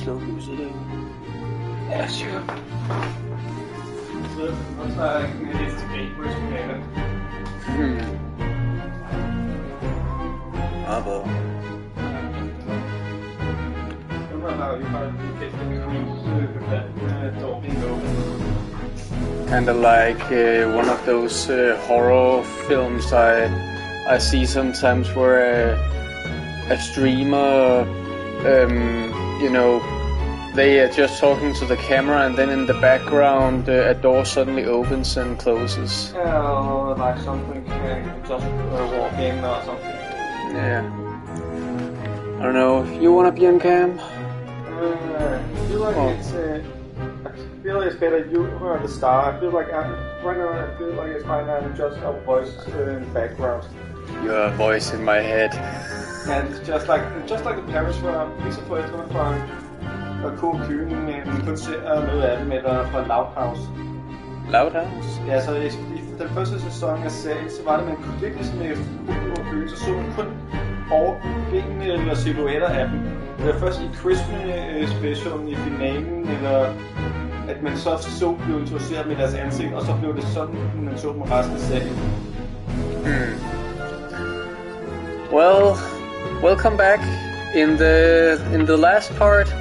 slå lyset der. Ja, sure. Og så er der en lidt tilbage på skolen. Aber... Kind of like one of those horror films I see sometimes where a streamer, you know, they are just talking to the camera and then in the background a door suddenly opens and closes. Yeah, like something just walk in or something. Yeah. I don't know if you want to be on cam. I feel like I feel like it's better you are the star. I feel like right now I feel like it's fine. I'm just a voice in the background. You're a voice in my head. And it's just like the Paris var lige så forældrene fra Kuggen, men kun ser noget af dem eller fra Loudhouse. Loudhouse? Ja, så i den første sæson af serien, så var det man kunne ikke ligesom med Boogie, så man kun overbenene eller silhuetter af dem. Det var først i Christmas specialen i finalen, eller at man så blev introduceret med deres ansigt, og så blev det sådan, man så dem resten af serien. Well, welcome back. In the last part,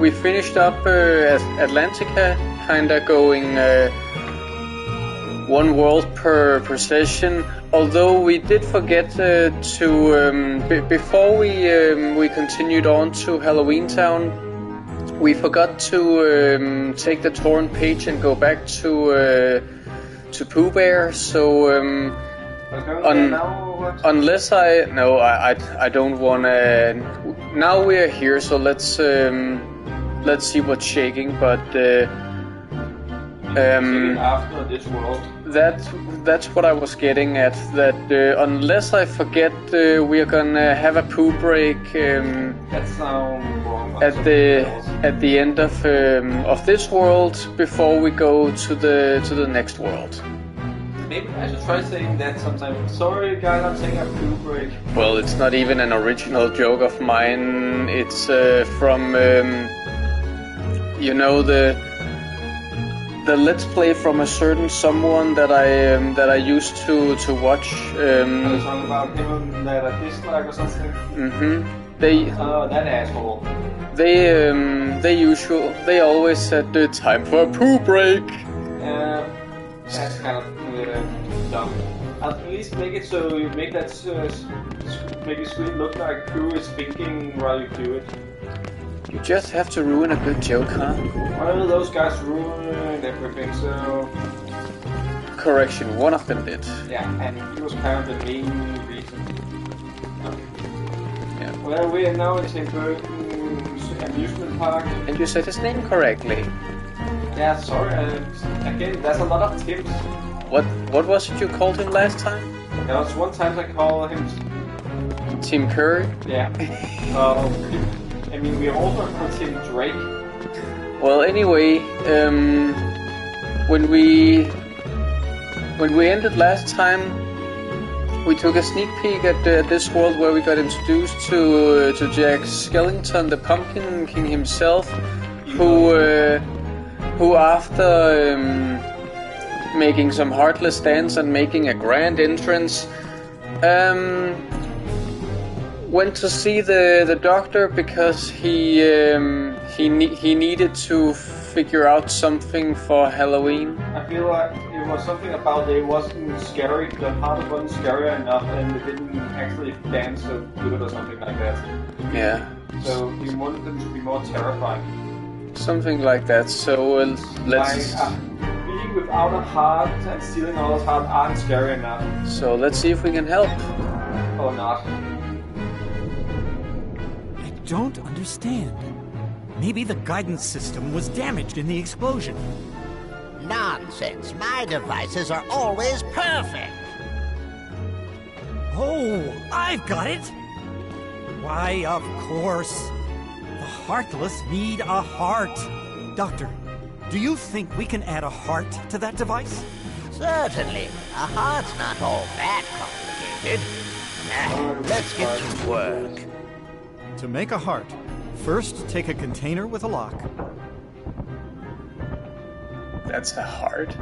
we finished up at Atlantica, kinda going one world per session. Although we did forget before we continued on to Halloween Town, we forgot to take the torrent page and go back to Pooh Bear. So unless I don't wanna. Now we're here, so let's see what's shaking. But after this world. That's what I was getting at. That unless I forget, we're gonna have a Pooh break. That sounds wrong. At the end of this world before we go to the next world. Maybe I should try saying that sometime. Sorry guys, I'm taking a Pooh break. Well, it's not even an original joke of mine. It's from you know the Let's Play from a certain someone that I used to watch. Are you talking about him that I dislike or something? Mm-hmm. That asshole. They always said time for a Pooh break. That's kind of dumb. At least make it so you make that make your screen look like Pooh is thinking while you do it. You just have to ruin a good joke, huh? Well, those guys ruined everything, so... Correction, one of them did. Yeah, and he was kind of the main reason. Yeah. Well, we are now in St. Burton's amusement park. And you said his name correctly. Yeah, sorry, again, there's a lot of tips. What was it you called him last time? There was one time I called him... Tim Curry? Yeah. I mean, we also called him Drake. Well, anyway, when we ended last time, we took a sneak peek at this world where we got introduced to Jack Skellington, the Pumpkin King himself, who after making some heartless dance and making a grand entrance, went to see the doctor because he needed to figure out something for Halloween. I feel like it was something about it wasn't scary, the part wasn't scary enough and it didn't actually dance so good or something like that. Yeah. So he wanted them to be more terrifying. Something like that, so let's... being without a heart and stealing all his heart aren't scary enough. So let's see if we can help. Or not. I don't understand. Maybe the guidance system was damaged in the explosion. Nonsense. My devices are always perfect. Oh, I've got it! Why, of course. The heartless need a heart. Doctor, do you think we can add a heart to that device? Certainly. A heart's not all that complicated. Let's get to work. To make a heart, First, take a container with a lock. That's a heart.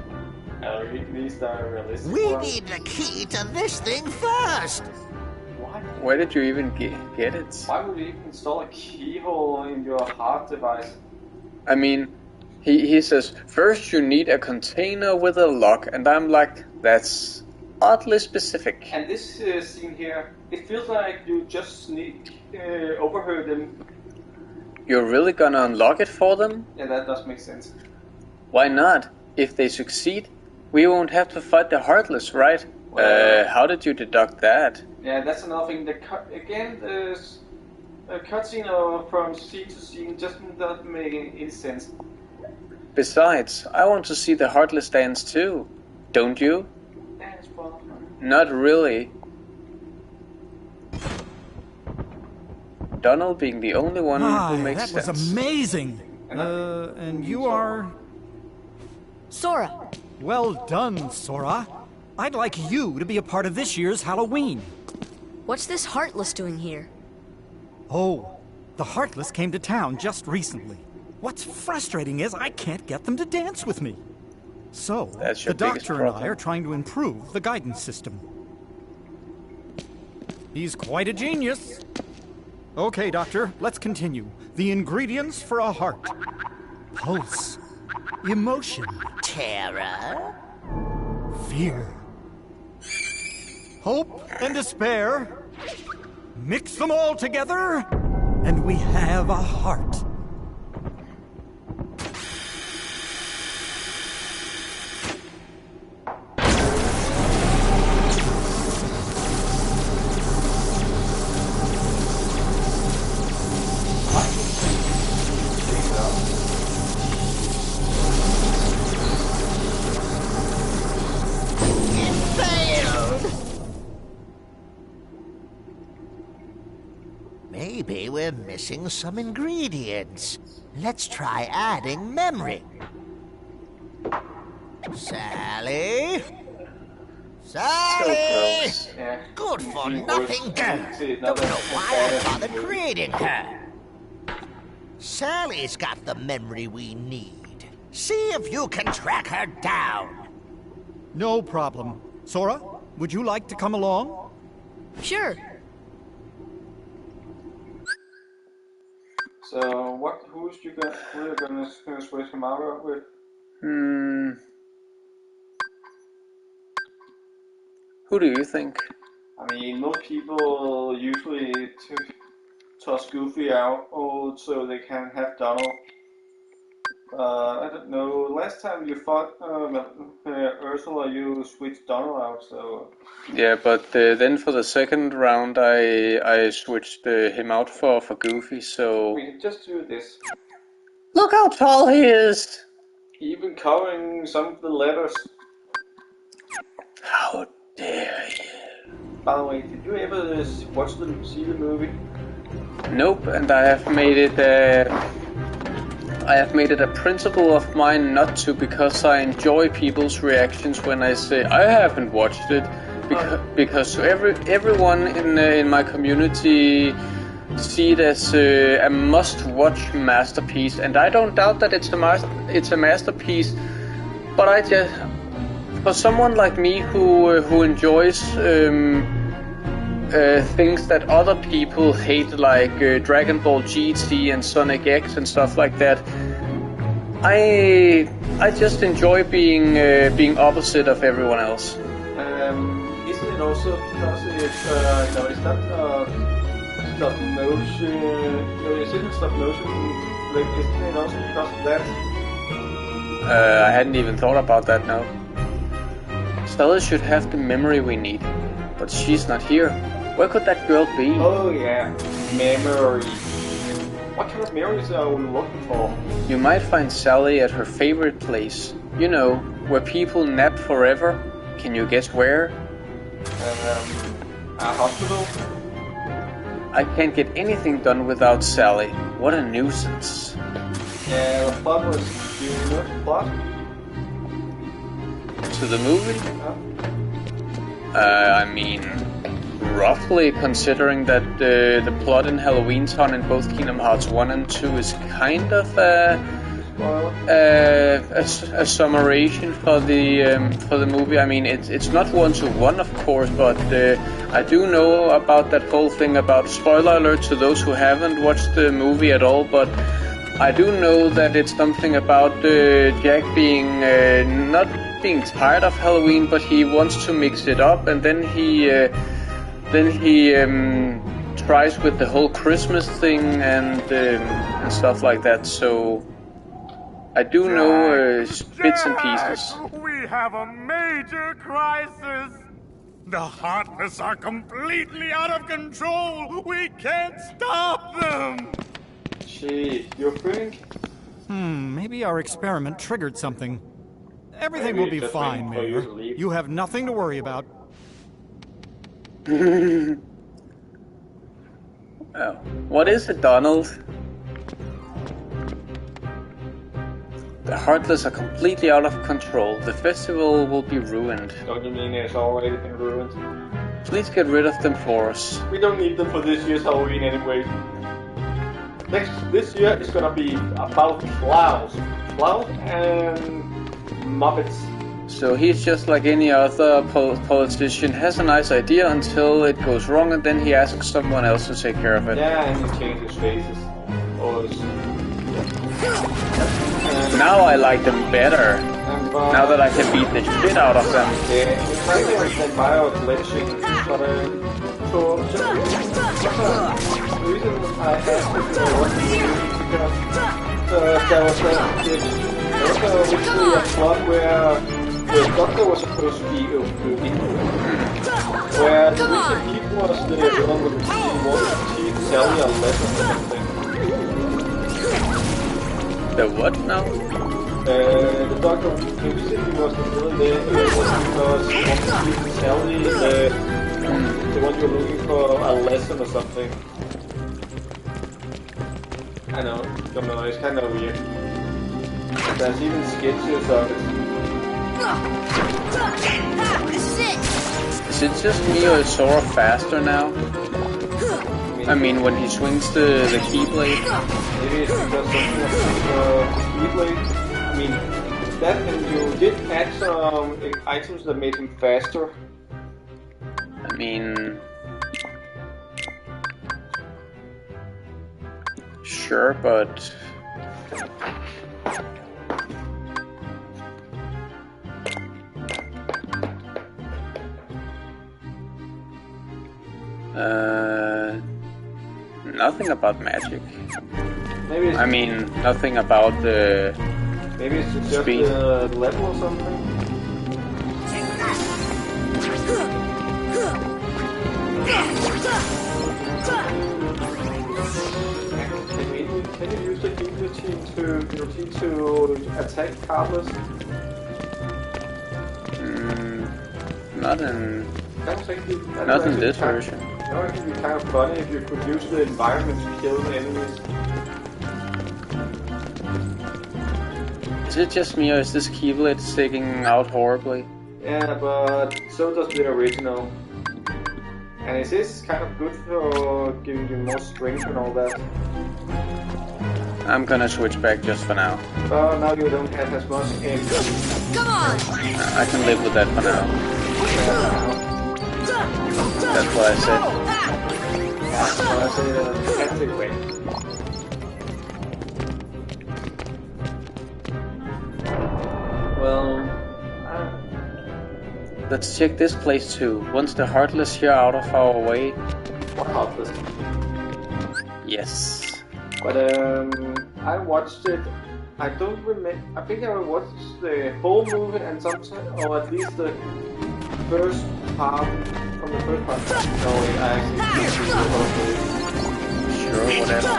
We need the key to this thing first. What? Where did you even get it? Why would you even install a keyhole in your heart device? I mean, he says, first you need a container with a lock, and I'm like, that's oddly specific. And this scene here, it feels like you just overheard them. You're really gonna unlock it for them? Yeah, that does make sense. Why not? If they succeed, we won't have to fight the Heartless, right? How did you deduct that? Yeah, that's another thing. There's a cutscene from scene to scene just doesn't make any sense. Besides, I want to see the Heartless dance too. Don't you? Yeah, it's fun. Not really. Donald being the only one who makes sense. That was amazing. And you are... Sora. Well done, Sora. I'd like you to be a part of this year's Halloween. What's this Heartless doing here? Oh, the Heartless came to town just recently. What's frustrating is I can't get them to dance with me. So, That's your the biggest Doctor and I problem. are trying to improve the guidance system. He's quite a genius. Okay, Doctor, let's continue. The ingredients for a heart. Pulse. Emotion. Terror? Fear. Hope and despair. Mix them all together, and we have a heart. Maybe we're missing some ingredients. Let's try adding memory. Sally? Sally! Yeah. Good for nothing girl. Don't know why I bothered creating her. Sally's got the memory we need. See if you can track her down. No problem. Sora, would you like to come along? Sure. So who are you gonna switch him out with? Who do you think? I mean, most people usually toss Goofy out so they can have Donald. I don't know. Last time you fought Ursula, you switched Donald out. So Yeah, but then for the second round, I switched him out for Goofy. So we can just do this. look how tall he is. Even covering some of the letters. How dare you? By the way, did you ever see the movie? Nope, and I have made it. I have made it a principle of mine not to, because I enjoy people's reactions when I say I haven't watched it, because everyone in my community see it as a must-watch masterpiece, and I don't doubt that it's a masterpiece, but I just, for someone like me who enjoys things that other people hate, like Dragon Ball GT and Sonic X and stuff like that, I just enjoy being opposite of everyone else. Isn't it also because it's not stop motion? Isn't stop motion? Like, isn't it also because of that? I hadn't even thought about that now. Sally should have the memory we need, but she's not here. Where could that girl be? Oh yeah, memory. What kind of memories are we looking for? You might find Sally at her favorite place. You know, where people nap forever. Can you guess where? A hospital? I can't get anything done without Sally. What a nuisance. Yeah, the plot was... Do you know the plot? To the movie? Yeah. I mean... roughly, considering that the plot in Halloween Town in both Kingdom Hearts 1 and 2 is kind of a summarization for the movie. I mean, it's not 1-to-1, of course, but I do know about that whole thing about, spoiler alert to those who haven't watched the movie at all, but I do know that it's something about Jack being not being tired of Halloween, but he wants to mix it up, and then he tries with the whole Christmas thing and stuff like that. So I do know bits and pieces. We have a major crisis. The Heartless are completely out of control. We can't stop them. Gee, you think? Maybe our experiment triggered something. Everything will be fine, Mayor. You have nothing to worry about. Well, what is it, Donald? The Heartless are completely out of control. The festival will be ruined. Don't you mean it's already been ruined? Please get rid of them for us. We don't need them for this year's Halloween anyway. This year is gonna be about clowns. Clowns and Muppets. So he's just like any other politician, has a nice idea until it goes wrong, and then he asks someone else to take care of it. Yeah, and he changes faces. Now I like them better. Now that I can beat the shit out of them. Yeah, it's kind of like bio-glitching, but so the reason I asked if you know what to do is because there was originally a plot where the doctor was supposed to be Oogie, where the reason he was the one with the teeth wanted to teach Sally a lesson or something. The what now? The doctor, the reason he was the villain there was because he wanted to teach Sally the one you're looking for a lesson or something. I know, don't know, it's kind of weird. There's even sketches of it. This is it! Is it just me or is Sora faster now? I mean, when he swings the Keyblade? Maybe it's because something of the Keyblade. I mean, that and you did add some items that made him faster. I mean... Sure, but... Nothing about magic. Maybe it's, I mean, nothing about the... Maybe it's just speed. the level or something. Can you use the guillotine to attack Heartless? Not in... Not Not in this version. No, it would be kind of funny if you could use the environment to kill the enemies. Is it just me or is this Keyblade sticking out horribly? Yeah, but so does the original. And it is kind of good for giving you more strength and all that. I'm gonna switch back just for now. But now you don't have as much aim. Come on! I can live with that for now. That's what I said. So I say tactic way. Well, let's check this place too. Once the Heartless here out of our way. What Heartless? Yes. But I watched it. I don't remember. I think I watched the whole movie and sometimes, or at least the first part from the first part. No, wait, I actually can't see the whole movie. Sure, whatever.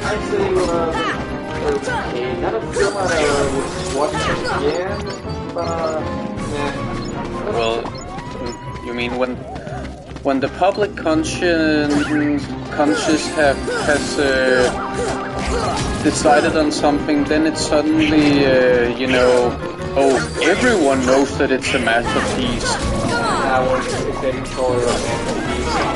I'd say okay. Not a film I would watch again, but nah. Well, you mean when the public conscious has decided on something, then it's suddenly, you know, oh, everyone knows that it's a masterpiece. I was expecting for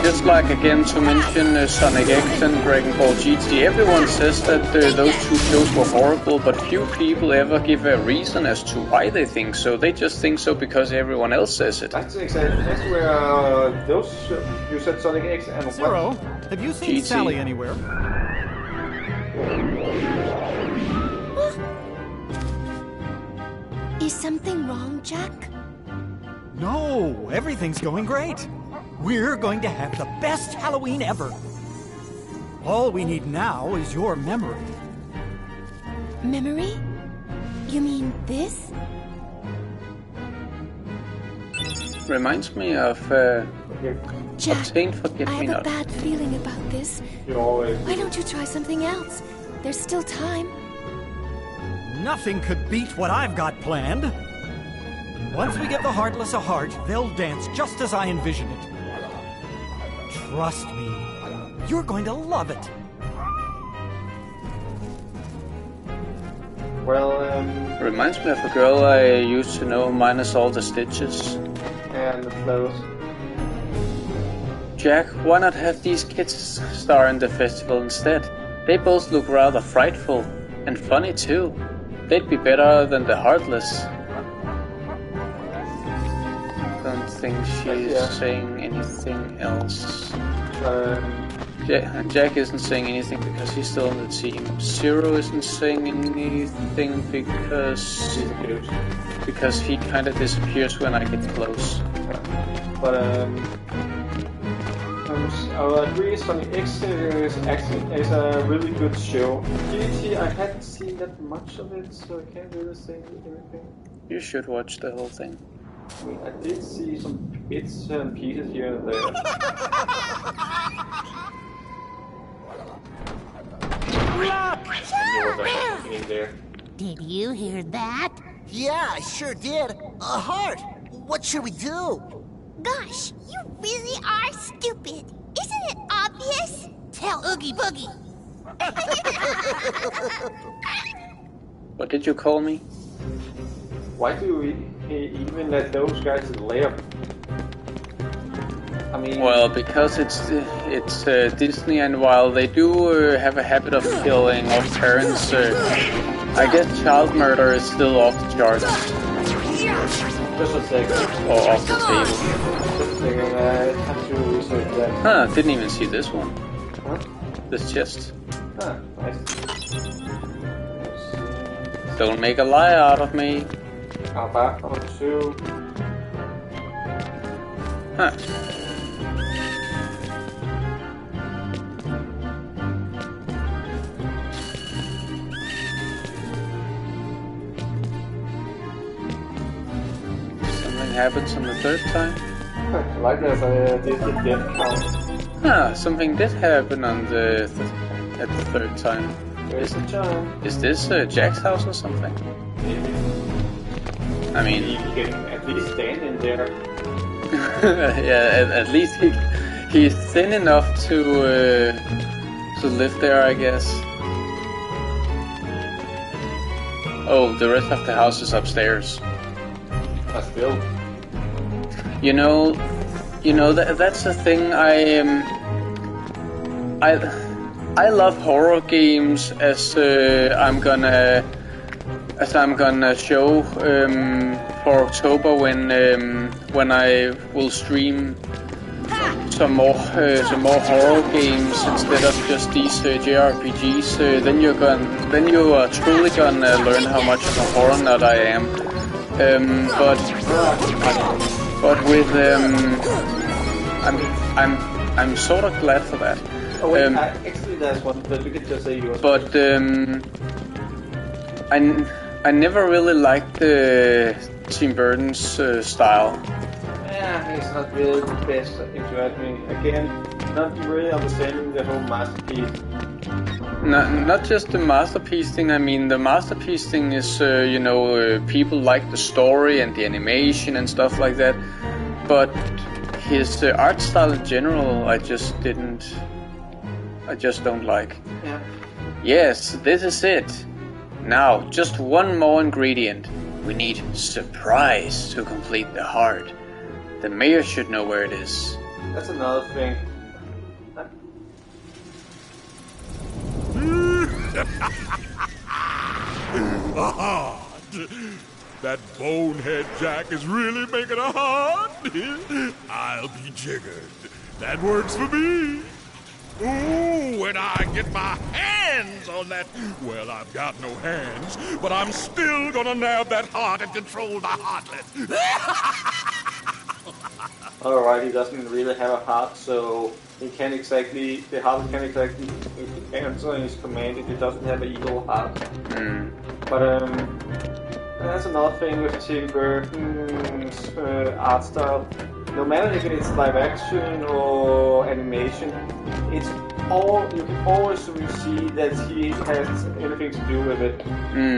Just like again to mention Sonic X and Dragon Ball GT, everyone says that those two shows were horrible, but few people ever give a reason as to why they think so. They just think so because everyone else says it. That's exactly. That's where those you said Sonic X and Zero, what? have you seen GT. Sally anywhere? Is something wrong, Jack? No, everything's going great. We're going to have the best Halloween ever. All we need now is your memory. Memory? You mean this? Reminds me of Jack, Obtain I have a Forget-Me-Not. bad feeling about this. You always. Why don't you try something else? There's still time. Nothing could beat what I've got planned. Once we give the Heartless a heart, they'll dance just as I envision it. Trust me, you're going to love it. Well, Reminds me of a girl I used to know, minus all the stitches. and the clothes. Jack, why not have these kids star in the festival instead? They both look rather frightful, and funny too. They'd be better than the Heartless. Don't think she's saying anything else. Jack isn't saying anything because he's still on the team. Zero isn't saying anything because he kind of disappears when I get close. But I agree. Sonic X is actually is a really good show. GT, I hadn't seen that much of it, so I can't really say anything. You should watch the whole thing. I mean, I did see some bits and pieces here and there. In there. Did you hear that? Yeah, I sure did. A heart. What should we do? Gosh, you really are stupid. Isn't it obvious? Tell Oogie Boogie. What did you call me? Why do we even let those guys live? I mean, Well, because it's Disney, and while they do have a habit of killing off parents, I guess child murder is still off the charts. just a second. Or off the table. Just a second. I have to research that. Huh, didn't even see this one. Huh? This chest. Huh, nice. Don't make a lie out of me. Back on two. Huh. Something happens on the third time. Like that, I did the death count. Huh, something did happen on the at the third time. There's the charm. Is this Jack's house or something? Maybe. I mean, You can at least stand in there. yeah, at least he's thin enough to live there, I guess. Oh, the rest of the house is upstairs. Still. You know that's the thing. I love horror games, as I'm gonna show for October when I will stream some more horror games instead of just these JRPGs. Then you are truly gonna learn how much of a horror nut I am. But with I'm sort of glad for that. Oh wait, actually there's one that we could just say yours. But I never really liked Tim Burton's style. Yeah, it's not really the best, if you ask me. Again, not really understanding the whole masterpiece. Not just the masterpiece thing. I mean, the masterpiece thing is, people like the story and the animation and stuff like that. But his art style in general, I just don't like. Yeah. Yes, this is it. Now, just one more ingredient. We need surprise to complete the heart. The mayor should know where it is. That's another thing. That bonehead Jack is really making a hard. I'll be jiggered. That works for me. Ooh, when I get my hands on that... Well, I've got no hands, but I'm still gonna nab that heart and control the heartless. Alright, he doesn't really have a heart, so the heart can't exactly answer his command if he doesn't have an evil heart. But that's another thing with Tim Burton's art style. No matter if it's live action or animation, you can always see that he has anything to do with it.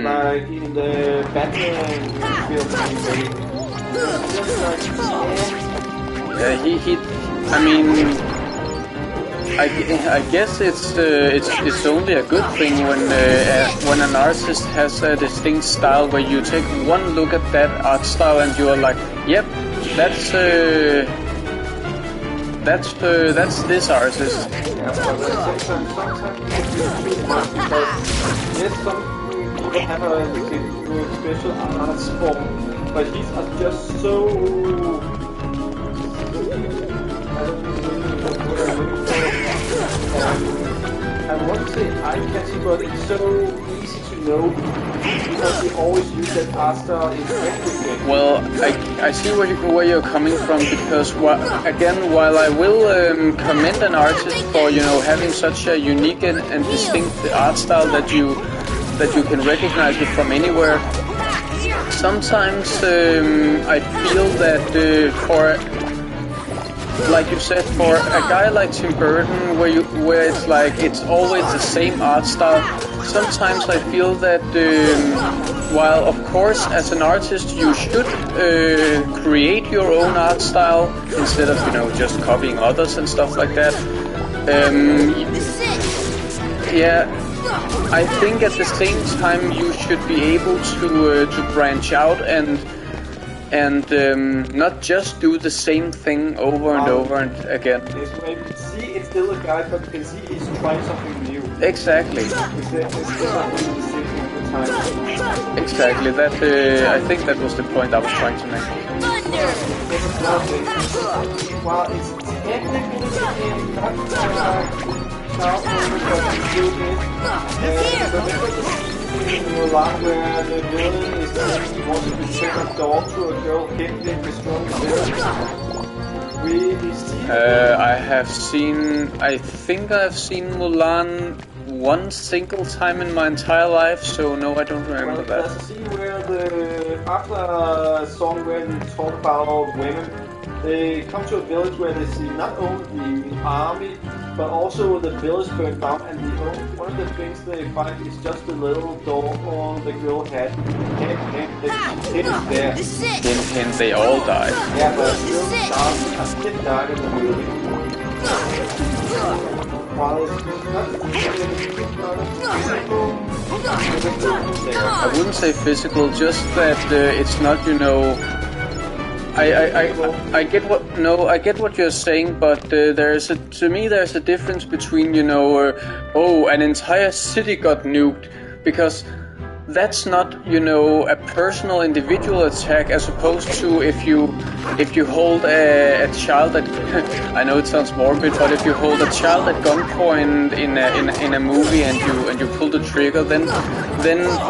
Like in the Batman film, I guess it's only a good thing when an artist has a distinct style where you take one look at that art style and you are like, yep, that's this artist. Yeah, but sometimes yes, some people have a special art form, but these are just so... I won't say eye-catching, but it's so easy to know because we always use that art style in everything. Well, I see where you're coming from, because while I will commend an artist for having such a unique and distinct art style that you can recognize it from anywhere, sometimes I feel that like you said, for a guy like Tim Burton, where it's like it's always the same art style, sometimes I feel that while of course as an artist you should create your own art style instead of just copying others and stuff like that. Yeah, I think at the same time you should be able to branch out and not just do the same thing over and over and again. See, it's still a guy, but you can see he's trying something new. Exactly. Exactly. That I think that was the point I was trying to make. Well, it's technically not Mulan, where the villain is wants to return a dog to a girl hidden in the strong I think I've seen Mulan one single time in my entire life, so no, I don't remember that. There's a scene where after a song where they talk about women, they come to a village where they see not only the army, but also the village burned down, and one of the things they find is just a little dog on the girl had. The kid is there. And they all died. Yeah, but a kid died in the movie. While it's I wouldn't say physical, just that it's not, I get what you're saying, but there's a difference between an entire city got nuked, because that's not a personal individual attack, as opposed to if you hold a child at I know it sounds morbid, but if you hold a child at gunpoint in a movie and you pull the trigger, then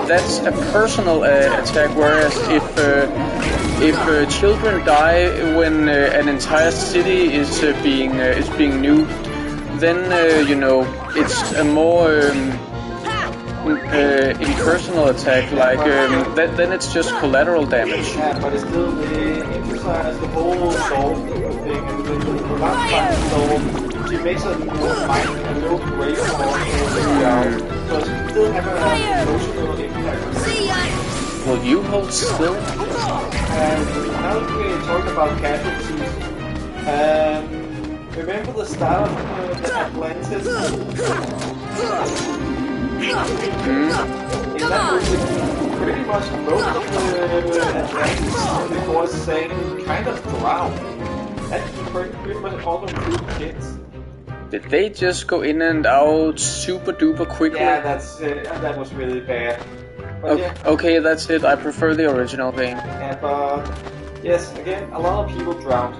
that's a personal attack. Whereas if children die when an entire city is being nuked, then it's a more impersonal attack, like then it's just collateral damage. Yeah, but it's still they emphasize the whole soul thing, and the last time soul, she makes a no great but she still have an emotional impact. Will you hold still? And now that we talk about casualties, remember the start of the Atlantis? In that movie, pretty much most of the Atlantis before saying kind of drowned. That's pretty much all the include kids. Did they just go in and out super duper quickly? Yeah, that was really bad. But okay, yeah. Okay, that's it. I prefer the original game. Yeah, but yes, again, a lot of people drowned.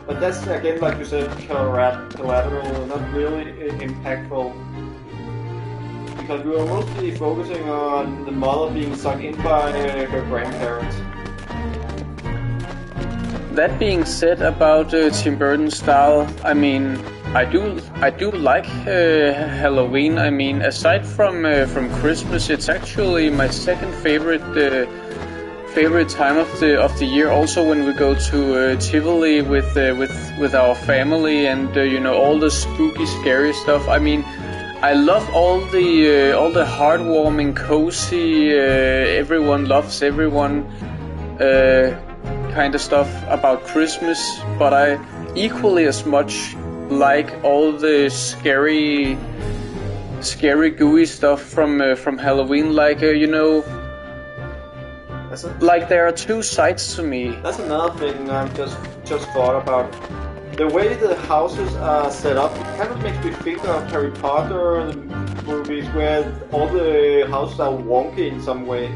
But that's again, like you said, collateral, not really impactful. Because we were mostly focusing on the mother being sucked in by her grandparents. That being said about Tim Burton's style, I mean, I do like Halloween. I mean, aside from Christmas, it's actually my second favorite time of the year. Also, when we go to Tivoli with our family and you know, all the spooky, scary stuff. I mean, I love all the heartwarming, cozy, everyone loves everyone kind of stuff about Christmas. But I equally as much like all the scary, gooey stuff from Halloween. Like you know, like there are two sides to me. That's another thing I've just thought about. The way the houses are set up, it kind of makes me think of Harry Potter, the movies, where all the houses are wonky in some way.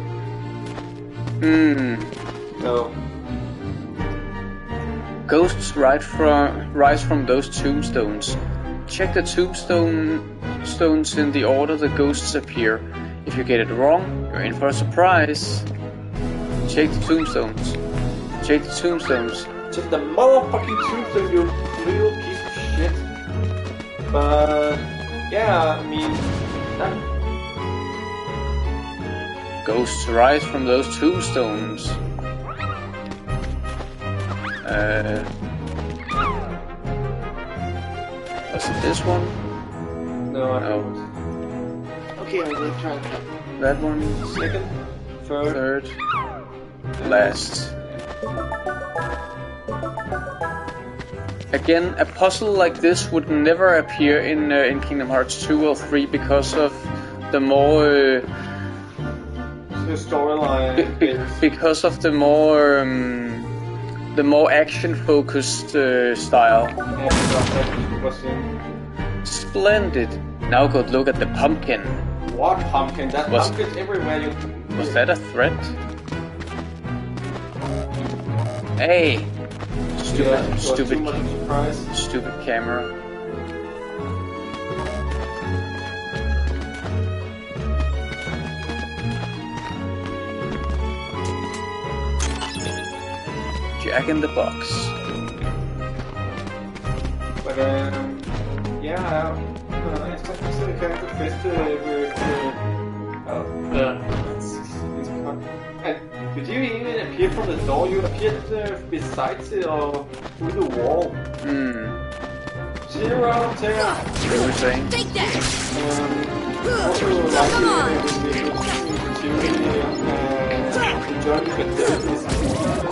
So. Ghosts rise from those tombstones. Check the tombstones in the order the ghosts appear. If you get it wrong, you're in for a surprise. Check the tombstones. Check the tombstones. Check the motherfucking tombstone, you little piece of shit. But yeah, I mean, Ghosts rise from those tombstones. Was it this one? No, I No. don't. Okay, I'm gonna try That one? second, third, last. Again, a puzzle like this would never appear in Kingdom Hearts 2 or 3 because of the more the storyline. because of the more action-focused style. Splendid. Now go look at the pumpkin. What pumpkin? That pumpkin's everywhere. Was that a threat? Hey! Stupid camera. Jack in the Box. But yeah, jeg tror faktisk, at jeg kan det feste it's and did you even appear from the door? You appeared besides it or through the wall. 0 10. What were you saying? Take that! Also the journey with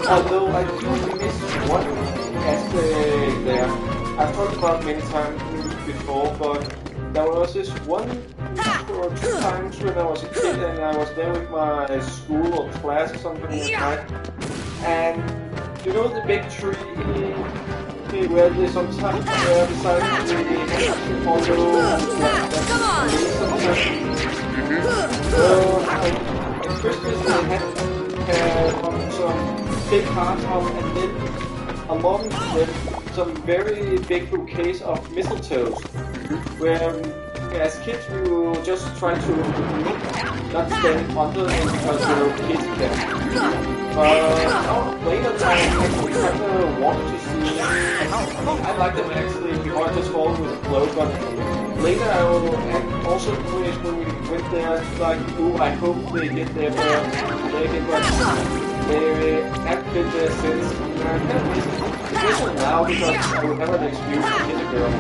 although I do miss one aspect there. I've talked about many times before, but there was this one or two times when I was a kid and I was there with my school or class or something like that. And you know the big tree where they sometimes beside the although at Christmas they had some big hearts of, and then along with them some very big bouquets of mistletoes, where as kids we were just trying to not stand under them because we were kids then. But later I actually kind of wanted to see them. I like them actually before I just fall with the flow, but later I will, and also when we went there, it's like, ooh, I hope they get there first. They get they haven't been there since. And I kind of miss it. Especially now because I will have an excuse to kiss a girl.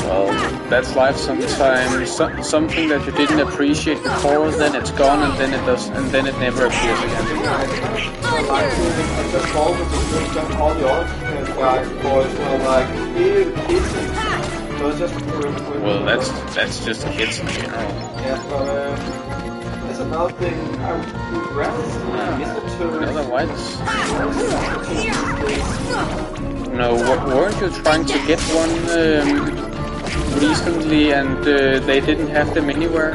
Well, that's life sometimes. Something that you didn't appreciate before, then it's gone, and then it does, and then it never appears again. I just fall with the all the other guys, boys were like, ew, kissing. So it's just... Well, that's just kids in general. Yeah, but that's another thing. I would rather see mistletoe. Otherwise... No, weren't you trying to get one recently and they didn't have them anywhere?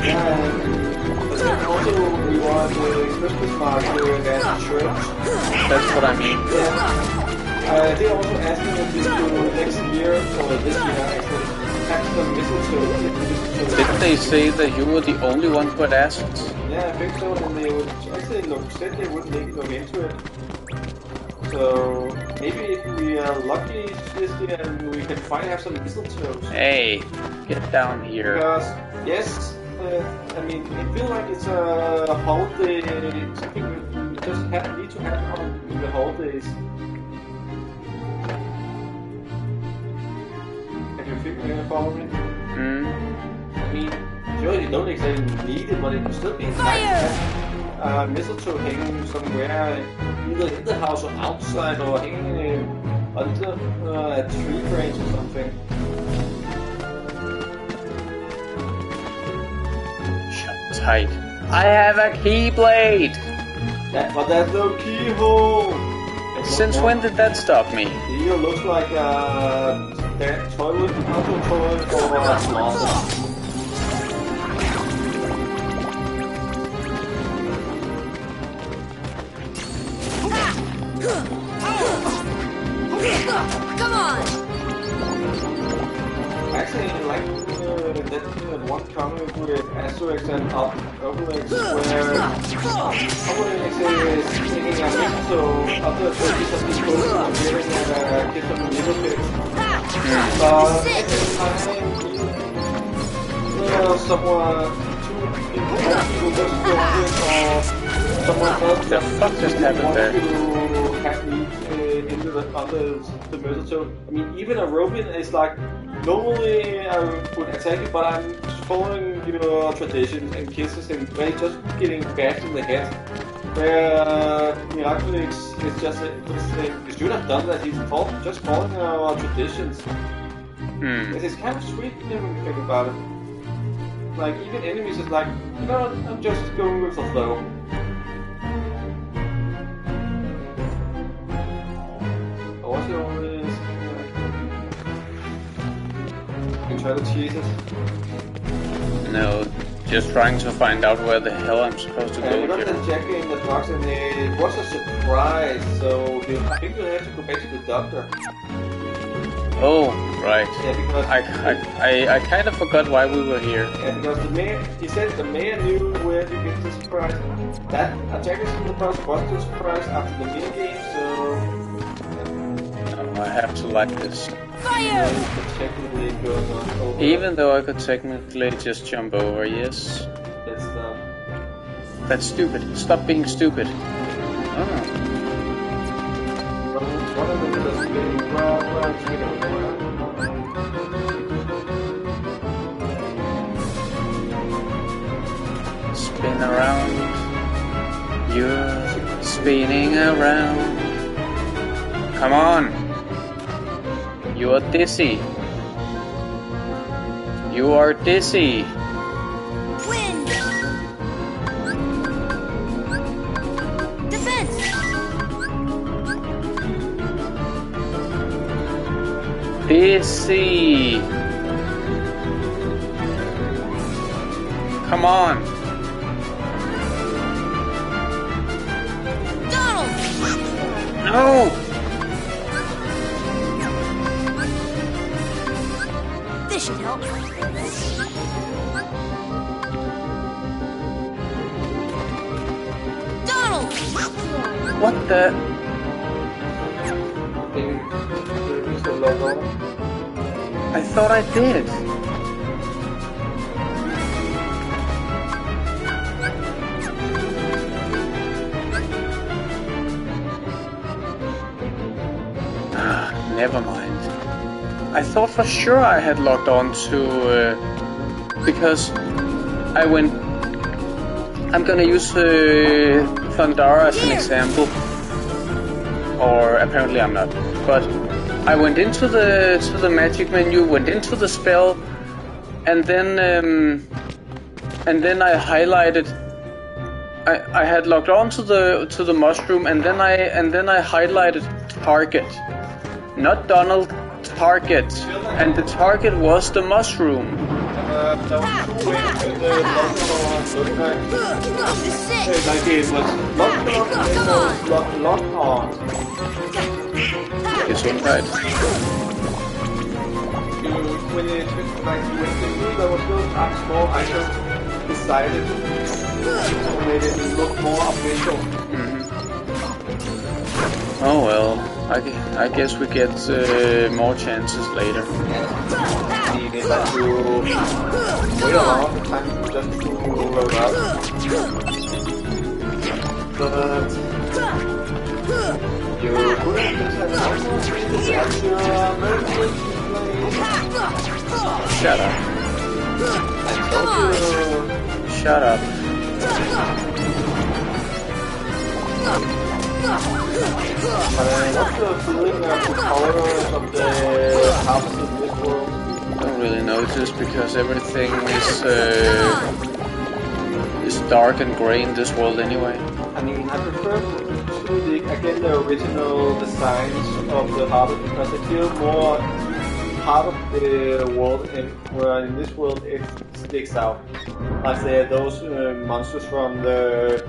Yeah, but then also we were at the Christmas market at the church. That's what I mean. Yeah. I did also ask them if we could next year, or this year actually, have some mistletoe. Didn't they say that you were the only one who had asked? Yeah, I think so, and they would actually said they wouldn't look into it. So maybe if we are lucky this year, we can finally have some mistletoe. Hey, get down here. Because yes, I mean it feels like it's a holiday, something we just need to have on the holidays. Can you think you're gonna follow me? I mean, sure you don't exactly need it, but it would still be nice to have mistletoe hanging somewhere, either in the house or outside, or hanging under a tree branch or something. Shut tight. I have a keyblade! But there's no keyhole! Since when did that stop me? It looks like a toilet, auto toilet for a closet. Come on! Actually, like that one comic with Asterix and Obelix, where Obelix is singing a mistletoe, other turkeys of people are giving a kiss on the middle bit. But at the time, someone, two people just go it, or someone else The fuck just happened there? to have meat into under the mistletoe. I mean, even a Robin is like, normally I would attack it, but I'm following your traditions and kisses him, where he's just getting bashed in the head. Where Miraculix is just you should have done that. He's just following our traditions. It's kind of sweet when you think about it. Like even enemies is like, you know, I'm just going with the flow. Also, you try to cheese it. No, just trying to find out where the hell I'm supposed to go We got here. the Jack in the box and it was a surprise, so I think we'll have to go back to the doctor. Oh, right. Yeah, because I kind of forgot why we were here. yeah, because the mayor, he said the mayor knew where to get the surprise. That Jack in the box was the surprise after the mini game, so No, I have to like this. Fire! technically going on over. Even though I could technically just jump over, yes. That's That's stupid. Stop being stupid. Oh. one of them is getting Spin around. You're spinning around. Come on. You are dizzy. You are dizzy. Wind! Defense! Dizzy. Come on. Donald! No. This should help. Donald! What the? I thought I did. Never mind. I thought for sure I had logged on to because I went. I'm gonna use Thundara as an example, or apparently I'm not. But I went into the magic menu, went into the spell, and then I highlighted. I had logged on to the mushroom, and then I highlighted target, not Donald, target, and the target was the mushroom. There was 2 ways with the like it was lock on. Gesundheit. When it like when the knew there was still a small icon beside it, so made it look more official. Oh well, I guess we get more chances later. Meaning that you wait a lot of time just to load up. But you couldn't just have Shut up. Shut up. What's the feeling of the colors of the houses in this world? I don't really notice because everything is dark and grey in this world anyway. I mean, I prefer the original designs of the harbor because I feel more part of the world, where in this world it sticks out. Like those monsters from the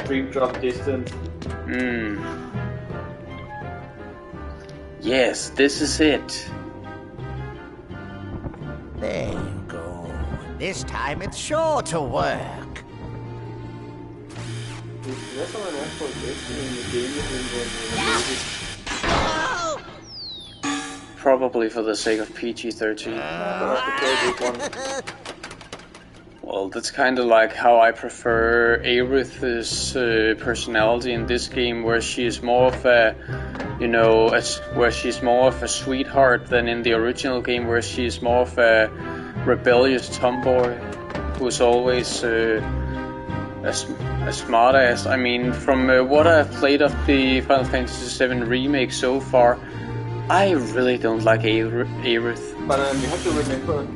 Dream Drop Distance. Yes, this is it. There you go. This time it's sure to work. That's what I want for this in the game. Probably for the sake of PG-13. Well, that's kind of like how I prefer Aerith's personality in this game, where she is more of a, where she's more of a sweetheart than in the original game, where she's more of a rebellious tomboy who's always a smartass. I mean, from what I've played of the Final Fantasy VII Remake so far, I really don't like Aerith. But you have to remember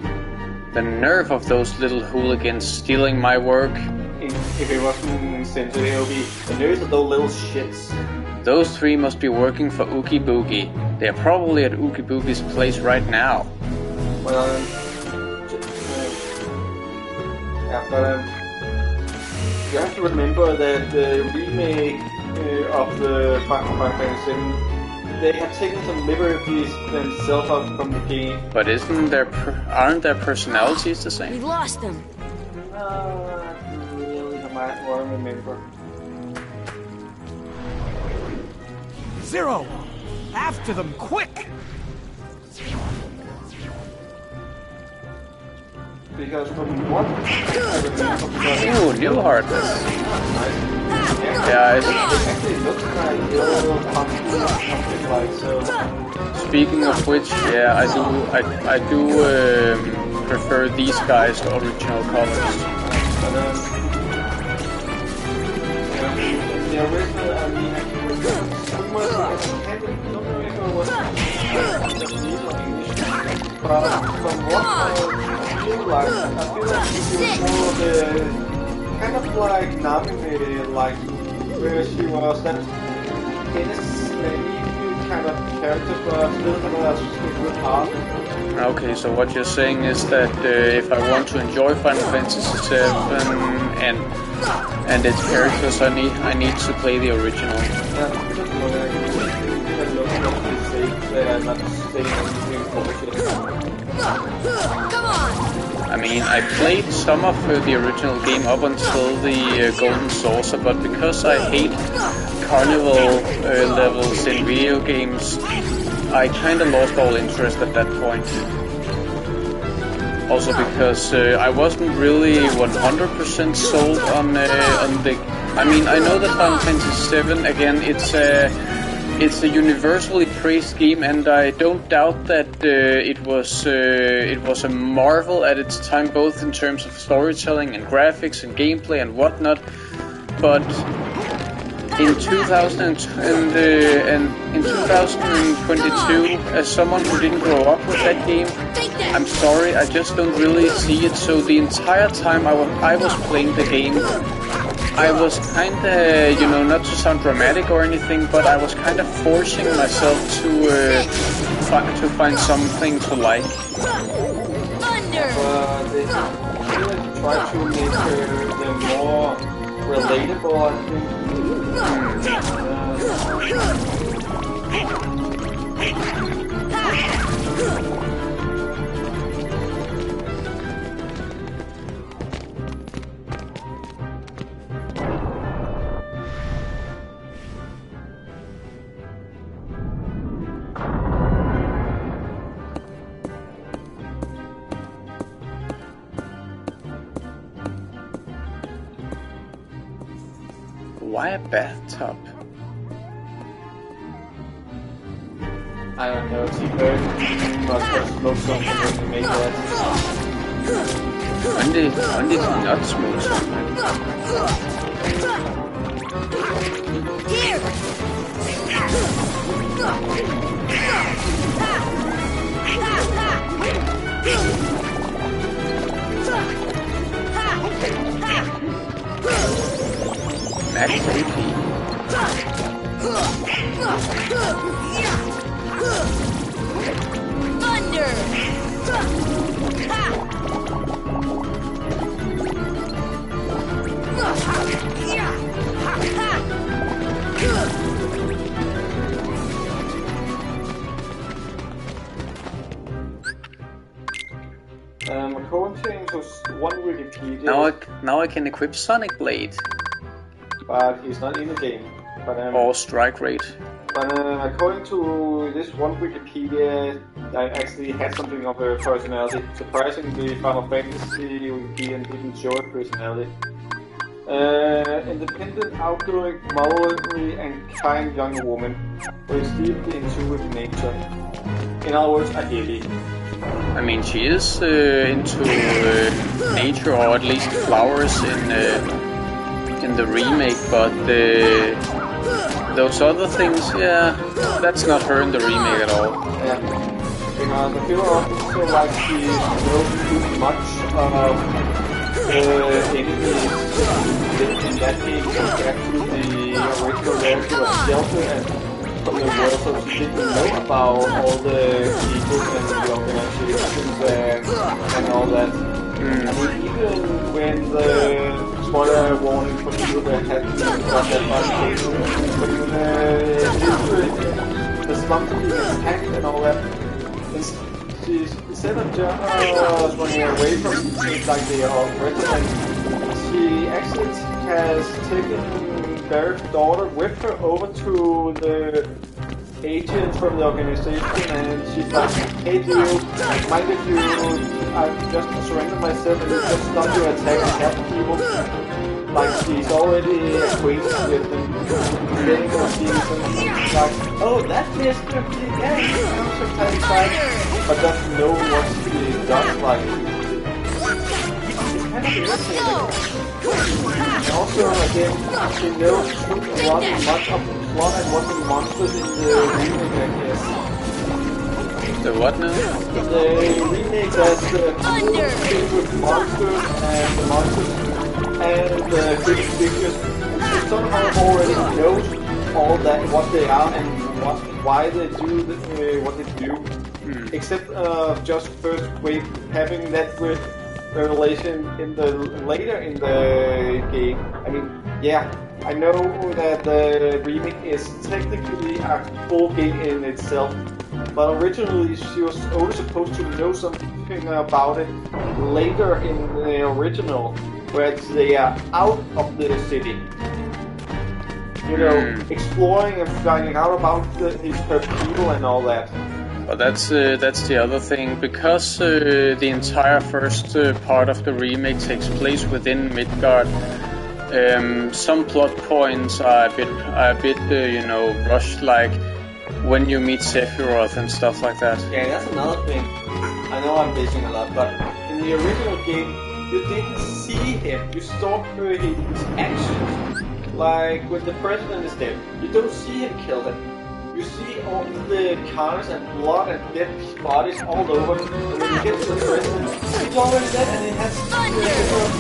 the nerve of those little hooligans stealing my work. If it wasn't censored, it would be the nerves of those little shits. Those 3 must be working for Oogie Boogie. They're probably at Oogie Boogie's place right now. Well, you have to remember that the remake of the Final Fantasy VII, they have taken some liberties themselves out from the game. But aren't their personalities the same? We lost them. Really, I might want to remember. Zero! After them, quick! Because from what I remember, Ooh, new hardness. Yeah, it actually looks like little something like so. Speaking of which, yeah, I do prefer these guys to original colors. The original, I mean, somewhere I don't know if it was Japanese or English, but from what I feel like it was more of the kind of like Nami, like where she was that innocent, kind of character, but still kind of a good heart. Okay, so what you're saying is that if I want to enjoy Final Fantasy VII and its characters, I need to play the original. Yeah, just what I say that I'm not saying anything bullshit. Come on! I mean, I played some of the original game up until the Golden Saucer, but because I hate carnival levels in video games, I kind of lost all interest at that point. Also because I wasn't really 100% sold on the... I mean, I know that Final Fantasy VII, again, it's a universally praised game, and I don't doubt that it was a marvel at its time, both in terms of storytelling and graphics and gameplay and whatnot. But in 2022, as someone who didn't grow up with that game, I'm sorry, I just don't really see it. So the entire time I was playing the game, I was kinda, you know, not to sound dramatic or anything, but I was kind of forcing myself to find something to like. They try to make them more relatable, I think. Why a bathtub? I don't know, he must have smoked something when he made that. When did he not smoke something? Here! Mac Baby. Thunder! According to one Wikipedia, Now I can equip Sonic Blade. but he's not in the game. But Or Strike Rate. But according to this one Wikipedia, I actually had something of a personality. Surprisingly, Final Fantasy Wikipedia didn't show a personality. Independent, outgoing, morally and kind young woman who is deeply in tune with nature. In other words, a hippie. I mean, she is into nature, or at least flowers in the remake, but those other things, yeah, that's not her in the remake at all. Yeah. Because I feel also like she knows too much of enemies in that game compared to the original version of Shelter and from the world, so she didn't know about all the people and the organizations and all that. I mean, even when the spoiler warning for people that had got that much the slums being attacked and all that, she's instead of just running away from things like they are resident, she actually has taken Barrett's daughter with her over to the agent from the organization, and she's like, hey dude, mind if you, I've just surrendered myself and you just stop your attack and help people. Like, she's already acquainted with them. Then she sees like, oh, that Mr. Yeah, he comes from time to time, but doesn't know what she does, like. It's kind of irritating. And also, again, she knows much of the plot and what the monsters in the remake, I guess. The what now? The remake has the thing with monsters and the monsters and the hidden figures. And she somehow already knows all that, what they are and why they do what they do. Except just first wave having that with revelation later in the game. I mean, yeah, I know that the remake is technically a full game in itself, but originally she was only supposed to know something about it later in the original, where they are out of the city. You know, exploring and finding out about her people and all that. But that's the other thing, because the entire first part of the remake takes place within Midgard. Some plot points are a bit you know, rushed, like when you meet Sephiroth and stuff like that. Yeah, that's another thing. I know I'm bitching a lot, but in the original game, you didn't see him. You saw his actions. Like when the president is dead, you don't see him kill them. You see all the carnage and blood and dead bodies all over. And when you get to the president, he's already dead and it has a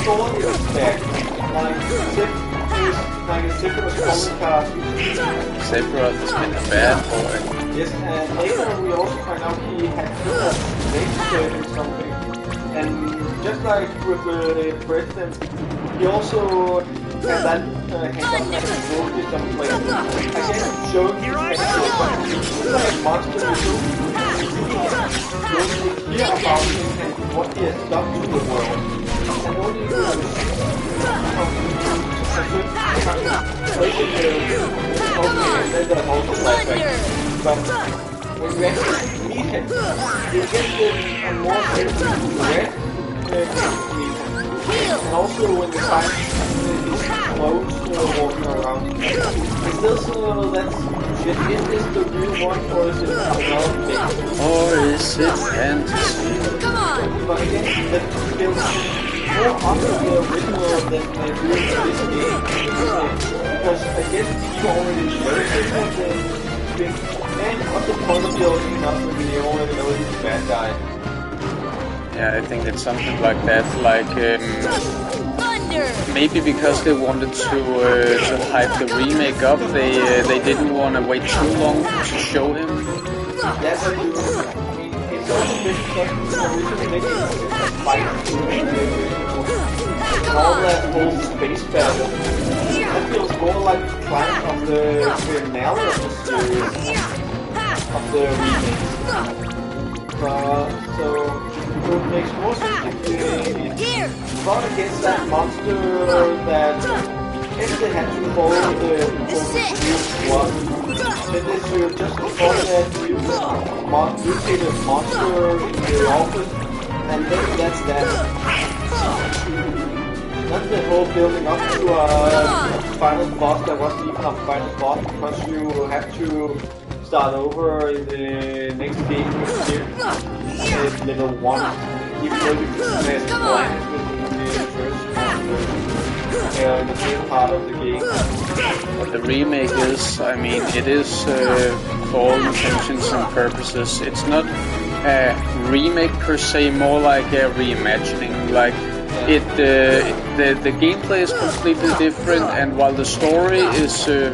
sword in his back. Like Sephiroth's calling card. Sephiroth has been a bad boy. Yes, and later we also find out he had nature and something. And just like with the president, he also had that hands-on like a Boogie some place. I guess showing his like a monster you hear about him and what he has done to the world. And only but when you actually meet him, you get a more sense of red meet him. And also when you find his clothes walking around, is this that's shit, is this the real one or is it another thing? Or is it fantasy? But again, that feels more often the original than the real this game. Because I guess you already know the thing. And what's the point of building up when you already know he's a bad guy? Yeah, I think it's something like that. Like maybe because they wanted to hype the remake up, they didn't want to wait too long to show him. That's what you. I mean, it's also because the original making is a fight and all that whole space battle. That feels more like the climb of the finale of the series. Of the remake. So it makes more sense if you fought against that monster that if they had to follow the real one, then they should just follow that mutated monster in the office, and then that's that. That's the whole building up to a final boss that wasn't even a final boss because you have to start over in the next game next year at level 1, even though you can have plans in the first part of the game. But the remake is, I mean, it is for all intentions and purposes, it's not a remake per se, more like a reimagining. Like the gameplay is completely different, and while the story is it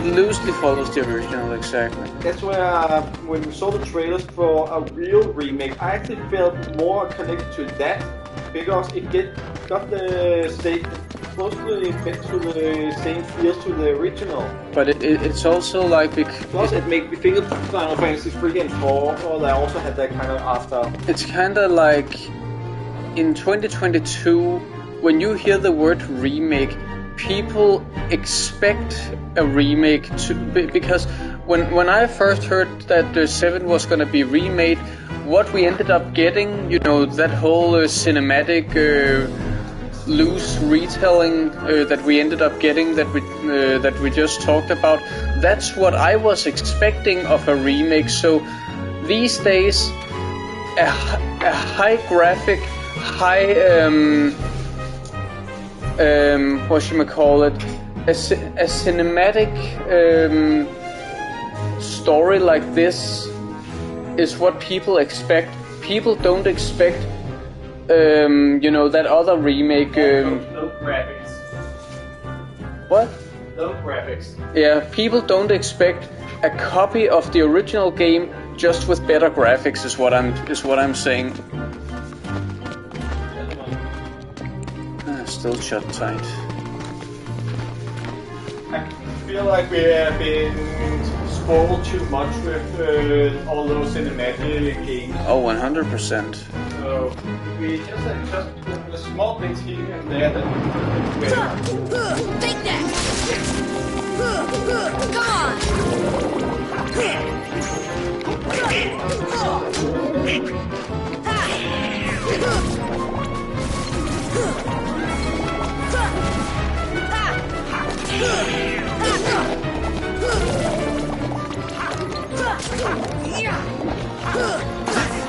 loosely follows the original, exactly. That's where when we saw the trailers for a real remake, I actually felt more connected to that because it got the same closely fit to the same feels to the original. But it's also like plus it made me think of Final Fantasy 3 and 4, or they also had that kind of art style. It's kind of like in 2022, when you hear the word remake, people expect a remake because when I first heard that the 7 was going to be remade, what we ended up getting, you know, that whole cinematic loose retelling that we ended up getting that we just talked about, that's what I was expecting of a remake. So these days, a high graphic, high whatchamacallit, a cinematic story like this is what people expect. People don't expect you know, that other remake. No graphics. What? No graphics. Yeah, people don't expect a copy of the original game just with better graphics. Is what I'm saying. Still shut tight. I feel like we have been spoiled too much with all those cinematic games. Oh, 100%. So we just the small things here and there that we Take that!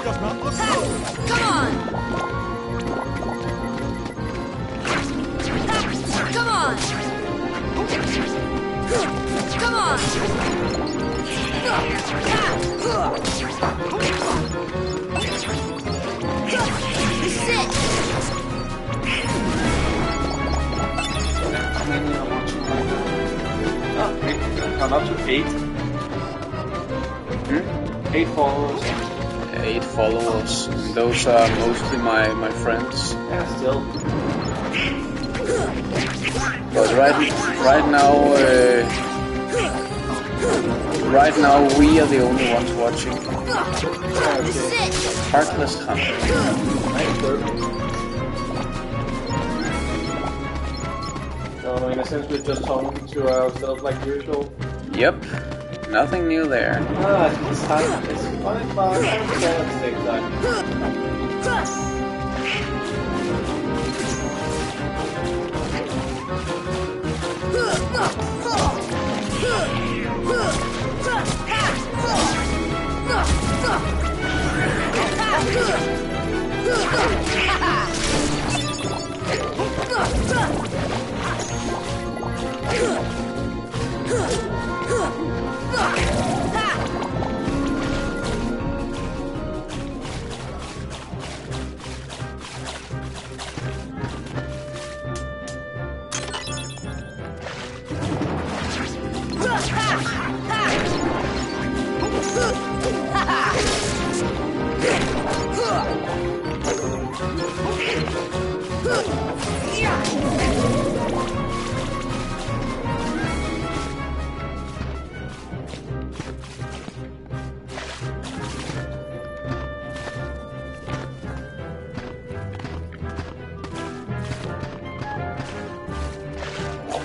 Come on! Come on! on! Come on! This is it! How many are watching right now? Oh, we've gone up to 8. 8 followers. 8 followers. Those are mostly my friends. Yeah, still. But right now we are the only ones watching. Heartless Hunter. So in a sense we're just talking to ourselves like usual. Yep. Nothing new there. It's time. It's funny, but at the same time.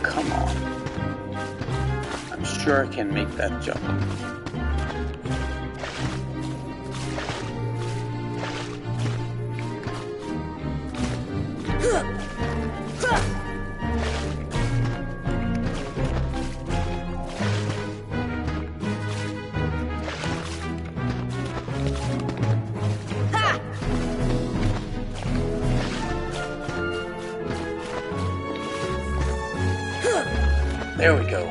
Come on. I'm sure I can make that jump. There we go.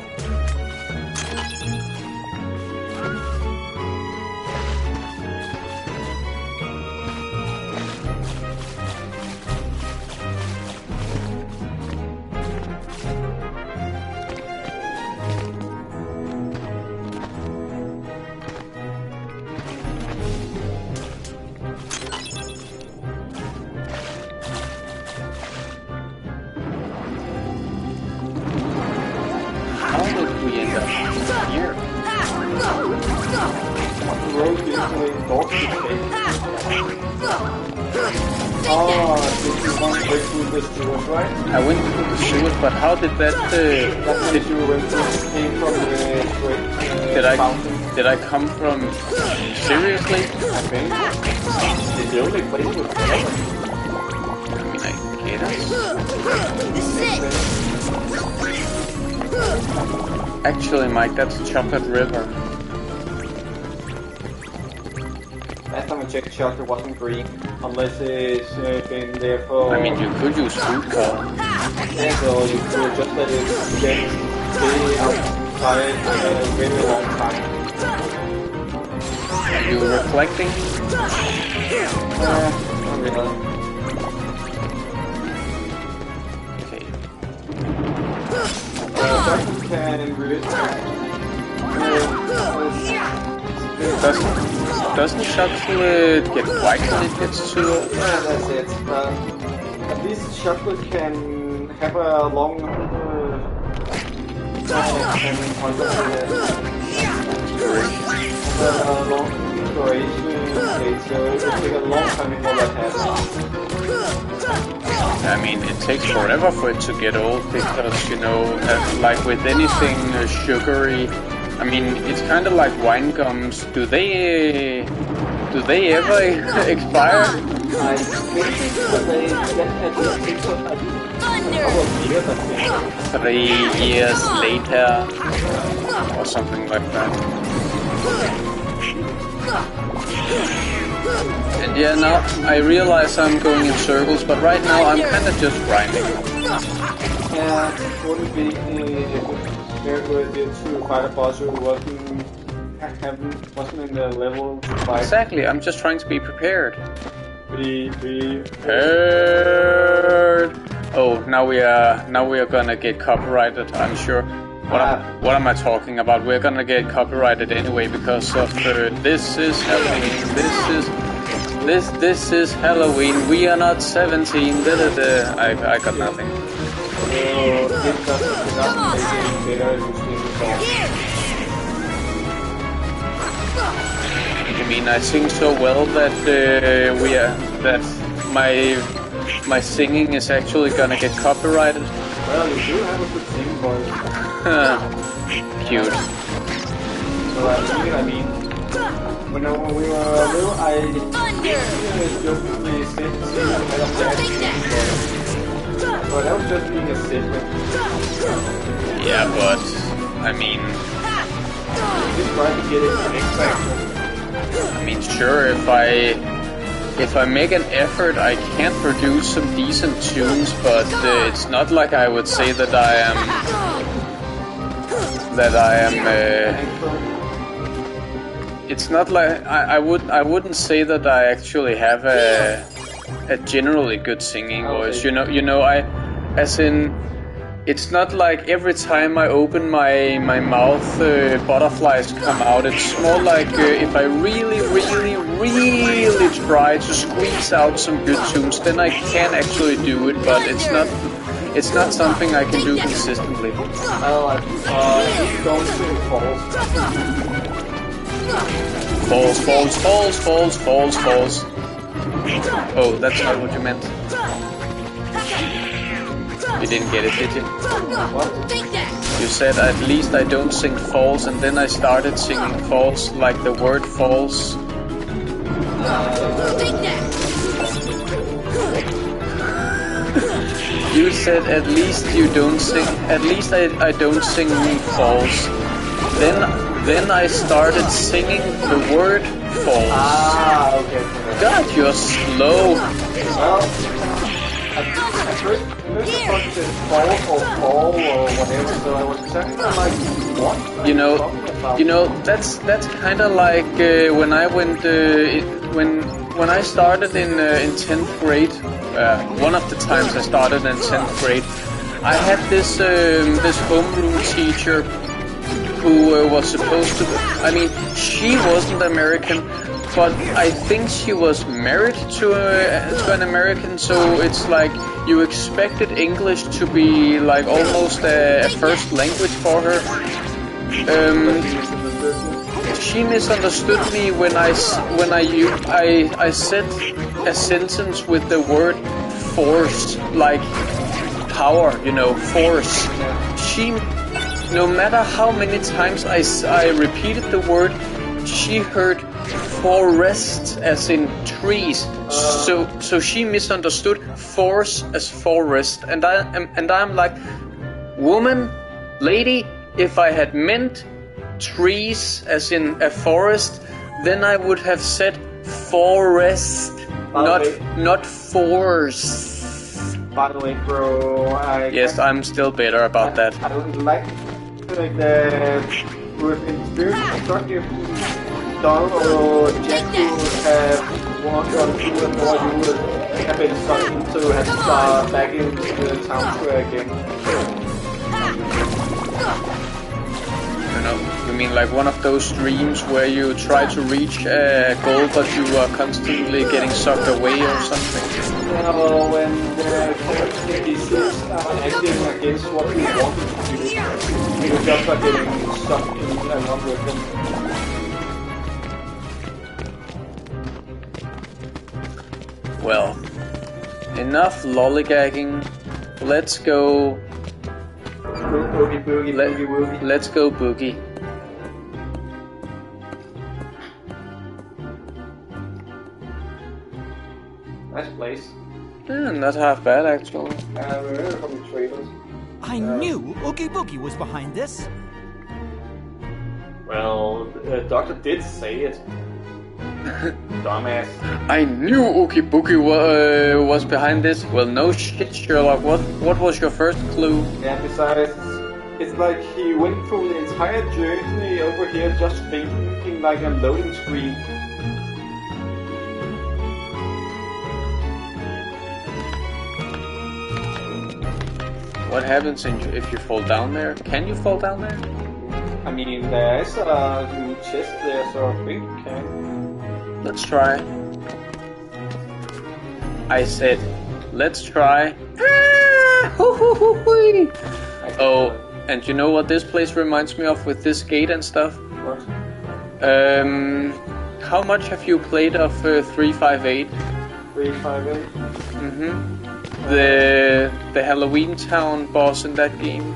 Here. Road is doing dog today. Did you want to break through the sewers, right? I went through the sewers, but how did that? Did you went through? Came from the fountain? Did I come from? Seriously? I think. It's the only place with water. I mean, I guess. This is it! Actually, Mike, that's Chocolate River. Last time I checked, chocolate wasn't green, unless it's been there for... I mean, you could use food color. Yeah, so you could just let it stay outside a very long time. Are you reflecting? Not really. Chocolate can really... Doesn't chocolate get white when it gets to it? Yeah, that's it. At least chocolate can have a long duration date, so it will take a long time before that happens. I mean, it takes forever for it to get old because, you know, like with anything sugary, I mean, it's kind of like wine gums. Do they ever expire? I think that they definitely take a couple of years, I think. 3 years later, or something like that. And yeah, now I realize I'm going in circles, but right now I'm kind of just grinding. Yeah, it wouldn't be very good idea to fight a boss who wasn't in the level to fight. Exactly, I'm just trying to be prepared. Prepared. Oh, now we are gonna get copyrighted, I'm sure. What am I talking about? We're gonna get copyrighted anyway because of this is Halloween. This is Halloween. We are not 17. I got nothing. You mean I sing so well that my singing is actually gonna get copyrighted? Well, you do have a good singing voice. Cute. So I mean, when we were little, I jokingly said head of Jack. But that was just being a segment. Yeah, but I mean, just trying to get it X Factor. I mean, sure, if I make an effort, I can produce some decent tunes, but it's not like I would say that I am. It's not like I wouldn't say that I actually have a generally good singing voice. You know, it's not like every time I open my mouth, butterflies come out. It's more like if I really try to squeeze out some good tunes, then I can actually do it. But it's not something I can do consistently. Don't sing Falls. Oh, that's not what you meant. You didn't get it, did you? You said at least I don't sing false, and then I started singing false, like the word false. You said at least you don't sing. At least I don't sing false. Then I started singing the word false. Ah, okay. God, you're slow. Well, I first thought it said false or fall or whatever, so I was exactly like, what? You know, that's kind of like when I went when I started in 10th grade. One of the times I started in 10th grade, I had this homeroom teacher who was supposed to. I mean, she wasn't American, but I think she was married to an American, so it's like you expected English to be like almost a first language for her. She misunderstood me when I said a sentence with the word force, like power, force. No matter how many times I repeated the word, she heard forest as in trees. So she misunderstood force as forest, and I'm like, woman, lady, if I had meant trees as in a forest, then I would have said forest, not force. By the way, bro, I'm still bitter about that. I don't like that with experience constructive Donald or Jack would have walked on through and more you would have been sudden to have to start back in the town square again. You mean like one of those dreams where you try to reach a goal but you are constantly getting sucked away or something? Well, when the NPCs are acting against what we wanted to do, we just are getting sucked in along with them. Well, enough lollygagging. Let's go. Boogie. Let's go, Boogie. Nice place. Not half bad, actually. We heard from the trailers. I knew Oogie Boogie was behind this. Well, the doctor did say it. Dumbass. I knew Oogie Boogie was behind this. Well, no shit, Sherlock. What was your first clue? Yeah, besides, it's like he went through the entire journey over here just thinking like a loading screen. What happens if you fall down there? Can you fall down there? I mean, there is a chest there, so I think you can. Let's try. I said, let's try. Oh, and you know what this place reminds me of with this gate and stuff? What? How much have you played of 358? 358? Mm-hmm. The Halloween Town boss in that game.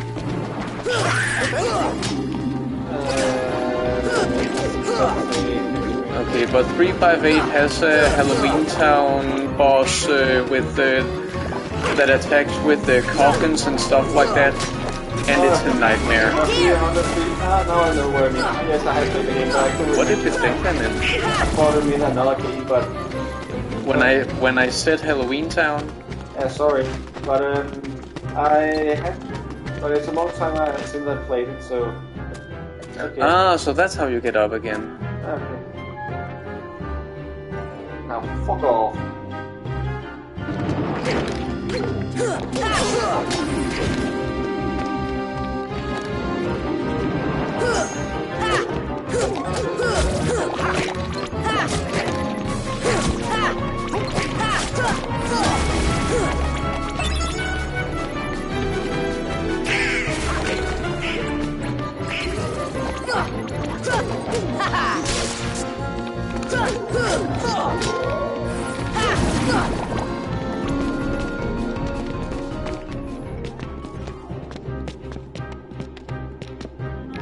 Okay, but 358 has a Halloween Town boss with that attacks with the coffins and stuff like that, and it's a nightmare. Now I know what I mean. Yes, I have played the game, but I couldn't. What did you think, Henry? I thought it meant another game, but when I said Halloween Town. Yeah, sorry, but but it's a long time since I played it, so. Okay. Ah, so that's how you get up again. Okay. Now fuck off.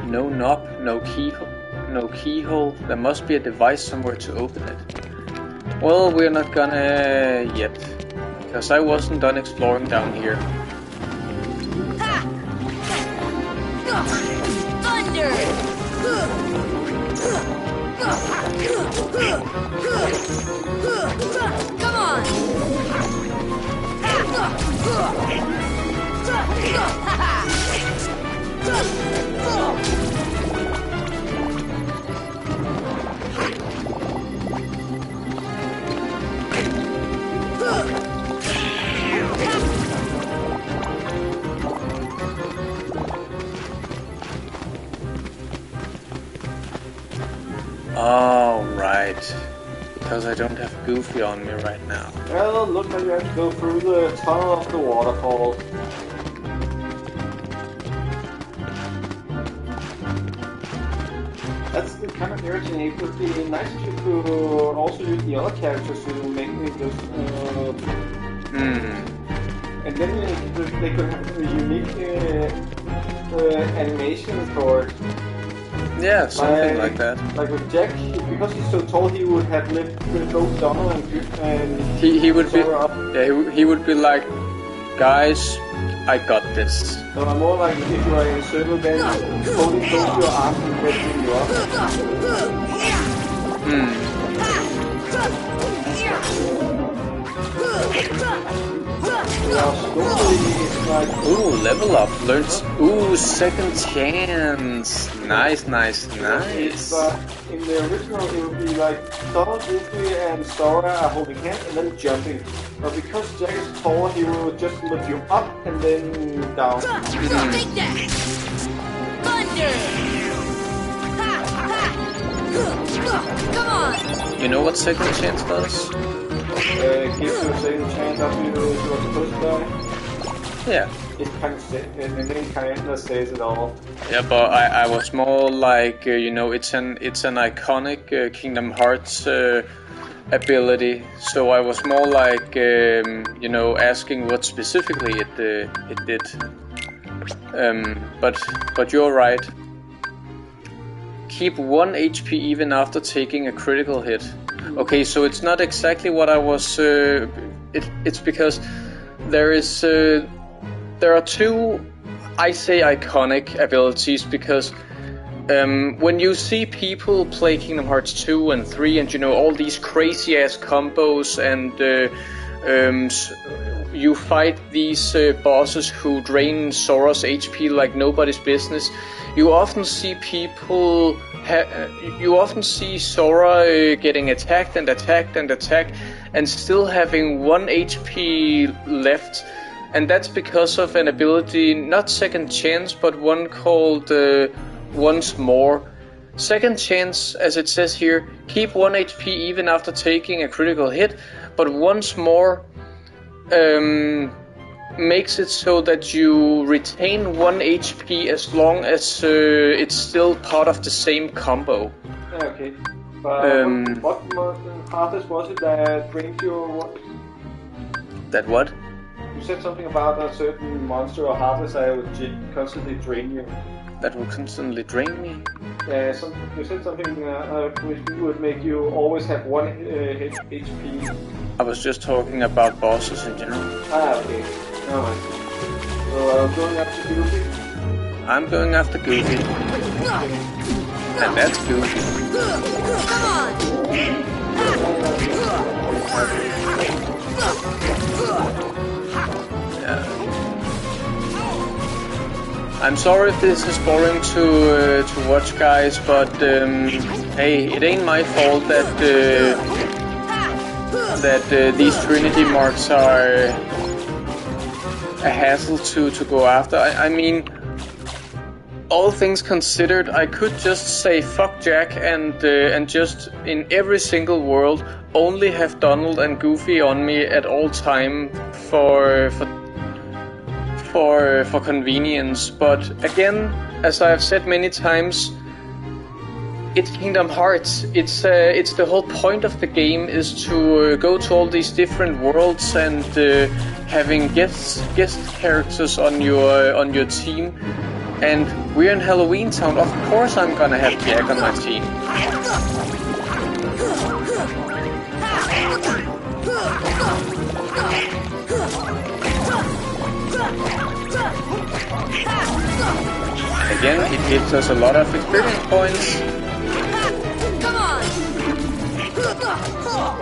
No knob, no keyhole. There must be a device somewhere to open it. Well, we're not gonna yet, because I wasn't done exploring down here. Thunder! Come on! Oh, right. Because I don't have Goofy on me right now. Well, look like you have to go through the tunnel of the waterfall. That's the kind of irritating. It would be nice if you could also use the other characters to make me just. And then they could have a unique animation for it. Yeah, something like that. Like with Jack, because he's so tall, he would have lived with both Donald and he would be up. yeah, he would be like, guys, I got this. So I'm more like if you are in a circle, then holding both your arms and lifting you up. Ooh, level up. Learns. Ooh, second chance. Nice. But in the original, it would be like Donald, Oogie, and Sorta are holding hands and then jumping. But because Jack is taller, he will just lift you up and then down. Take that! Thunder! Come on! You know what second chance does? Gives you a second chance after you are supposed to die. Yeah. It kind of says it all. Yeah, but I was more like, it's an iconic Kingdom Hearts ability. So I was more like, asking what specifically it did. But you're right. Keep 1 HP even after taking a critical hit. Okay, so it's not exactly what I was. It's because there are two, I say, iconic abilities, because When you see people play Kingdom Hearts 2 and 3 and, you know, all these crazy ass combos and you fight these bosses who drain Sora's HP like nobody's business, you often see people you often see Sora getting attacked and attacked and attacked and still having 1 HP left, and that's because of an ability, not Second Chance, but one called Once More. Second Chance, as it says here, keep 1 HP even after taking a critical hit, but Once More makes it so that you retain 1 HP as long as it's still part of the same combo. Okay. What hardest was it that drained your what? That what? You said something about a certain monster or hardest that would constantly drain you. That will constantly drain me? Yeah, you said something which would make you always have 1 HP. I was just talking about bosses in general. Ah, okay. Never mind. So, going after Goofy? I'm going after Goofy. And that's Goofy. Come on! I'm sorry if this is boring to watch, guys, but hey, it ain't my fault that these Trinity marks are a hassle to go after. I mean, all things considered, I could just say fuck Jack and just in every single world only have Donald and Goofy on me at all time for convenience. But again, as I have said many times, it's Kingdom Hearts. It's the whole point of the game is to go to all these different worlds and having guest characters on your team. And we're in Halloween Town. Of course, I'm gonna have Jack on my team. Again, it gives us a lot of experience points. Come on! Come on!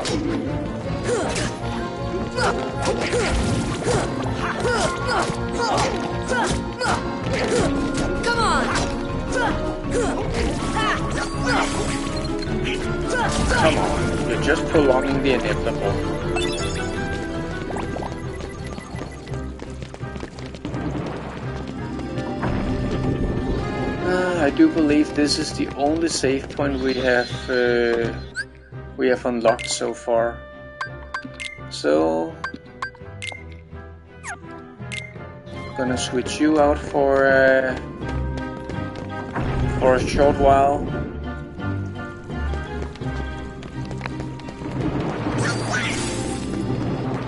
Come on, you're just prolonging the inevitable. I do believe this is the only save point we have unlocked so far. So I'm gonna switch you out for a short while.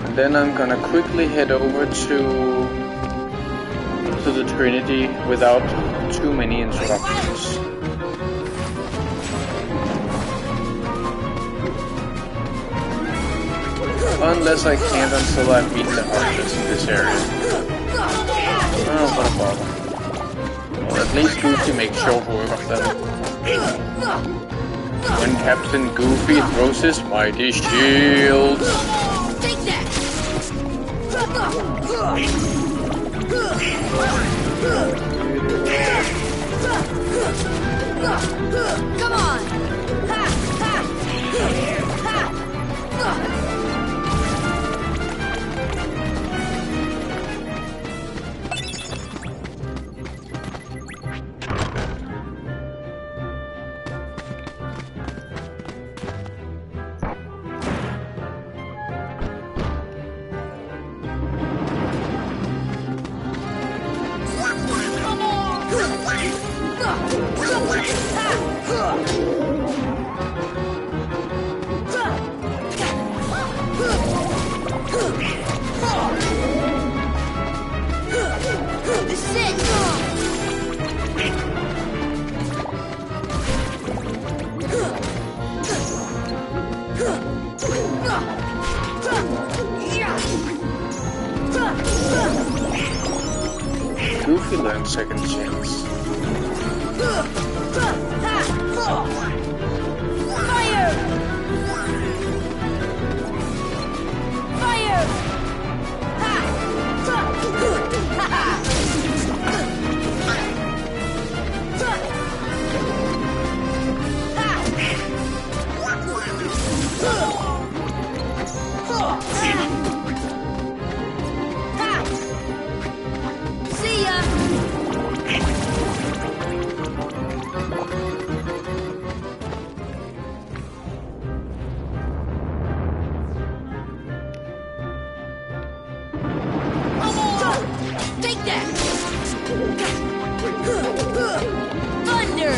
And then I'm gonna quickly head over to the Trinity without too many interruptions. Unless I can't until I've beaten the Heartless in this area. Oh, what a bother. Well, at least Goofy makes short work of them. When Captain Goofy throws his mighty shield. Take that! Come on! This is it! Goofy learned Second Chance. Take that! Thunder!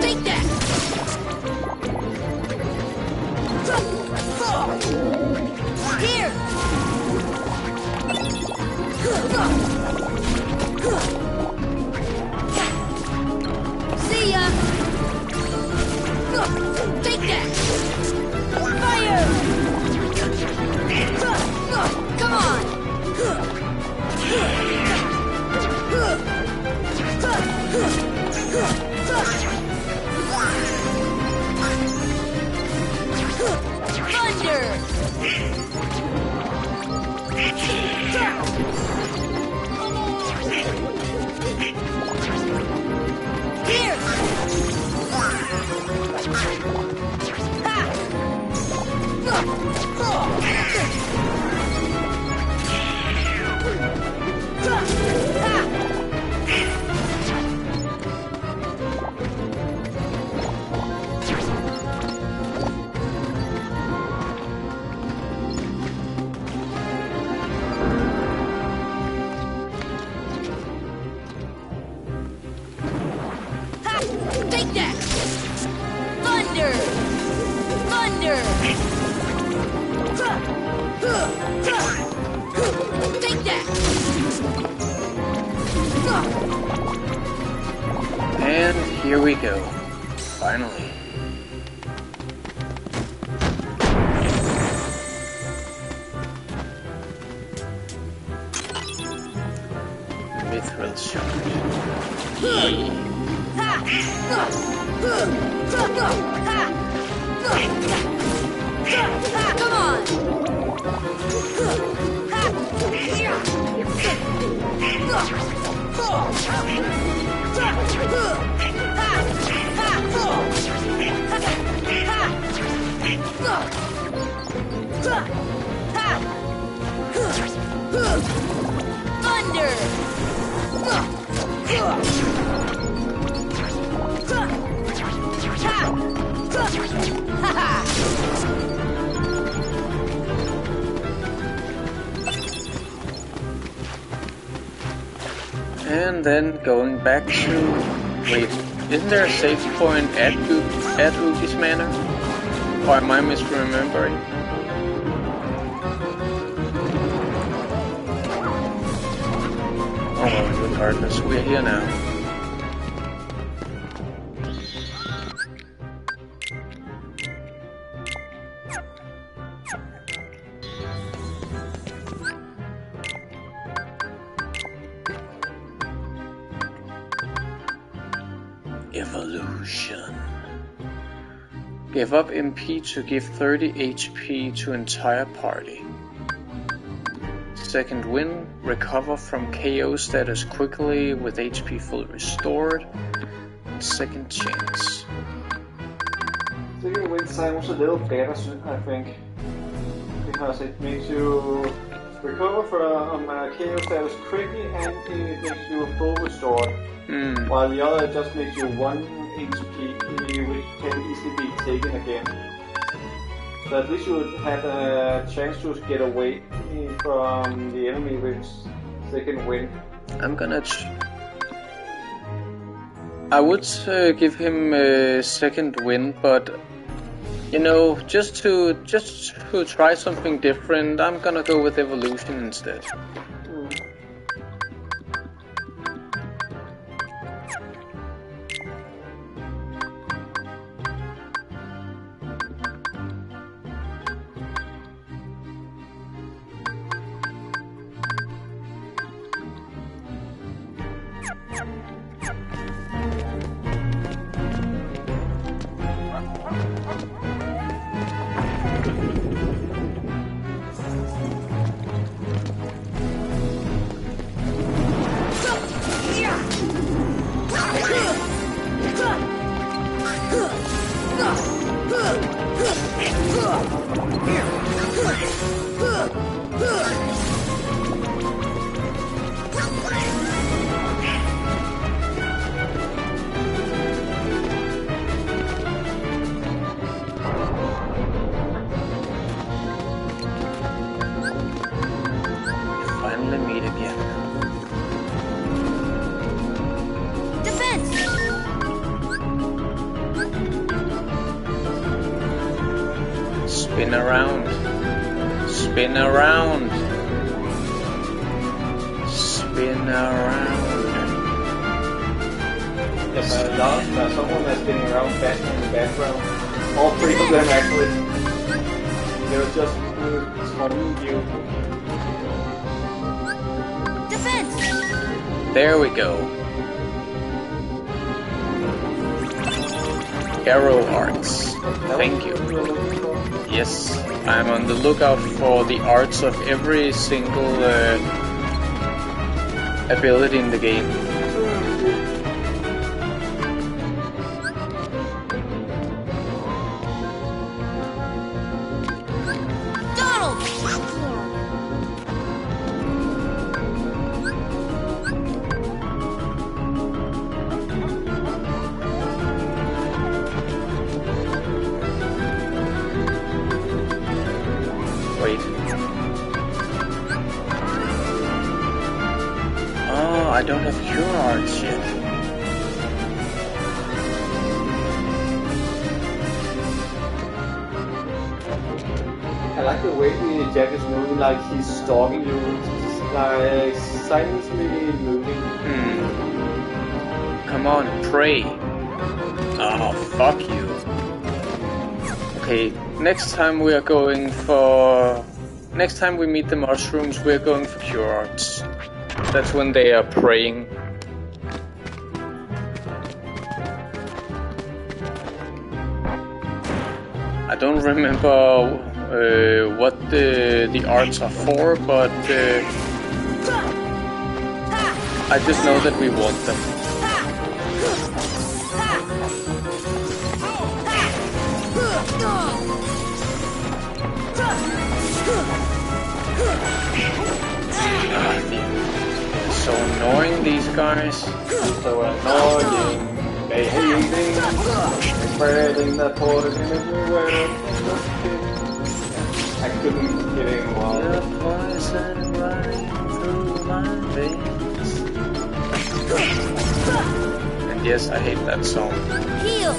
Take that! Here! See ya! Take that! Fire! Come on! Thunder! Here! Take that! Thunder! Thunder! Take that! And here we go. Finally. Mithril shot. Come on! Thunder! And then going back to... Wait, isn't there a save point at Oogie's Manor? Or am I misremembering? Oh well, regardless, we're here now. Evolution. Give up MP to give 30 HP to entire party. Second win, recover from KO status quickly with HP fully restored. Second chance. Second win sounds a little better, I think. Because it makes you recover from KO status quickly and it makes you full restored. While the other just makes you 1 HP, which can easily be taken again. So at least you would have a chance to get away from the enemy with second win. I'm gonna... I would give him a second win, but... You know, just to try something different, I'm gonna go with evolution instead. Spin around. Spin around. Spin around. Yes, there's someone that's spinning around back in the background. All three of them actually. They're just taunting you. Defense! There we go. Arrow arts. Thank you. Yes, I'm on the lookout for the arts of every single ability in the game. I don't have cure arts yet. I like the way Jack is moving, like he's stalking you, just like silently moving. Come on, pray. Oh, fuck you. Okay, next time we are going for... Next time we meet the mushrooms, we're going for cure arts. That's when they are praying. I don't remember what the arts are for, but I just know that we want them. So annoying, these guys. So annoying. Behaving. Spreading the poison everywhere. I couldn't get in one. The poison running through my veins. And yes, I hate that song. Heal!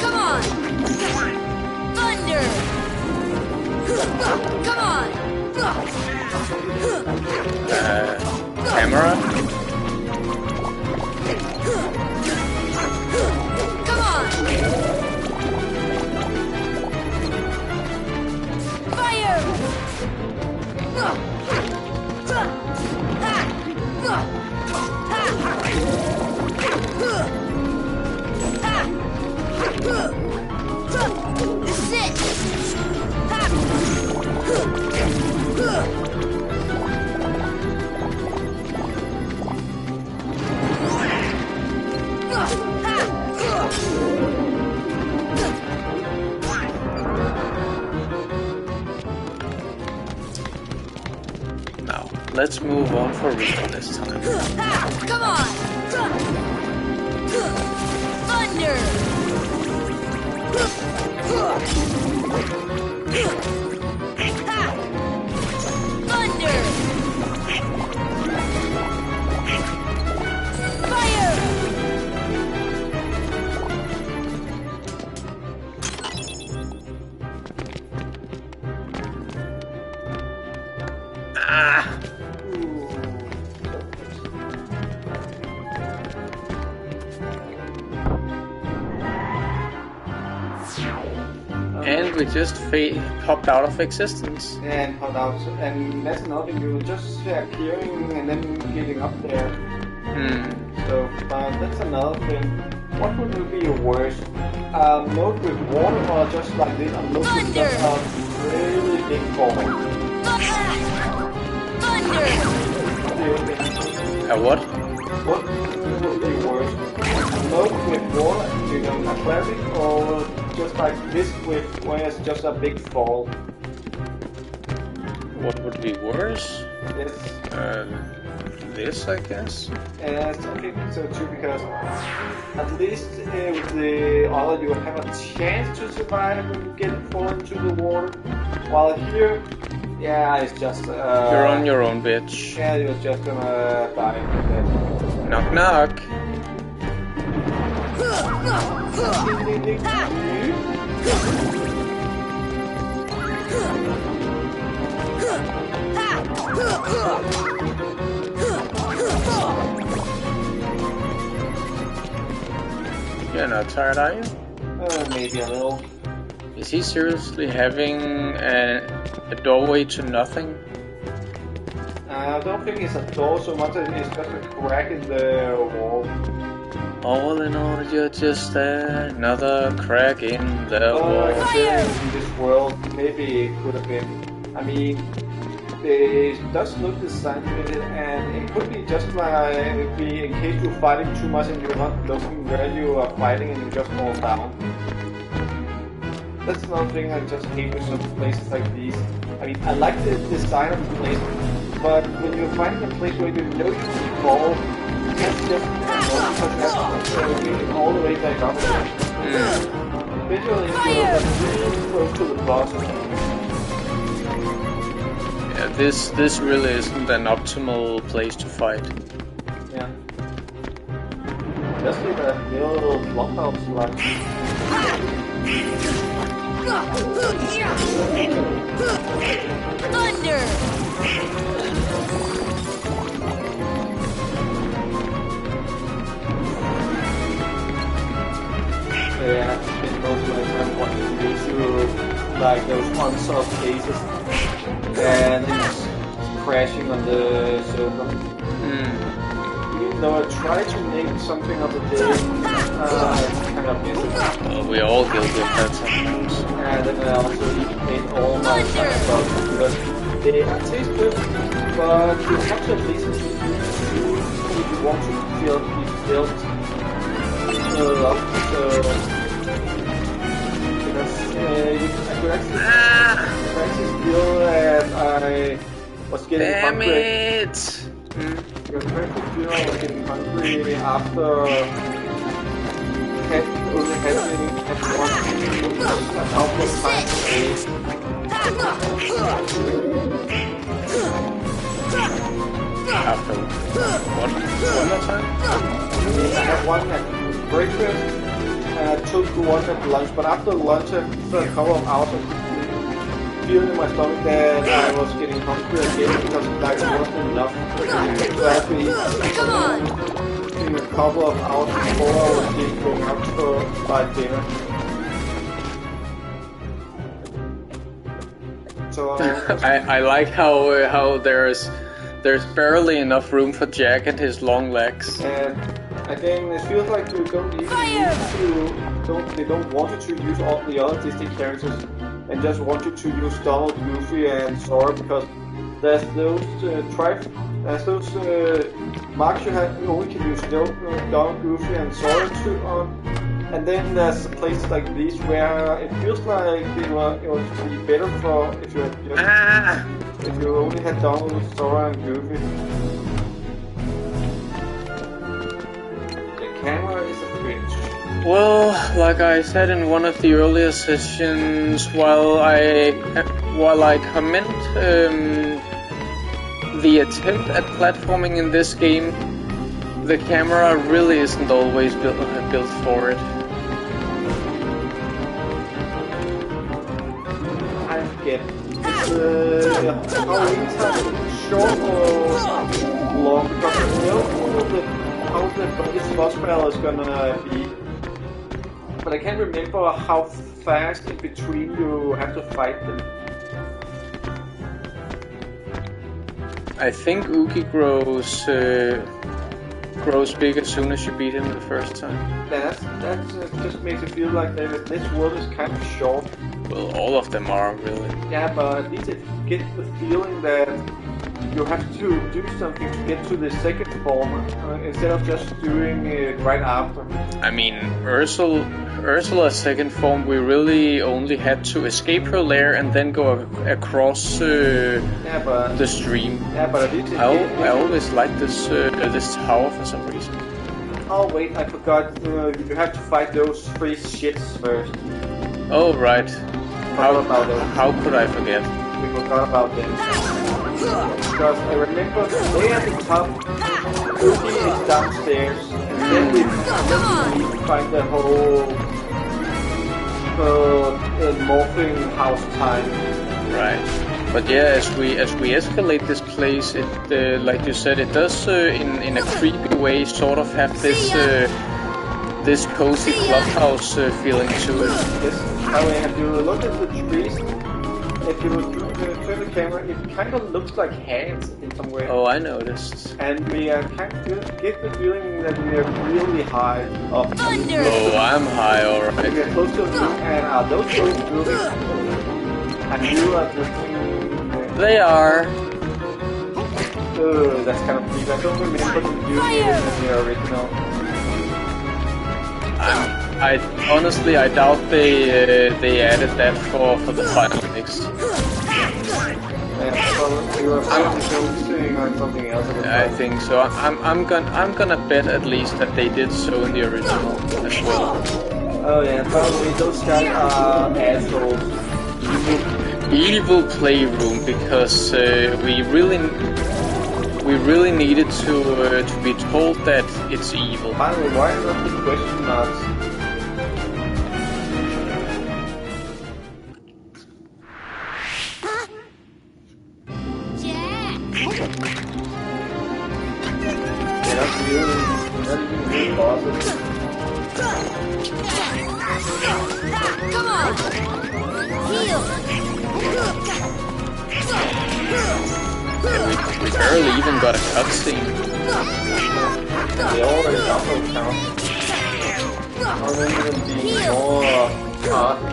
Come on! Thunder! Come on! Camera? Come on! Fire! This is it! Now, let's move on for real this time. Come on! Thunder! Thunder! Fire! Ah! And we just popped out of existence. And popped out, and that's another thing, you were just appearing and then getting up there. So, that's another thing. What would be worse? Mode with water or just like this? I'm looking for a really big ball. Thunder! What? What would be worse? Mode with water, you know, a classic, or just like this with where it's just a big fall? What would be worse? Yes. This, I guess. Yes, I think so too, because at least with the other you have a chance to survive when you get fall into the water. While here, Yeah, it's just... You're on your own, bitch. Yeah, you're just gonna die. Knock knock. You're not tired, are you? Maybe a little. Is he seriously having a doorway to nothing? I don't think it's a door so much as it's just a crack in the wall. All in all, you're just another crack in the wall. Like I said, in this world, maybe it could have been. I mean, it does look designed with it, and it could be just like be in case you're fighting too much and you're not looking where you are fighting and you just fall down. That's another thing I just hate with some places like these. I mean, I like the design of the place, but when you're finding a place where you know you can fall, that's just all the way back up again. Visually, you're really close to the boss. Yeah, this really isn't an optimal place to fight. Yeah. Just leave a little blockhouse like. Thunder! Yeah, in most of the time what you do to like those unsolved cases and it's crashing on the server. Even though I try to make something of the day, it's kind of busy. Well, we're all guilty of that sometimes. And then I also eat all my stuff because they taste good, but you have to at least if you want to feel filled up. So because I could actually feel that I was getting hungry. Damn it! I was getting hungry after only having one output time a day. After what? One more time? I had one at breakfast and I took one at lunch, but after lunch, after a couple of hours, I could feel in my stomach that I was getting hungry again because like it wasn't enough. So I had to eat in a couple of hours before I was going out for my dinner. So I like how there's barely enough room for Jack and his long legs. And again, it feels like you don't even they don't want you to use all the other Disney characters and just want you to use Donald, Goofy, and Sorta because there's those marks you only can use Donald, Goofy, and Sorta on. And then there's places like these where it feels like it would be better for if you only had Donald, Sorta, and Goofy. The camera is a bitch. Well, like I said in one of the earlier sessions, while I commend the attempt at platforming in this game, the camera really isn't always built for it. I get it's how short or long because I know how the biggest boss battle is gonna be. But I can't remember how fast in between you have to fight them. I think Oogie grows big as soon as you beat him the first time. That just makes it feel like that this world is kind of short. Well, all of them are, really. Yeah, but at least it gets the feeling that you have to do something to get to the second form instead of just doing it right after. I mean, Ursula's second form, we really only had to escape her lair and then go across the stream. Yeah, but at least I always liked this tower for some reason. Oh wait, I forgot. You have to fight those 3 shits first. Oh right. How could I forget? we forgot about them. Because I remember way at the top, Oogie is downstairs, and then we find the whole morphing house time. Right. But yeah, as we escalate this place, it like you said, it does in a creepy way sort of have this cozy clubhouse feeling to it. Yes. However, have you looked at the trees? If you turn the camera, it kind of looks like hands in some way. Oh, I noticed. And we kind of get the feeling that we are really high up. Thunder! Oh, I'm high, alright. We are close to the moon, and are those buildings? And you are just... They are. That's kind of creepy. I don't remember the building in the original. Honestly, I doubt they added that for the final mix. You were focusing on something else. I think so. I'm gonna bet at least that they did so in the original as well. Oh yeah, probably those guys are assholes. Evil playroom, because we really needed to be told that it's evil. Finally, why not the question marks? Come on! Heal! And we barely even got a cutscene. They already got those counts. How many of them be more hard than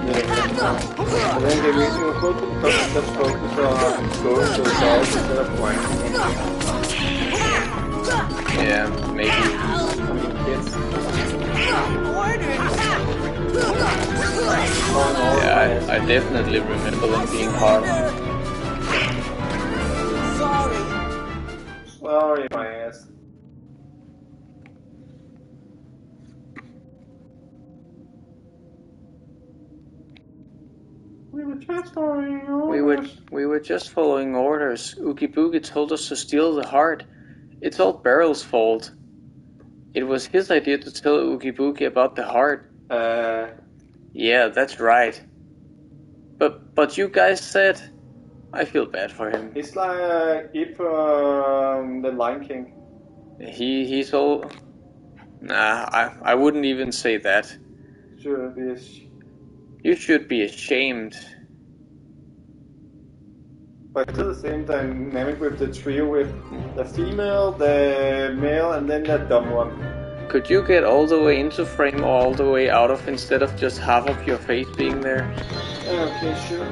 and then they're using a full focus on going to the balls instead of wanking. Yeah, maybe. I mean, kids. Yeah, I definitely remember them being hard. Sorry, my ass. We were just following orders. Oogie Boogie told us to steal the heart. It's all Barrel's fault. It was his idea to tell Oogie Boogie about the heart. Yeah, that's right. But you guys said... I feel bad for him. He's like Ip from the Lion King. He's all... Nah, I wouldn't even say that. Should be You should be ashamed. But it's the same dynamic with the trio, with the female, the male, and then that dumb one. Could you get all the way into frame or all the way out of, instead of just half of your face being there? Okay, sure.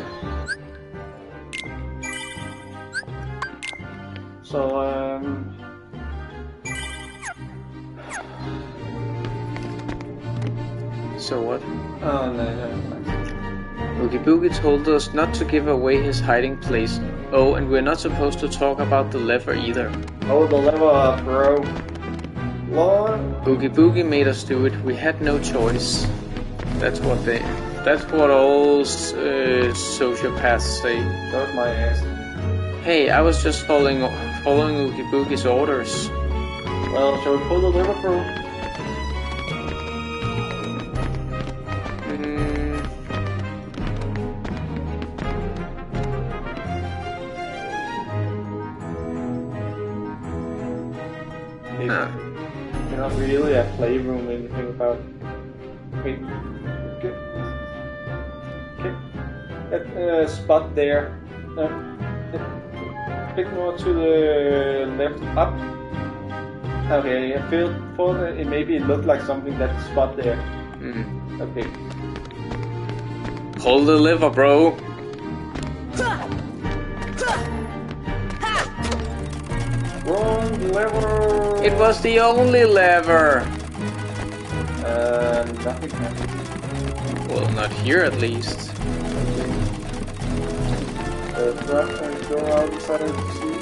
So, So what? Oh, no. Oogie Boogie told us not to give away his hiding place. Oh, and we're not supposed to talk about the lever either. Oh, the lever, bro. Lord. Oogie Boogie made us do it. We had no choice. That's what all sociopaths say. Shut my ass. Hey, I was just following Oogie Boogie's orders. Well, shall we pull the lever, bro? Nah. You're not really a playroom or anything about. Wait. Okay. That spot there. A bit more to the left. Up. Okay, I thought it maybe it looked like something, that spot there. Okay. Pull the lever, bro. Wrong lever! It was the only lever. Nothing happened. Well, not here at least. Drop and go outside of the sea.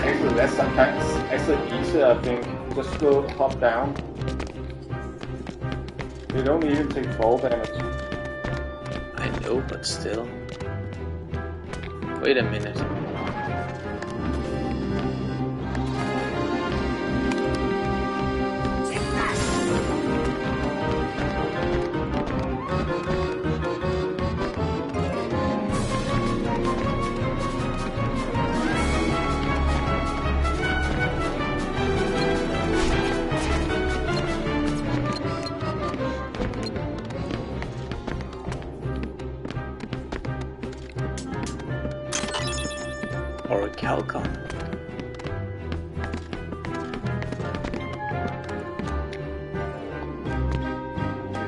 Actually, that's sometimes actually easier, I think. Just go hop down. You don't even take fall damage. I know, but still. Wait a minute. Or a Calcon.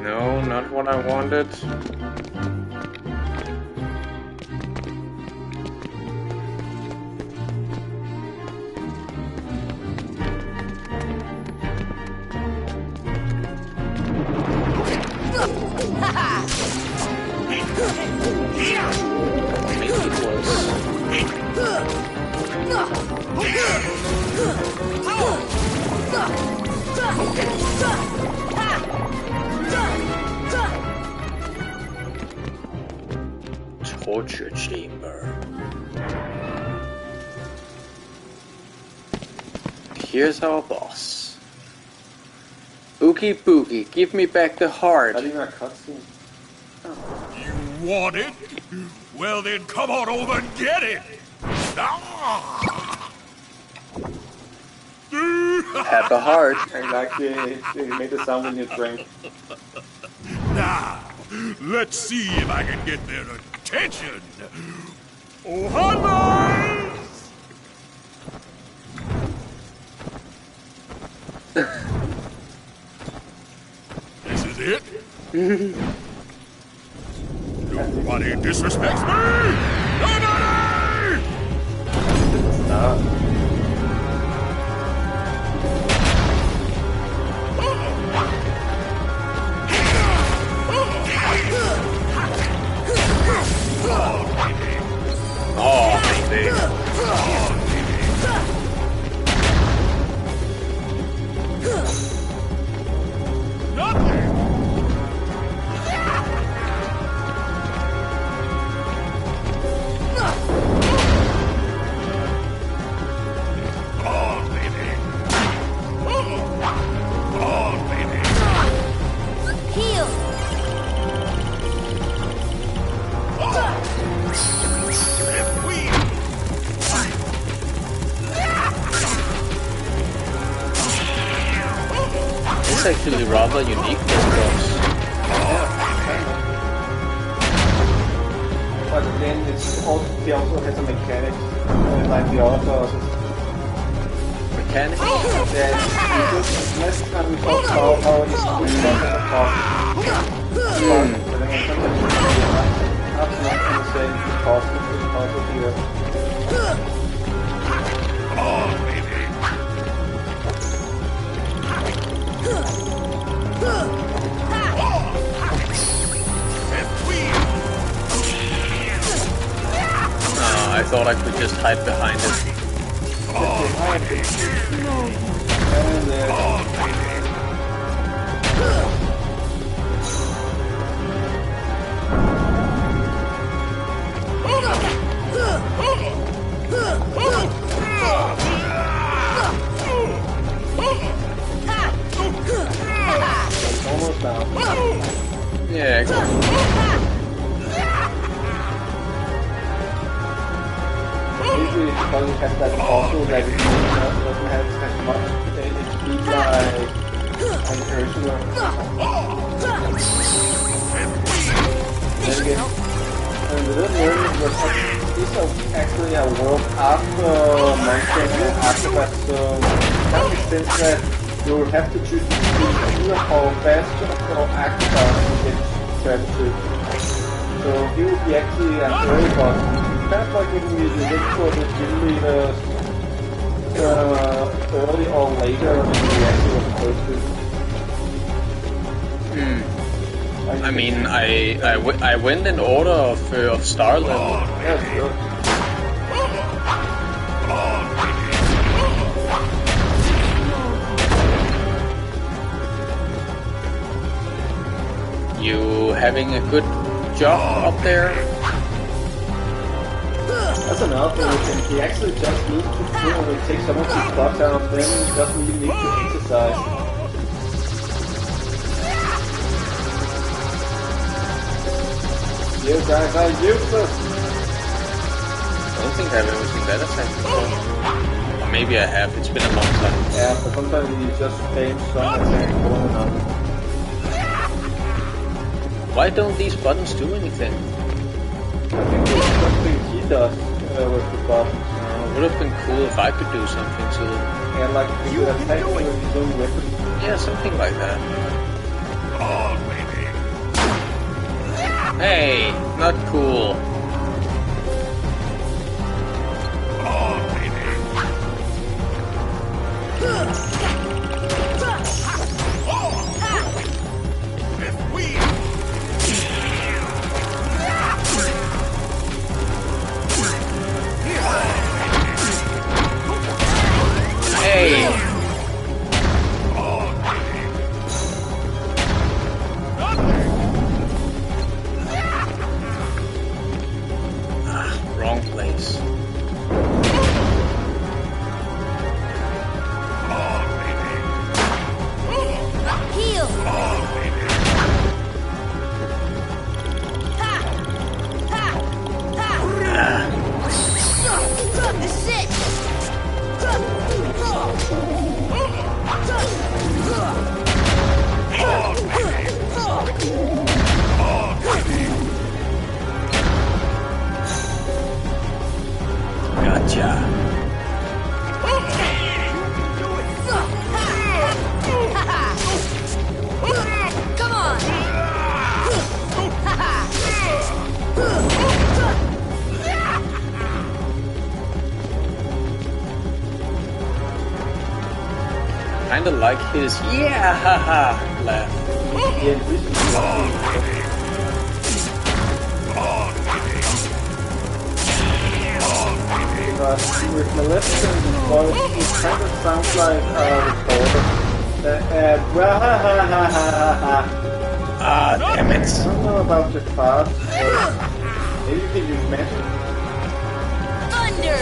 No, not what I wanted. Maybe it was. Torture chamber. Here's our boss. Oogie Boogie, give me back the heart. Not even a cutscene. You want it? Well then come on over and get it! Have a heart. I like they made the sound when you drink. Now, let's see if I can get their attention. Oh, hello! This is it? Nobody disrespects me! Nobody! Stop. Oh, baby. Nothing! Heal! It's actually rather unique, this boss. But then it's also, he also has a mechanic, like the other bosses. Mechanic? Yeah, last time we talked about how he's stuck in the boss. But then sometimes not the same boss is also here. I thought I could just hide behind it. Almost down. Yeah, Usually because it has that also that it doesn't have as much HP like an Ursula. Then again, and the little learning was this is actually a world after Monster and Artifact, so that makes sense that you will have to choose between either for Bastion or Artifact to get gratitude. So he will be actually an early boss. Kind of like when you look for the gym leaders early or later than you actually were supposed to. I mean, I went in order of star level. Yeah, sure. You having a good job up there? That's another thing with him. He actually just needs to probably take some of his spots out, then he doesn't really need to exercise. You guys are useless! I don't think I've ever seen that attack before. Or maybe I have, it's been a long time. Yeah, but sometimes you just change some attack more than others. Why don't these buttons do anything? I think there's something he does with the buttons. It would have been cool if I could do something to them. Yeah, like you could attack with his own weapon. Yeah, something like that. Hey, not cool. Wrong place. Heal! This is it! Gotcha. Come on! Kinda like his yeah haha laugh. Yeah, this is but with Maleficent voice, it kind of sounds like sorta. Ah, damn it. I don't know about the part, but maybe you can use magic. Thunder!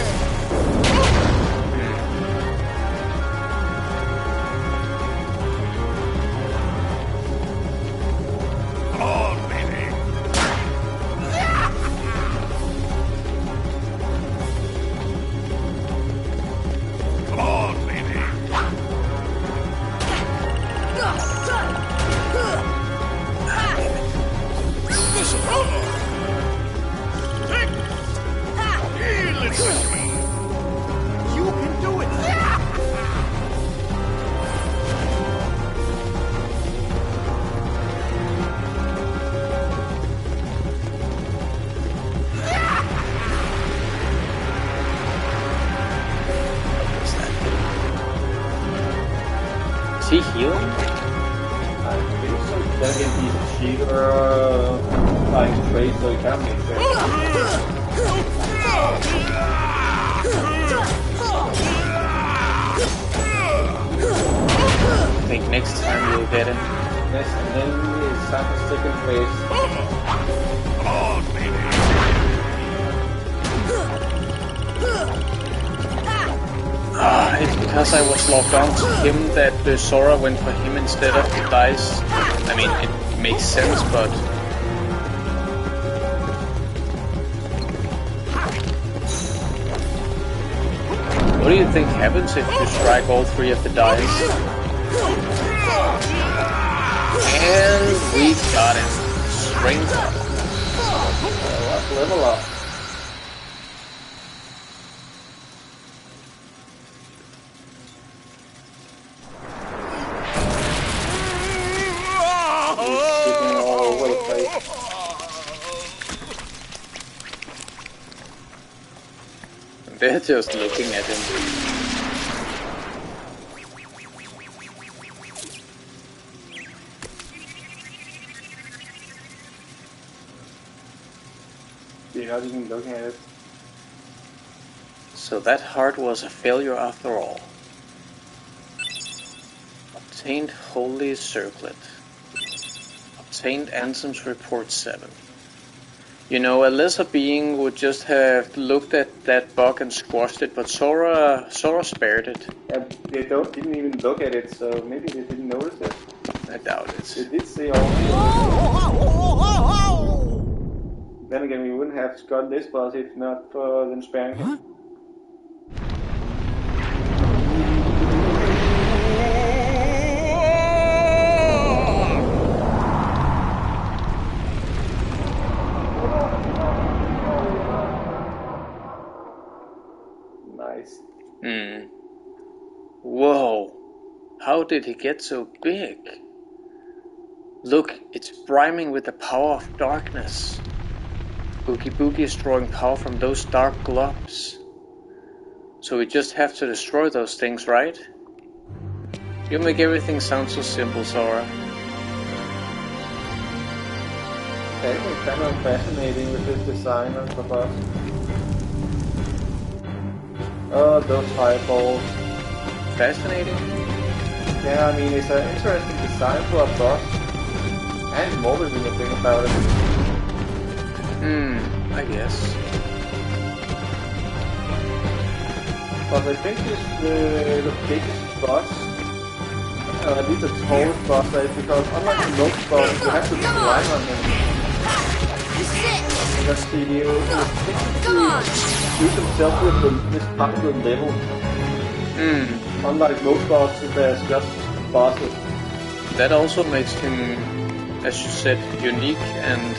Is he healing? I think so. Then again, he's a cheater, like trade, so he can't make trade. I think next time we'll get him. Yes, and then it's time for second phase. It's because I was logged on to him that the Sora went for him instead of the dice. I mean, it makes sense, but... What do you think happens if you strike all three of the dice? And we got him. Strength up. Let's level up. They're just looking at him. They're not even looking at it. So that heart was a failure after all. Obtained Holy Circlet. Obtained Ansem's Report 7. You know, a lesser being would just have looked at that bug and squashed it, but Sora spared it. They didn't even look at it, so maybe they didn't notice it. I doubt it. They did say all. Then again, we wouldn't have got this boss if not for them sparing him. Nice. Whoa. How did he get so big? Look, it's brimming with the power of darkness. Boogie is drawing power from those dark globs. So we just have to destroy those things, right? You make everything sound so simple, Sora. It's kind of fascinating with this design of the boss. Oh, those fireballs. Fascinating? Yeah, I mean, it's an interesting design for a boss. And more when you think about it. I guess. But I think it's the biggest boss, or at least the tallest boss, right? Because unlike most bosses, you have to climb on them. Because he use himself with this part of the level. Unlike most bosses, there's just bosses. That also makes him, as you said, unique and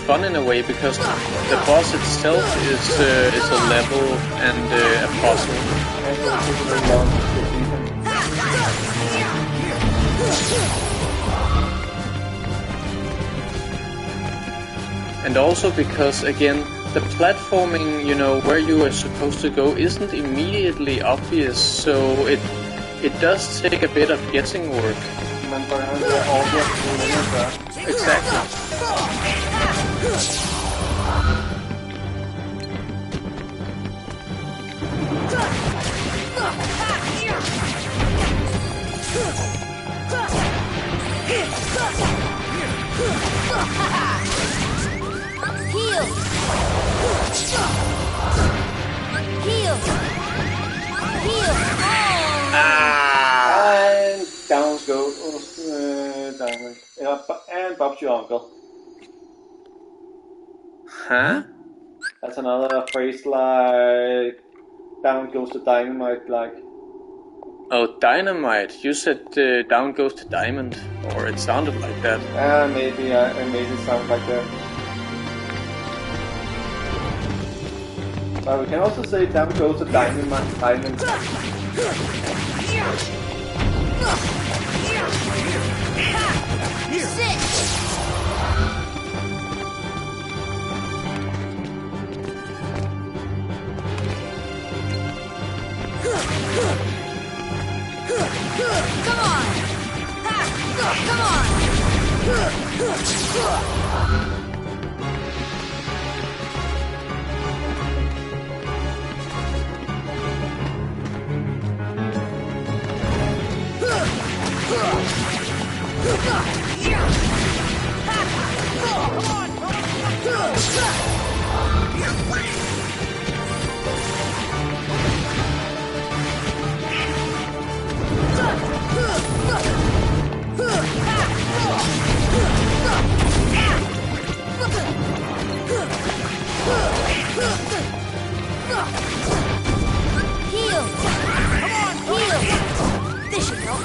fun in a way, because the boss itself is a level and a puzzle. And also because, again, the platforming, you know, where you are supposed to go isn't immediately obvious, so it does take a bit of guessing work. Exactly. Heal! Heal! Heal! And down goes Diamond. And Bob's your uncle. Huh? That's another phrase like down goes to dynamite, like. Oh, dynamite. You said down goes to diamond, or it sounded like that. Maybe I made it sound like that. But we can also say down goes to diamond. That's it! Come on! Come on! Heal! Come on, heal! This should help.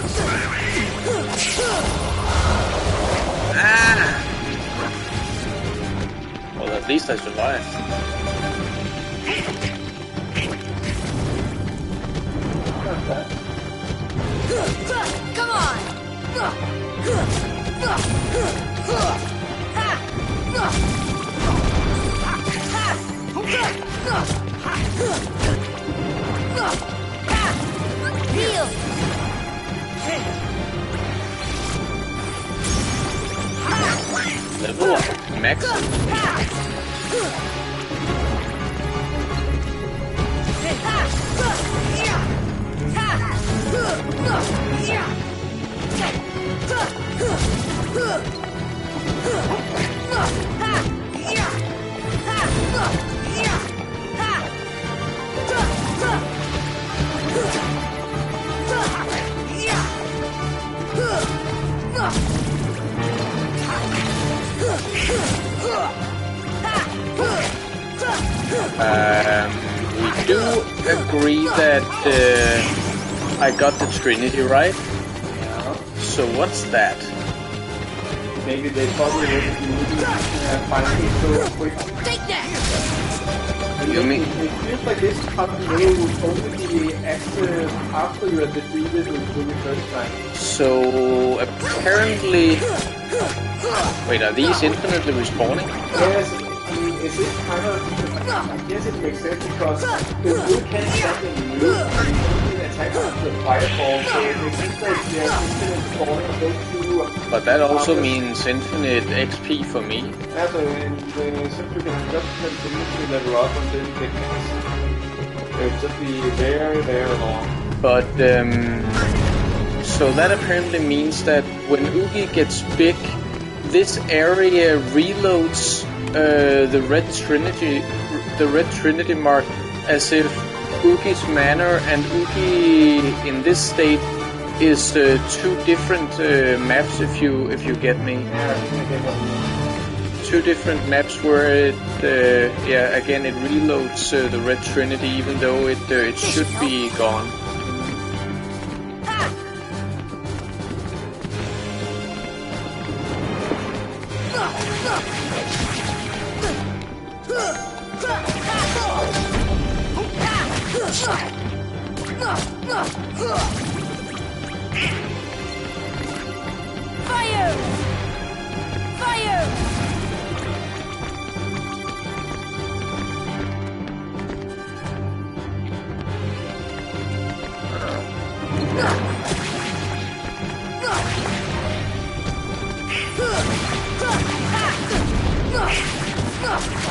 Well, at least I survived. Come on! Heal! Level up. Max. We do agree that I got the Trinity, right? Yeah. So what's that? Maybe they probably wouldn't find it so quick. Take that! You mean? It feels like this continuity would only be active after you are defeated in the first time. So apparently, wait, are these infinitely respawning? Yes, I mean, is it kind of... I guess it makes sense because if you can't something new, you can attack with the fireball, so it makes sense that there's infinite spawning of those two. But that also means infinite XP for me. Yeah, so since you can just continue to level up until you get next, it will just be very, very long. But so that apparently means that when Oogie gets big, this area reloads the red Trinity mark, as if Oogie's manor and Oogie in this state is two different maps. If you get me, Yeah, I think I get what you mean. two different maps where it again it reloads the red Trinity, even though it should be gone. Fire! Fire!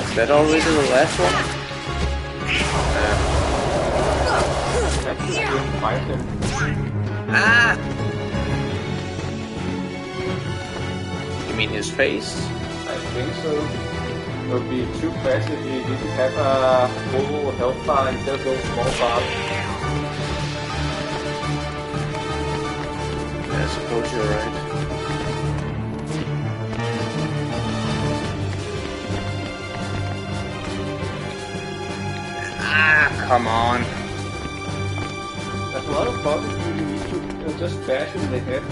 Is that already the last one? Actually, you can fight them. Ah! You mean his face? I think so. It would be too fast if you didn't have a full health bar instead of those small bars. Yeah, I suppose you're right. Ah, come on. There's a lot of bosses you need to just bash in the head.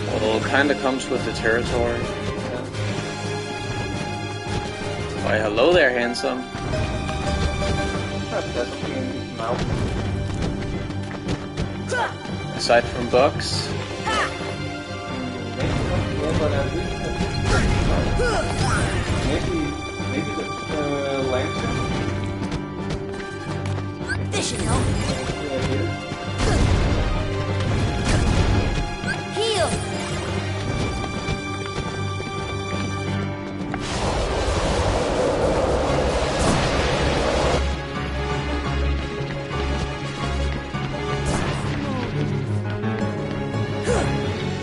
Well, it kinda comes with the territory. Yeah. Why, hello there, handsome. That's something in his mouth. Aside from Bugs. Maybe not, yeah, but at least maybe the lantern. This should help. Yeah, here. Heal!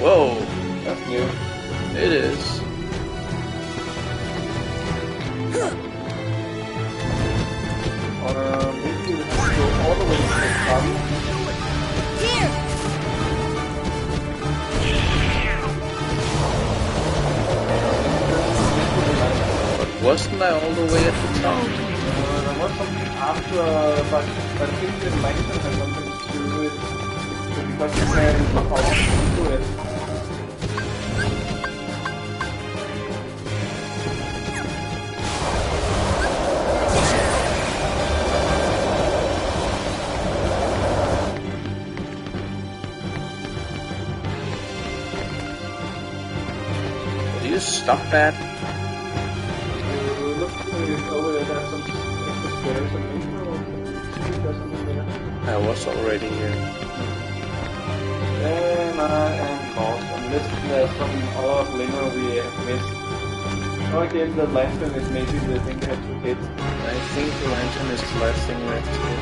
Whoa, That's new. it is. Maybe we have to go all the way to the top. Here! But wasn't I all the way at the top? There was something after, but I think the lantern has something to do with it because you can power into it. Will you stop that? You look over there, there's some extra stairs and maybe there's something there. I was already here. And I am lost, unless there's some other glimmer we have missed. So again, the lantern is maybe the thing we have to hit. I think the lantern is the last thing we have to hit.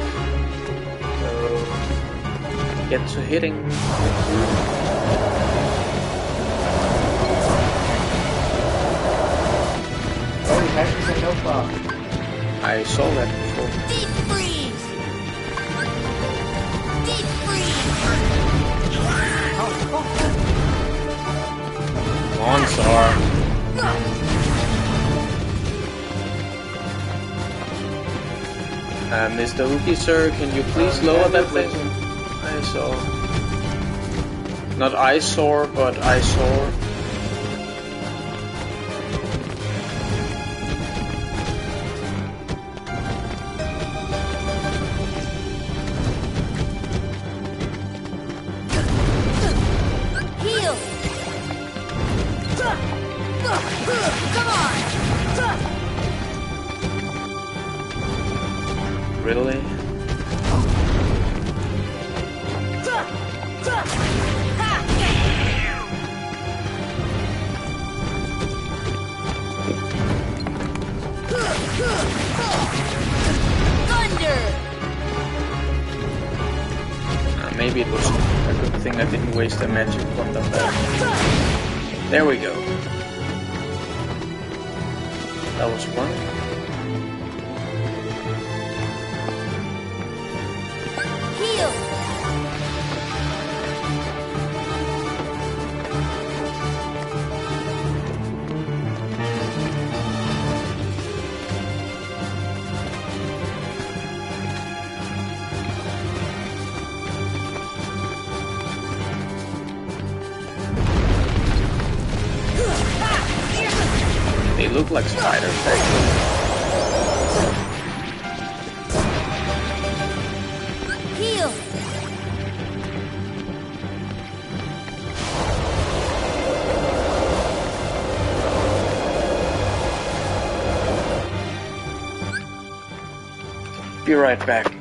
So get to hitting. Oh, he has the health bar. I saw that before. Deep freeze! Deep freeze! Come on, Sar. Mr. Oogie, sir, can you please lower that thing? I saw. Not eyesore, but eyesore. Heal! Come on! Really? Thunder! Maybe it was a good thing I didn't waste a magic wand on that. There we go. That was one. Heal! They look like spiders, actually. Heal! Be right back.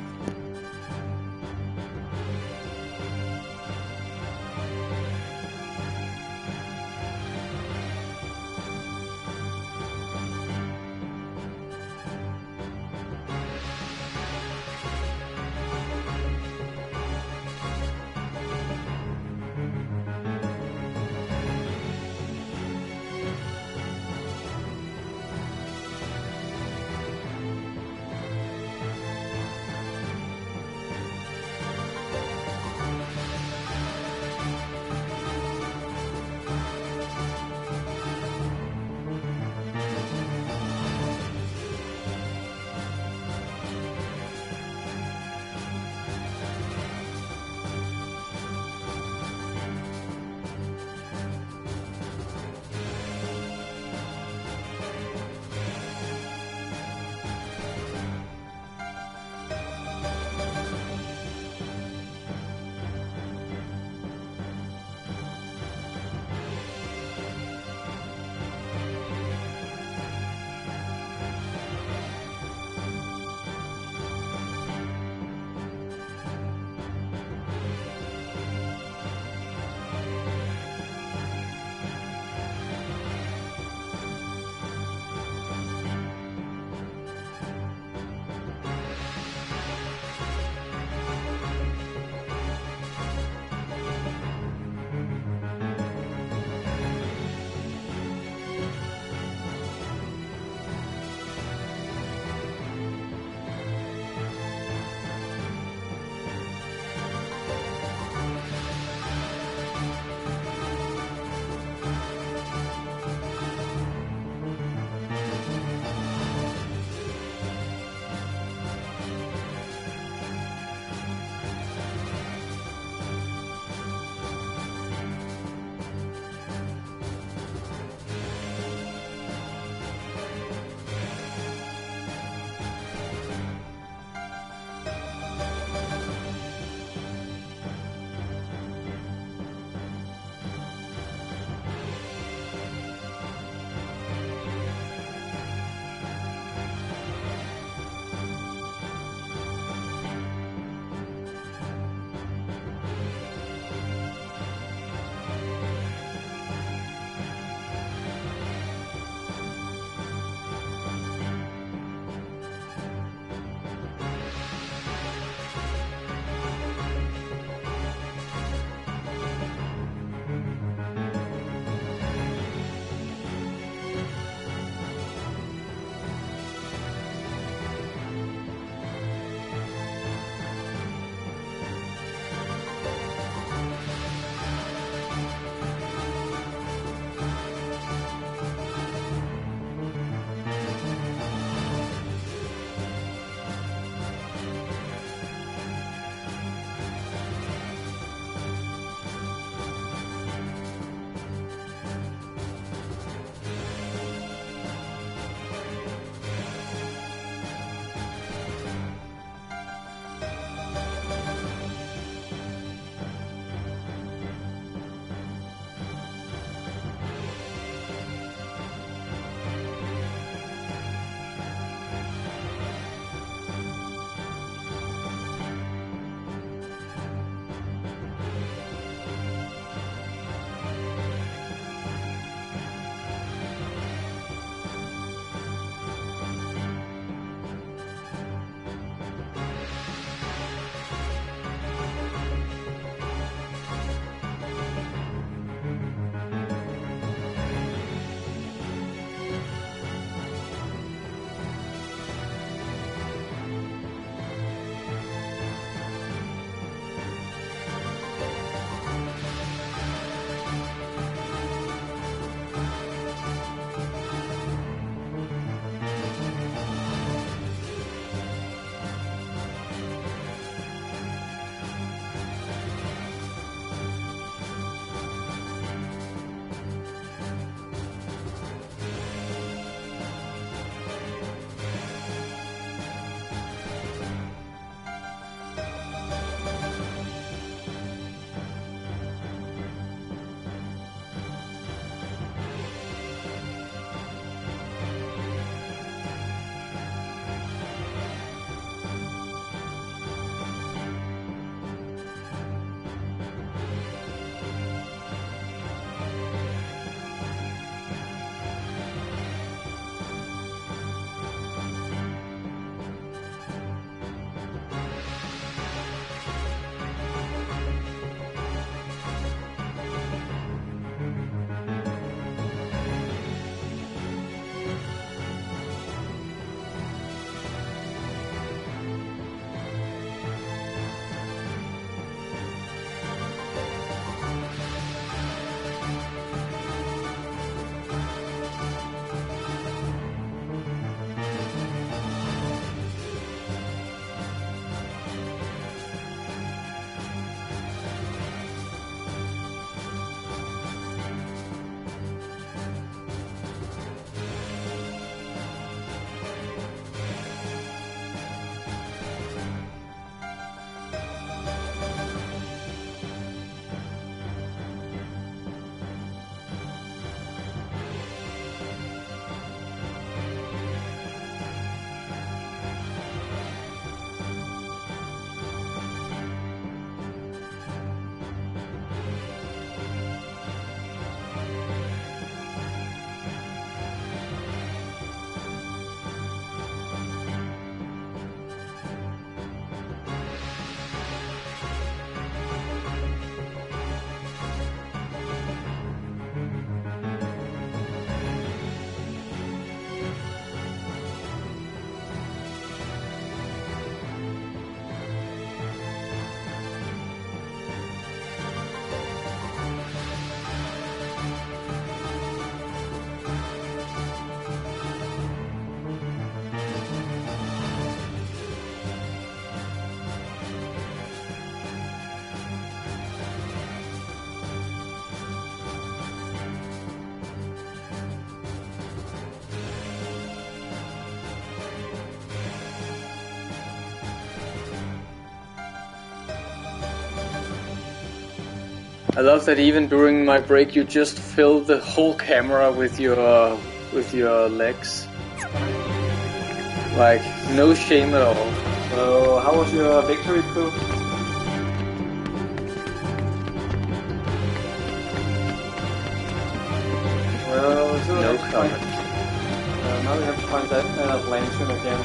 I love that even during my break you just filled the whole camera with your legs. Like, no shame at all. So, how was your victory, Pooh? Well, so No comment. Now we have to find that lantern again.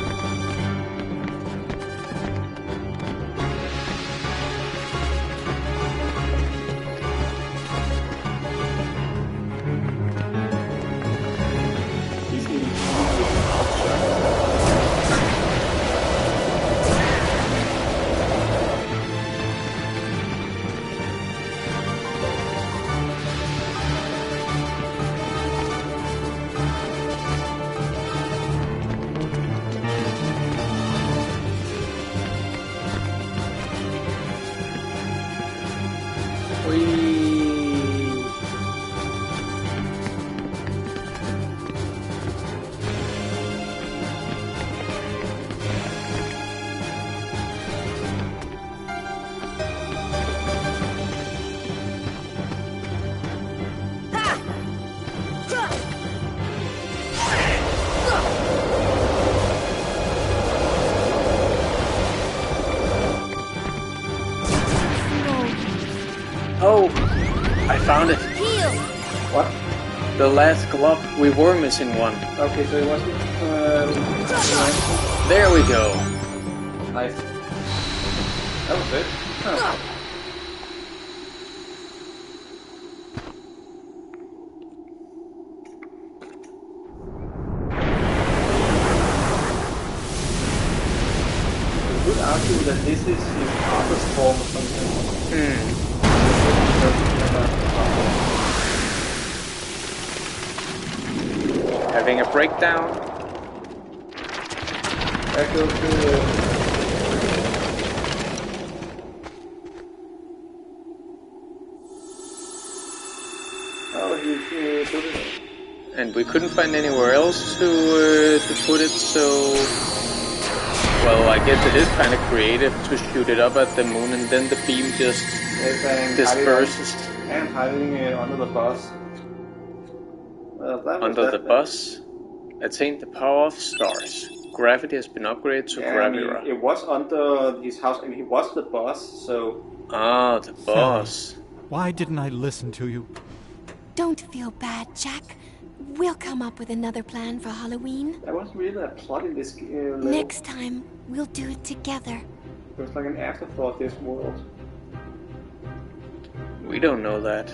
Oh, I found it. Heal. What? The last glove, we were missing one. Okay, so it wasn't... There we go. Nice. That was it. Huh. You could argue that this is his father's form or something. Having a breakdown. That goes to... Oh, he put it... And we couldn't find anywhere else to put it, so... Well, I guess it is kind of creative to shoot it up at the moon and then the beam just disperses. And hiding under the bus. Well, that was Under the bus, attain the power of stars. Gravity has been upgraded to Gravira. It was under his house, and he was the boss, so... Ah, the boss. Why didn't I listen to you? Don't feel bad, Jack. We'll come up with another plan for Halloween. There wasn't really a plot in this level. Next time, we'll do it together. It was like an afterthought, this world. We don't know that.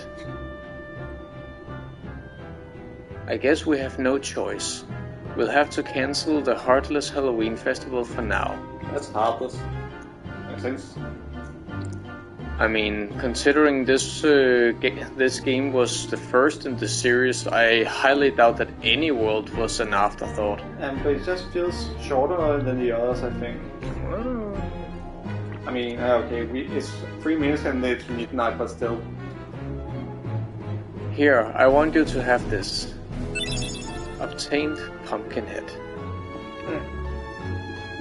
I guess we have no choice. We'll have to cancel the Heartless Halloween Festival for now. That's heartless. Makes sense. I mean, considering this this game was the first in the series, I highly doubt that any world was an afterthought. But it just feels shorter than the others, I think. I mean, okay, it's 3 minutes and it's midnight, but still. Here, I want you to have this. Obtained Pumpkinhead.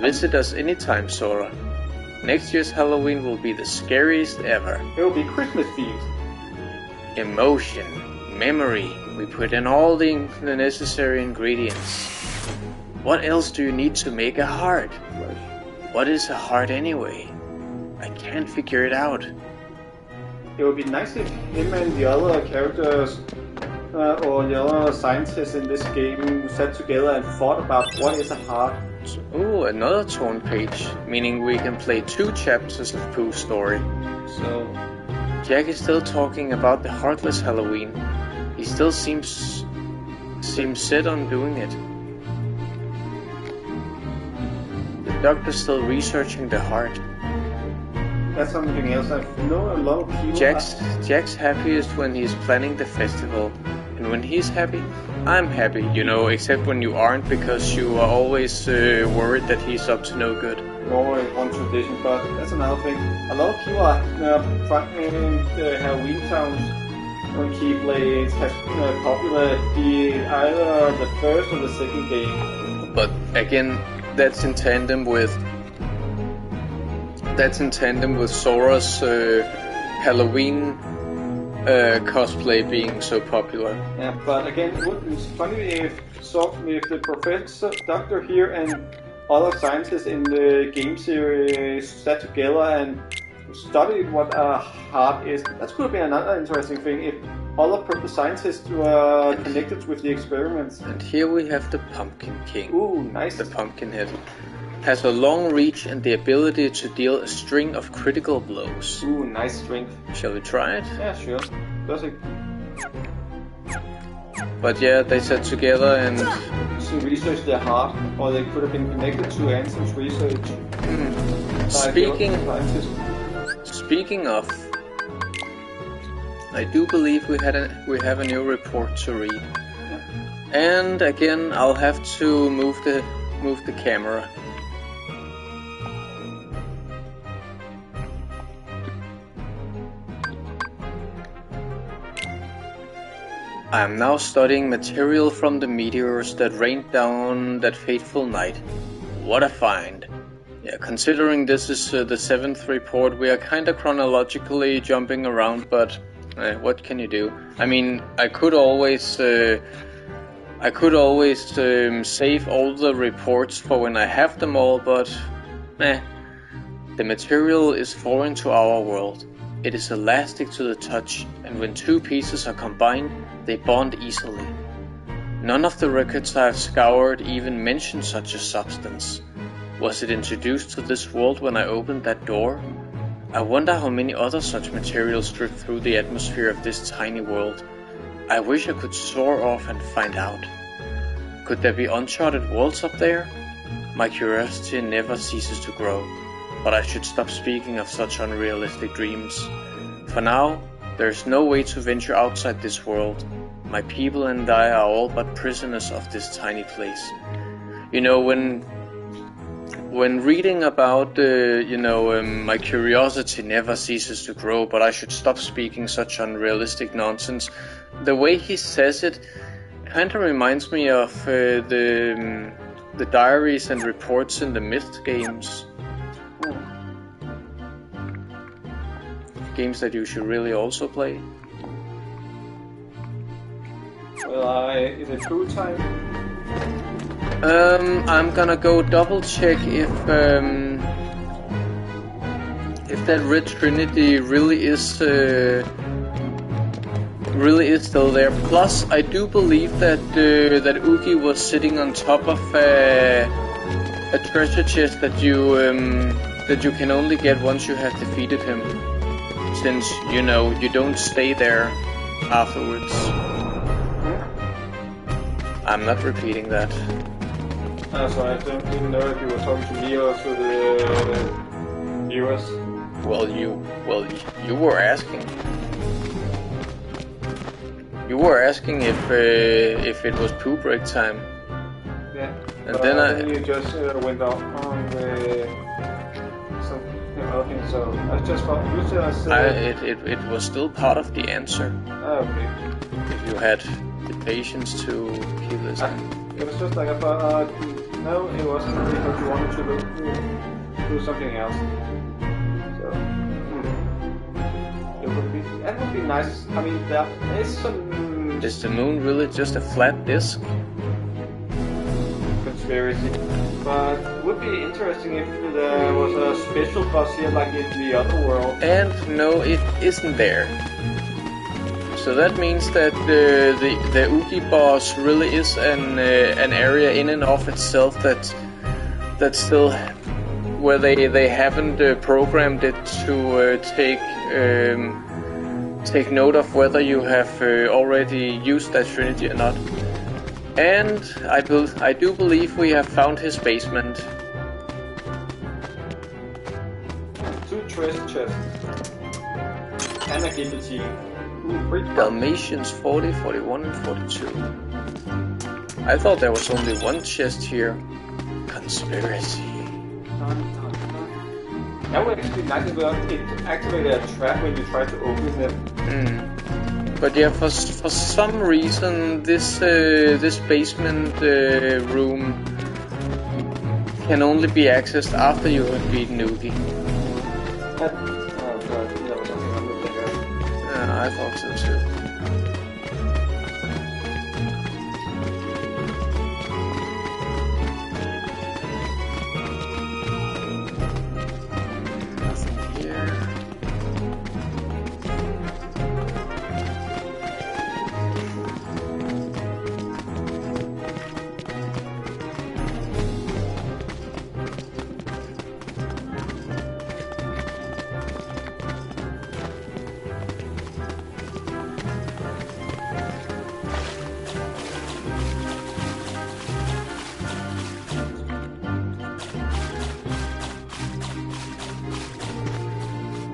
Visit us anytime, Sora. Next year's Halloween will be the scariest ever. It will be Christmas themed. Emotion, memory, we put in all the necessary ingredients. What else do you need to make a heart? What is a heart anyway? I can't figure it out. It would be nice if him and the other characters or the other scientists in this game sat together and thought about what is a heart. Ooh, another torn page, meaning we can play 2 chapters of Pooh's story. So, Jack is still talking about the Heartless Halloween. He still seems set on doing it. The doctor's still researching the heart. that's something else. I know a lot of people... Jack's happiest when he's planning the festival. And when he's happy, I'm happy, you know, except when you aren't, because you are always worried that he's up to no good. More one tradition, but that's another thing. A lot of people are in the Halloween towns when Keyblades has been popular, be it either the first or the second game. But again, that's in tandem with Sora's Halloween cosplay being so popular. Yeah, but again, it's funny if the professor, doctor here, and other scientists in the game series sat together and studied what a heart is. That could have been another interesting thing if other scientists were connected with the experiments. And here we have the Pumpkin King. Ooh, nice. The Pumpkinhead. Has a long reach and the ability to deal a string of critical blows. Ooh, nice strength. Shall we try it? Yeah, sure. Does it? But yeah, they sat together and researched their heart, or they could have been connected to Anson's research. Speaking of, I do believe we have a new report to read. Yeah. And again, I'll have to move the camera. I am now studying material from the meteors that rained down that fateful night. What a find. Yeah, considering this is the 7th report, we are kinda chronologically jumping around, but what can you do? I mean, I could always save all the reports for when I have them all, but the material is foreign to our world. It is elastic to the touch, and when two pieces are combined, they bond easily. None of the records I have scoured even mention such a substance. Was it introduced to this world when I opened that door? I wonder how many other such materials drift through the atmosphere of this tiny world. I wish I could soar off and find out. Could there be uncharted worlds up there? My curiosity never ceases to grow, but I should stop speaking of such unrealistic dreams. For now, there is no way to venture outside this world. My people and I are all but prisoners of this tiny place. You know, when reading about, my curiosity never ceases to grow, but I should stop speaking such unrealistic nonsense, the way he says it kind of reminds me of the diaries and reports in the Myth games. Games that you should really also play. Well, is it Pooh time? I'm gonna go double check if that Red Trinity really is still there. Plus, I do believe that Oogie was sitting on top of a treasure chest that you can only get once you have defeated him. Since you don't stay there afterwards. I'm not repeating that. So I don't even know if you were talking to me or to the viewers. Well, you were asking. You were asking if it was Pooh break time. Yeah. And then you just went off on something other thing. So I just thought you just. It was still part of the answer. Okay. If you had the patience to keep listening. It was just like I thought. No, it wasn't because you wanted to do something else. So that would be nice. I mean, there is some. Is the moon really just a flat disc? Conspiracy. But it would be interesting if there was a special boss here like in the other world. And no, it isn't there. So that means that the Oogie boss really is an area in and of itself that's still where they haven't programmed it to take note of whether you have already used that Trinity or not. And I do believe we have found his basement. 2 treasure chests and a guillotine. Dalmatians 40, 41, and 42. I thought there was only one chest here. Conspiracy. That would actually be nice if it activated a trap when you try to open it. But yeah, for some reason this basement room can only be accessed after you have beaten Oogie. I thought so too. Nothing here.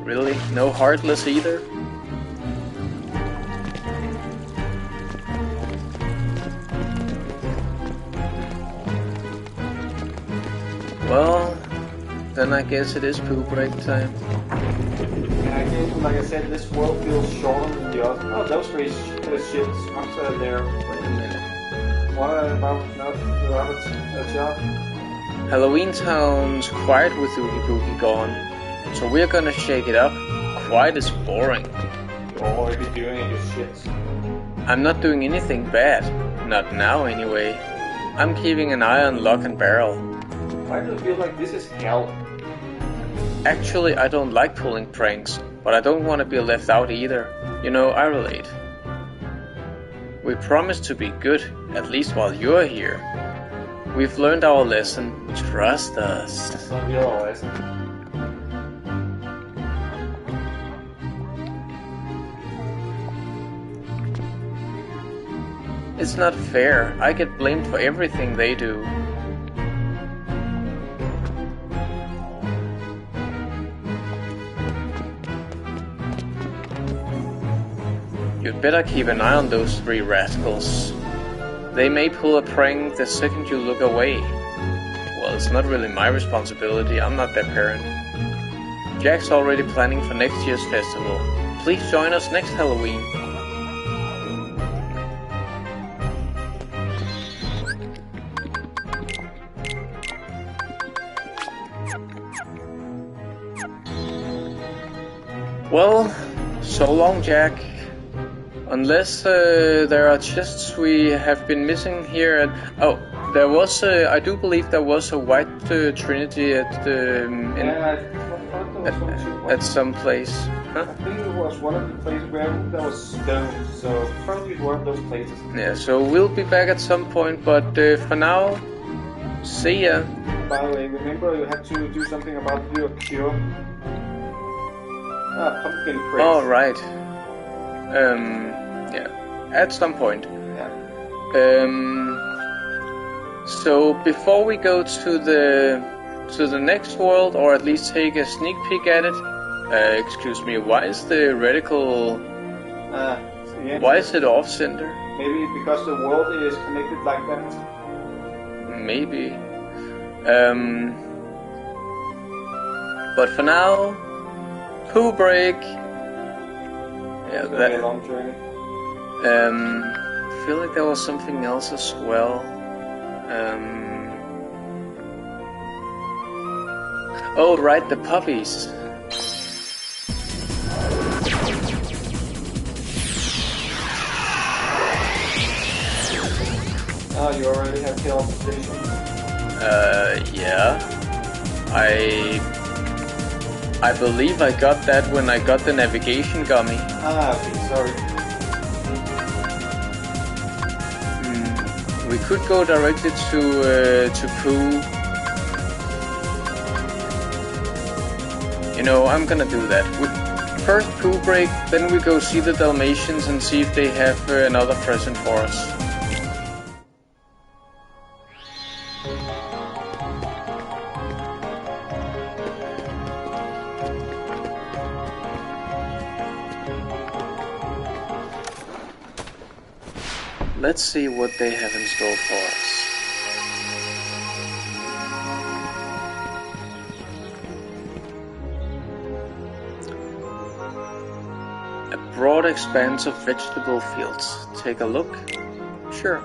Really? No Heartless either? Well, then I guess it is Pooh break time. Yeah, I guess, like I said, this world feels shorter than the other. Oh, those three shits up there. Wait a minute. What about not the rabbit's job? Halloween Town's quiet with Oogie Boogie gone, so we're gonna shake it up. Quiet is boring. You're already doing it, you shits. I'm not doing anything bad. Not now, anyway. I'm keeping an eye on Lock and Barrel. Why do you feel like this is hell? Actually, I don't like pulling pranks, but I don't want to be left out either. You know, I relate. We promise to be good, at least while you're here. We've learned our lesson. Trust us. That's not real lesson. It's not fair. I get blamed for everything they do. You'd better keep an eye on those three rascals. They may pull a prank the second you look away. Well, it's not really my responsibility. I'm not their parent. Jack's already planning for next year's festival. Please join us next Halloween. Well, so long, Jack. Unless there are chests we have been missing here at... Oh, there was I do believe there was a white trinity at Yeah, I thought there was one too. at some place. Huh? I think it was one of the places where there was stone, so probably one of those places. Yeah, so we'll be back at some point, but for now, see ya. By the way, remember you have to do something about your cure. Pumpkin praise. All right. Yeah, at some point. Yeah. So before we go to the next world, or at least take a sneak peek at it, excuse me, why is the reticle? Yeah. Why is it off center? Maybe because the world is connected like that. Maybe. But for now, Pooh break. Yeah, It's gonna be a long journey. I feel like there was something else as well. Oh, right, the puppies. Oh, you already have teleportation. Yeah. I believe I got that when I got the navigation gummy. Okay, sorry. We could go directly to Pooh. You know, I'm gonna do that. First Pooh break, then we go see the Dalmatians and see if they have another present for us. Let's see what they have in store for us. A broad expanse of vegetable fields. Take a look? Sure.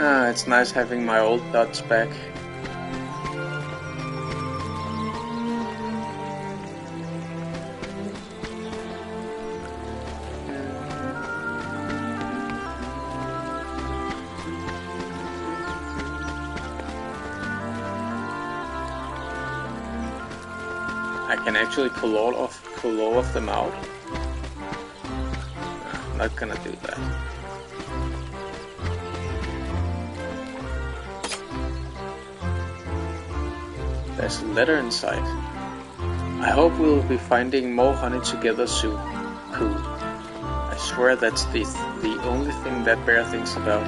It's nice having my old dots back. I can actually pull all of them out. I'm not gonna do that. There's a letter inside. I hope we'll be finding more honey together soon, Pooh. I swear that's the only thing that bear thinks about.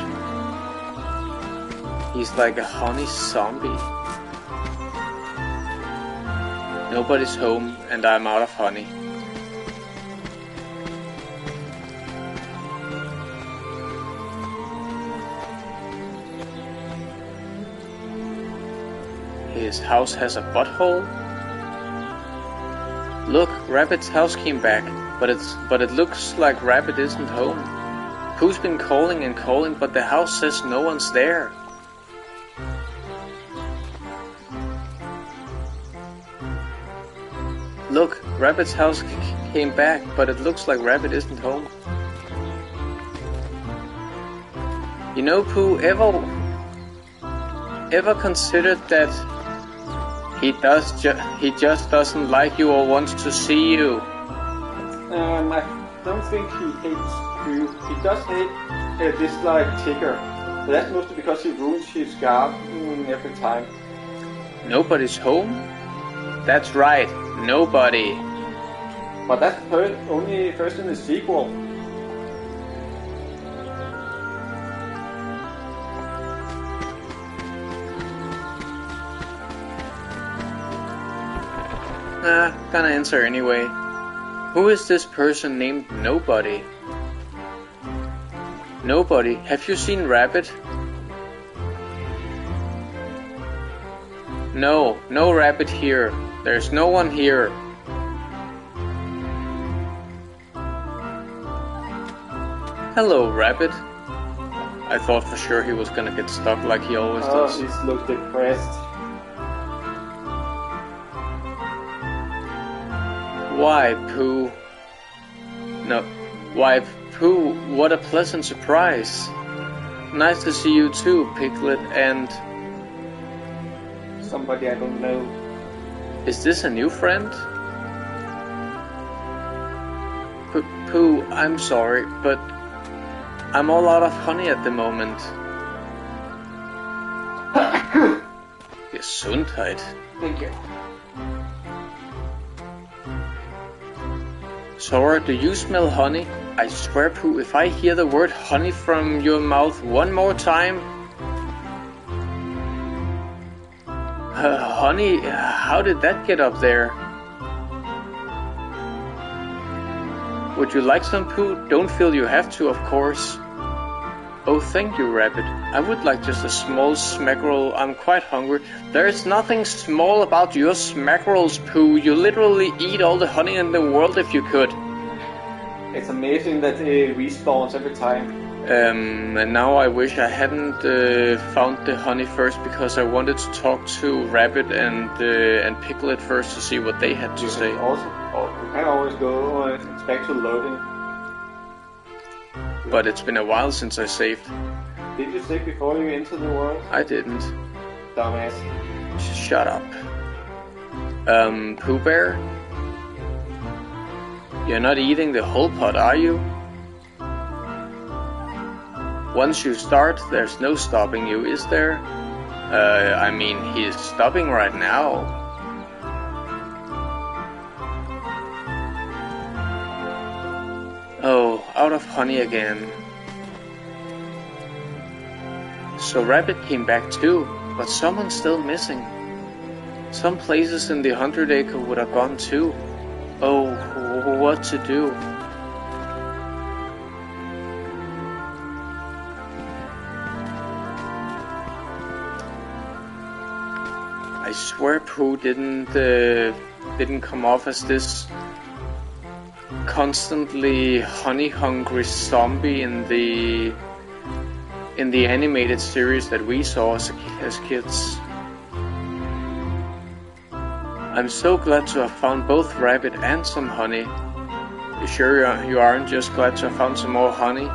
He's like a honey zombie. Nobody's home and I'm out of honey. His house has a butthole. Look, Rabbit's house came back, but it looks like Rabbit isn't home. Pooh's been calling and calling, but the house says no one's there. Look, Rabbit's house came back, but it looks like Rabbit isn't home. You know, Pooh, ever considered that he just doesn't like you or wants to see you? I don't think he hates Pooh. He does dislike Tigger. But that's mostly because he ruins his garden every time. Nobody's home? That's right, nobody. But that's only first in the sequel. Gonna answer anyway. Who is this person named Nobody? Nobody? Have you seen Rabbit? No Rabbit here. There's no one here. Hello, Rabbit. I thought for sure he was gonna get stuck like he always does. He looks depressed. Why, Pooh? No, why, Pooh, what a pleasant surprise. Nice to see you too, Piglet, and... somebody I don't know. Is this a new friend? Pooh, I'm sorry, but I'm all out of honey at the moment. Gesundheit. Thank you. Sora, do you smell honey? I swear, Pooh, if I hear the word honey from your mouth one more time... honey, how did that get up there? Would you like some, Pooh? Don't feel you have to, of course. Oh, thank you, Rabbit. I would like just a small smackerel. I'm quite hungry. There's nothing small about your smackerels, Pooh. You literally eat all the honey in the world if you could. It's amazing that it respawns every time. And now I wish I hadn't found the honey first, because I wanted to talk to Rabbit and Piglet first to see what they had to say. You can always go back to loading. But it's been a while since I saved. Did you save before you entered the world? I didn't. Dumbass. Shut up. Pooh Bear? You're not eating the whole pot, are you? Once you start, there's no stopping you, is there? I mean, he's stopping right now. Oh, out of honey again. So Rabbit came back too, but someone's still missing. Some places in the 100-acre would have gone too. Oh, what to do? I swear Pooh didn't come off as this constantly honey-hungry zombie in in the animated series that we saw as kids. I'm so glad to have found both rabbit and some honey. You sure you aren't just glad to have found some more honey?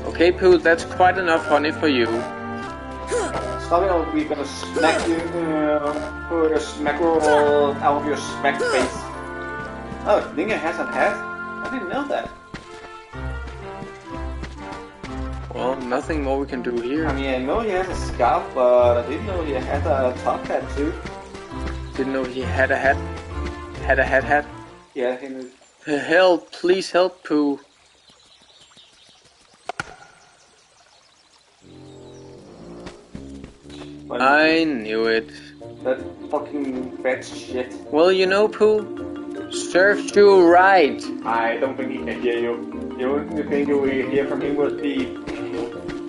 Okay, Pooh, that's quite enough honey for you. Stop it or we're gonna smack you, put a smack roll out of your smack face. Oh, Linga has a hat? I didn't know that. Well, nothing more we can do here. I mean, I know he has a scarf, but I didn't know he had a top hat too. Didn't know he had a hat? Had a hat? Yeah, him. Help, please help, Pooh. I knew it. That fucking bad shit. Well, you know, Pooh, serves you right. I don't think he can hear you. The only thing you will hear from him will be...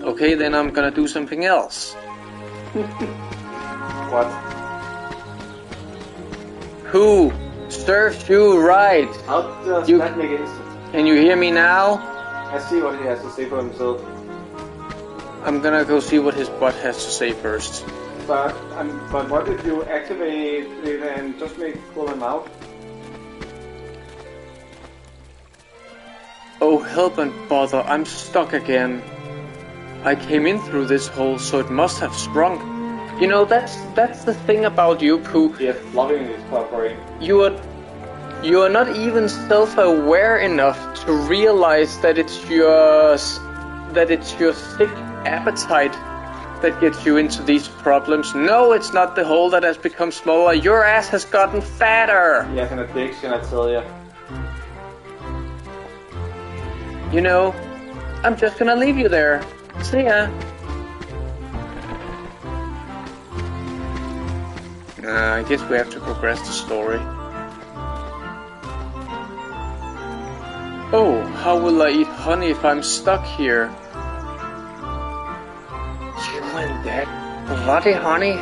Okay, then I'm gonna do something else. What? Pooh, serves you right. How does that make it? Can you hear me now? I see what he has to say for himself. I'm gonna go see what his butt has to say first. But what if you activate it and just pull him out? Oh, help and bother, I'm stuck again. I came in through this hole, so it must have sprung. You know, that's the thing about you, Pooh. Yes, loving is cooperating. You are not even self-aware enough to realize that it's your sick appetite that gets you into these problems. No, it's not the hole that has become smaller. Your ass has gotten fatter. He has an addiction, I tell ya. You know, I'm just gonna leave you there. See ya. I guess we have to progress the story. Oh, how will I eat honey if I'm stuck here? You and that bloody honey.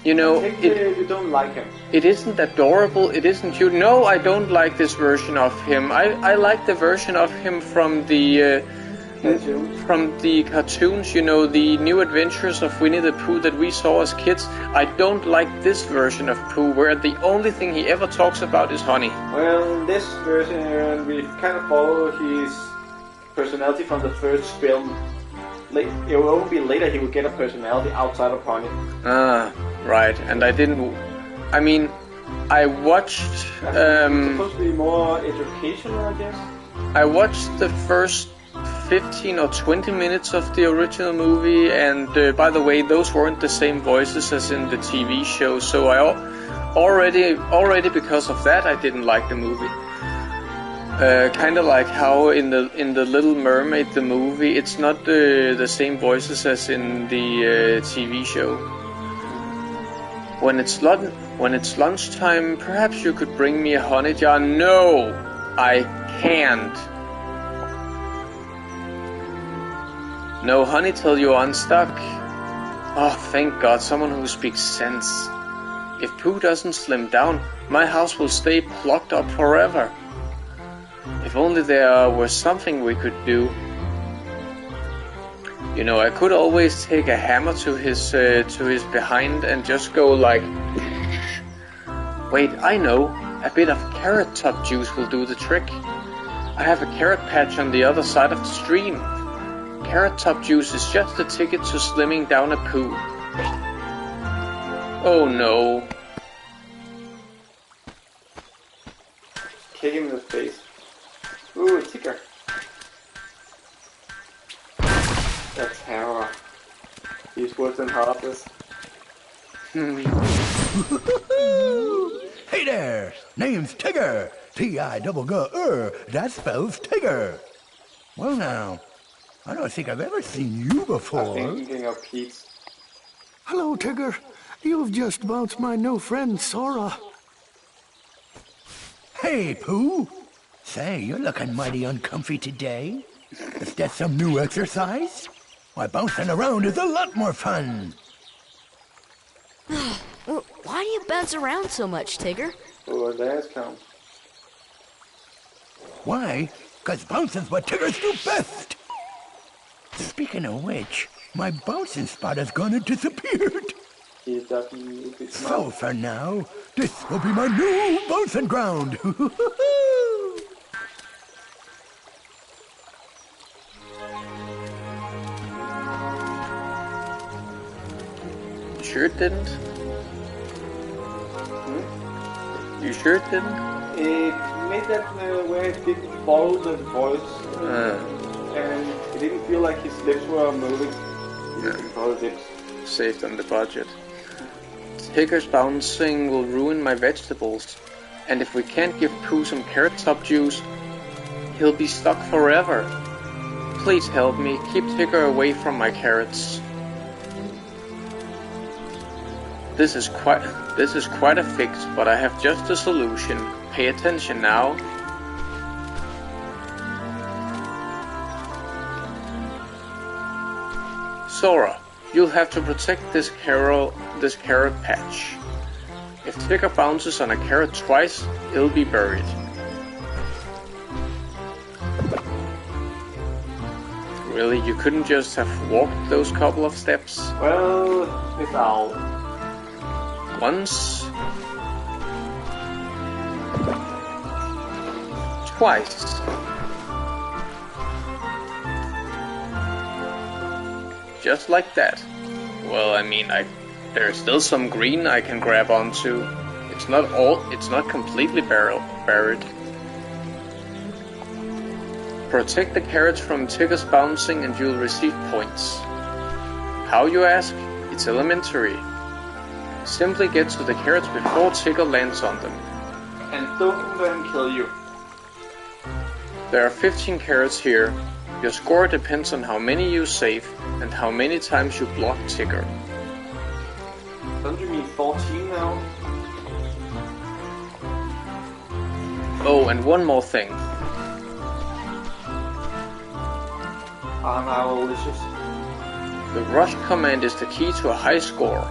You know, you don't like him. It isn't adorable, it isn't cute. No, I don't like this version of him. I like the version of him from the cartoons, you know, the New Adventures of Winnie the Pooh that we saw as kids. I don't like this version of Pooh, where the only thing he ever talks about is honey. Well, in this version, we kind of follow his personality from the first film. It will only be later he will get a personality outside of honey. Ah, right. And I didn't... I mean, I watched... It's supposed to be more educational, I guess? I watched the first 15 or 20 minutes of the original movie, and by the way, those weren't the same voices as in the TV show, so I already because of that I didn't like the movie. Kind of like how in the Little Mermaid, the movie, it's not the same voices as in the TV show. When it's lunchtime, perhaps you could bring me a honey jar. No, I can't. No honey till you're unstuck. Oh, thank God, someone who speaks sense. If Pooh doesn't slim down, my house will stay plugged up forever. If only there was something we could do. You know, I could always take a hammer to his behind and just go like... Wait, I know. A bit of carrot top juice will do the trick. I have a carrot patch on the other side of the stream. Carrot top juice is just the ticket to slimming down a Pooh. Oh no. Kick him in the face. Ooh, a ticker. That's terror. He's worse than Harvest. Hey there! Name's Tigger! T-I-double-G-R. That spells Tigger. Well now, I don't think I've ever seen you before. I'm thinking of Pete. Hello, Tigger. You've just bounced my new friend, Sora. Hey, Pooh. Say, you're looking mighty uncomfy today. Is that some new exercise? Why, bouncing around is a lot more fun. Why do you bounce around so much, Tigger? Oh, last count. Why? 'Cause bouncing's what Tiggers do best. Speaking of which, my bouncing spot has gone and disappeared. He doesn't. So for now, this will be my new bouncing ground. Sure it didn't? You sure it didn't? It made that where it didn't follow the voice, and it didn't feel like his lips were moving. He didn't follow his lips. Saved on the budget. Tigger's bouncing will ruin my vegetables, and if we can't give Pooh some carrot top juice, he'll be stuck forever. Please help me, keep Tigger away from my carrots. This is quite a fix, but I have just a solution. Pay attention now. Sora, you'll have to protect this carrot patch. If Tigger bounces on a carrot twice, he'll be buried. Really, you couldn't just have walked those couple of steps? Well, it's all. Once. Twice. Just like that. Well, I mean, there's still some green I can grab onto. It's not completely buried. Protect the carrots from Tigger's bouncing and you'll receive points. How, you ask? It's elementary. Simply get to the carrots before Tigger lands on them. And don't let him kill you. There are 15 carrots here. Your score depends on how many you save and how many times you block Tigger. Don't you mean 14 now? Oh, and one more thing. Malicious. The rush command is the key to a high score.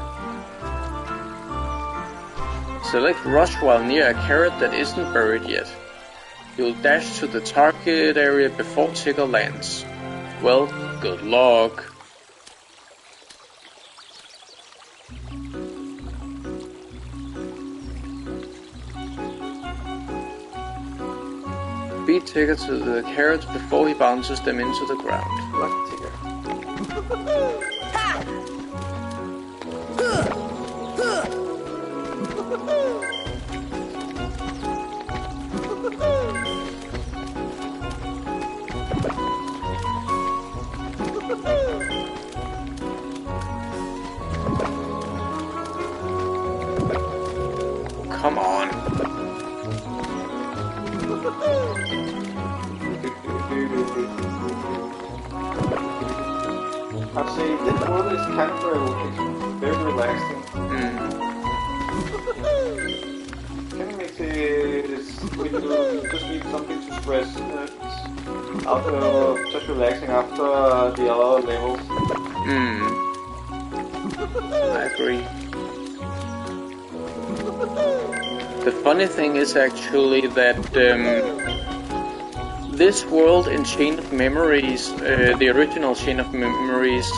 Select rush while near a carrot that isn't buried yet. You'll dash to the target area before Tigger lands. Well, good luck. Beat Tigger to the carrots before he bounces them into the ground. Lucky Tigger. Come on. I'd say this world is kind of very relaxing. Kind of makes it when you just need something to stress after just relaxing after the other levels. I agree. The funny thing is actually that this world in Chain of Memories, the original Chain of Memories,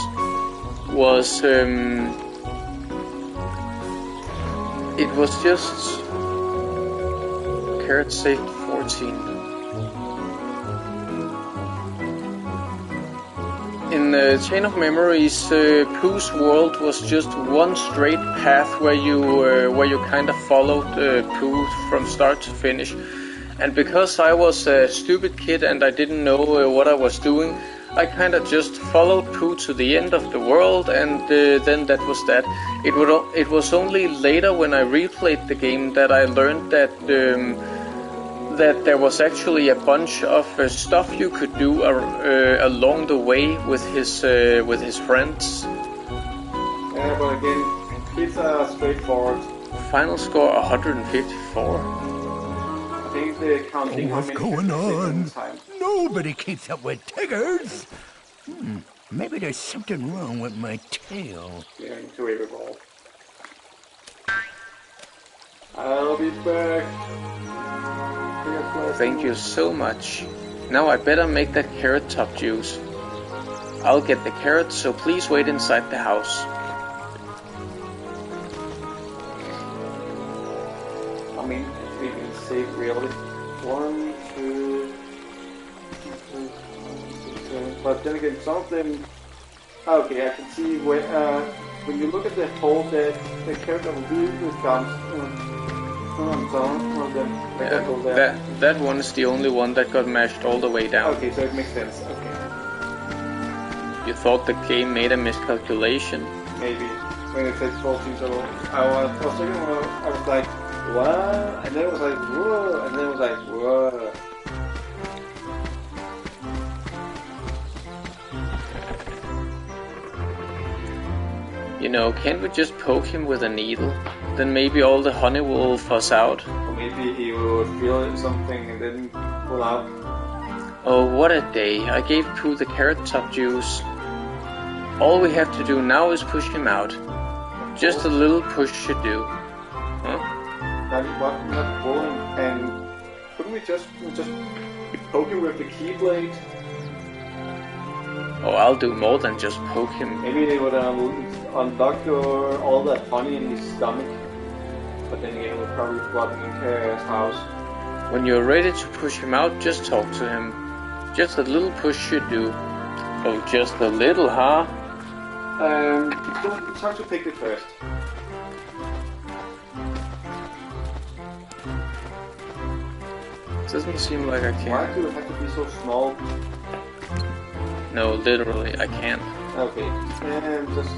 was it was just carrot saved 14. In the Chain of Memories, Pooh's world was just one straight path where you kind of followed Pooh from start to finish. And because I was a stupid kid and I didn't know what I was doing, I kind of just followed Pooh to the end of the world, and then that was that. It was only later when I replayed the game that I learned that that there was actually a bunch of stuff you could do along the way with his friends. Yeah, but again, it's straightforward. Final score 154. I think counting how What's many going on? time. Nobody keeps up with Tiggers. Maybe there's something wrong with my tail. Yeah, into every ball. I'll be back. Thank you so much. Now I better make that carrot top juice. I'll get the carrots, so please wait inside the house. I mean, we can save really. 1, 2, 3, 4, 5, 6, 7. But then again, some of them. Okay, I can see when you look at the hole, that the carrot of the blue comes on some of them. That one is the only one that got mashed all the way down. Okay, so it makes sense. Okay. You thought the game made a miscalculation? Maybe. When it says 14, so I was thinking, I was like, what? And then it was like, whoa. And then it was like, whoa. You know, can't we just poke him with a needle? Then maybe all the honey will fuzz out. Or maybe he will feel something and then pull out. Oh, what a day. I gave Pooh the carrot top juice. All we have to do now is push him out. Just a little push should do. Huh? Not pulling. And couldn't we just poke him with the keyblade? Oh, I'll do more than just poke him. Maybe they would unlock all that honey in his stomach. But then again, it would probably flood into his house. When you're ready to push him out, just talk to him. Just a little push should do. Oh, just a little, huh? It's time to pick it first. Doesn't seem like I can. Why do it have to be so small? No, literally, I can't. Okay, and just...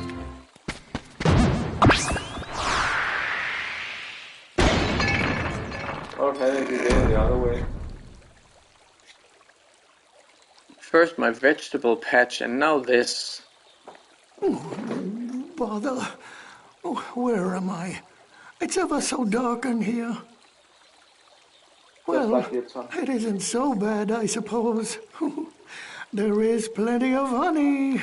Okay, you did it the other way. First my vegetable patch, and now this. Bother. Oh, where am I? It's ever so dark in here. Well, like it isn't so bad, I suppose. There is plenty of honey.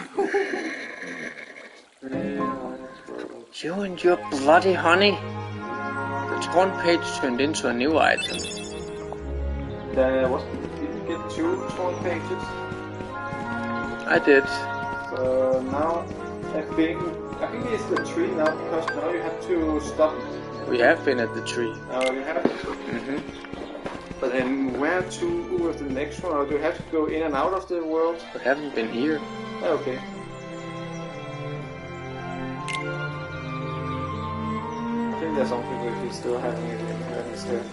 You and your bloody honey. The torn page turned into a new item. Didn't get 2 torn pages? I did. So now I think it's the tree now, because now you have to stop it. We have been at the tree. Oh, you have? But then where to with the next one? Or do you have to go in and out of the world? We haven't been here. Okay. I think there's something that we still having it in here instead.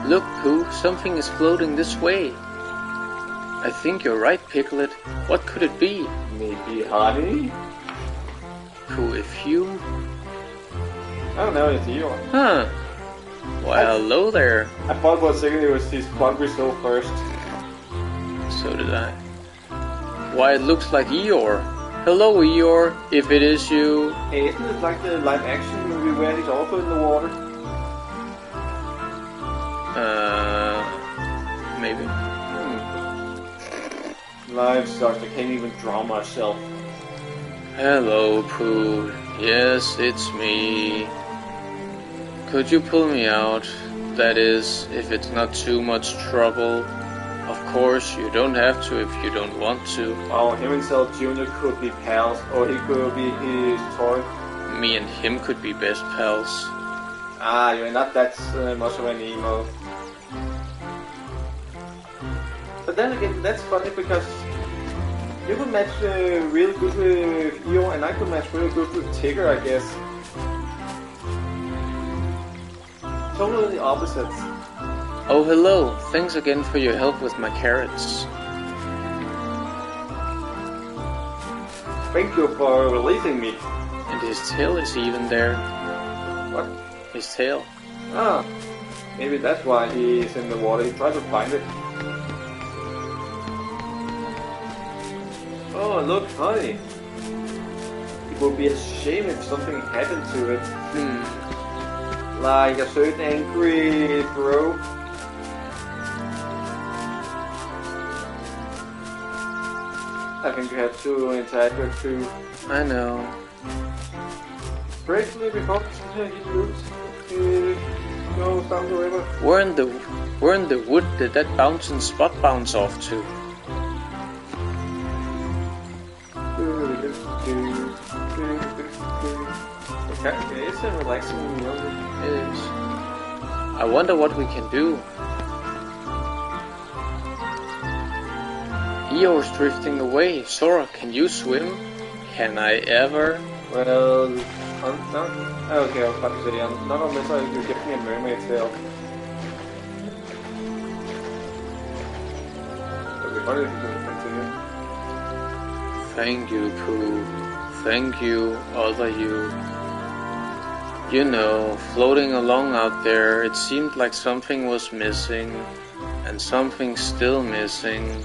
Look, Pooh, something is floating this way. I think you're right, Piglet. What could it be? Maybe honey? Pooh, if you... I don't know, it's you. Huh. Well, hello there. I thought for a second it was his hungry soul first. So did I. Why, it looks like Eeyore. Hello, Eeyore, if it is you. Hey, isn't it like the live action movie where he's also in the water? Maybe. Life sucks, I can't even draw myself. Hello, Pooh. Yes, it's me. Could you pull me out? That is, if it's not too much trouble. Of course, you don't have to if you don't want to. Oh, him and Cell Jr. could be pals, or he could be his toy. Me and him could be best pals. Ah, you're not that much of an emo. But then again, that's funny because you could match really good with Eeyore, and I could match really good with Tigger, I guess. Totally the opposites. Oh, hello. Thanks again for your help with my carrots. Thank you for releasing me. And his tail is even there. What? His tail. Ah, maybe that's why he's in the water. He tried to find it. Oh, Oh, look, honey. It would be a shame if something happened to it. Like a certain angry bro. I think you have to interact with Pooh. I know. Briefly before he moves, he goes down the river. Where in the wood did that bouncing spot bounce off to? Okay, it's a relaxing music. It is. I wonder what we can do. Eeyore's drifting away. Sora, can you swim? Can I ever? Well, no. Okay, I was about to say, not unless you give me a mermaid tail. Okay, what if you can continue? Thank you, Pooh. Thank you, other you. You know, floating along out there, it seemed like something was missing, and something's still missing.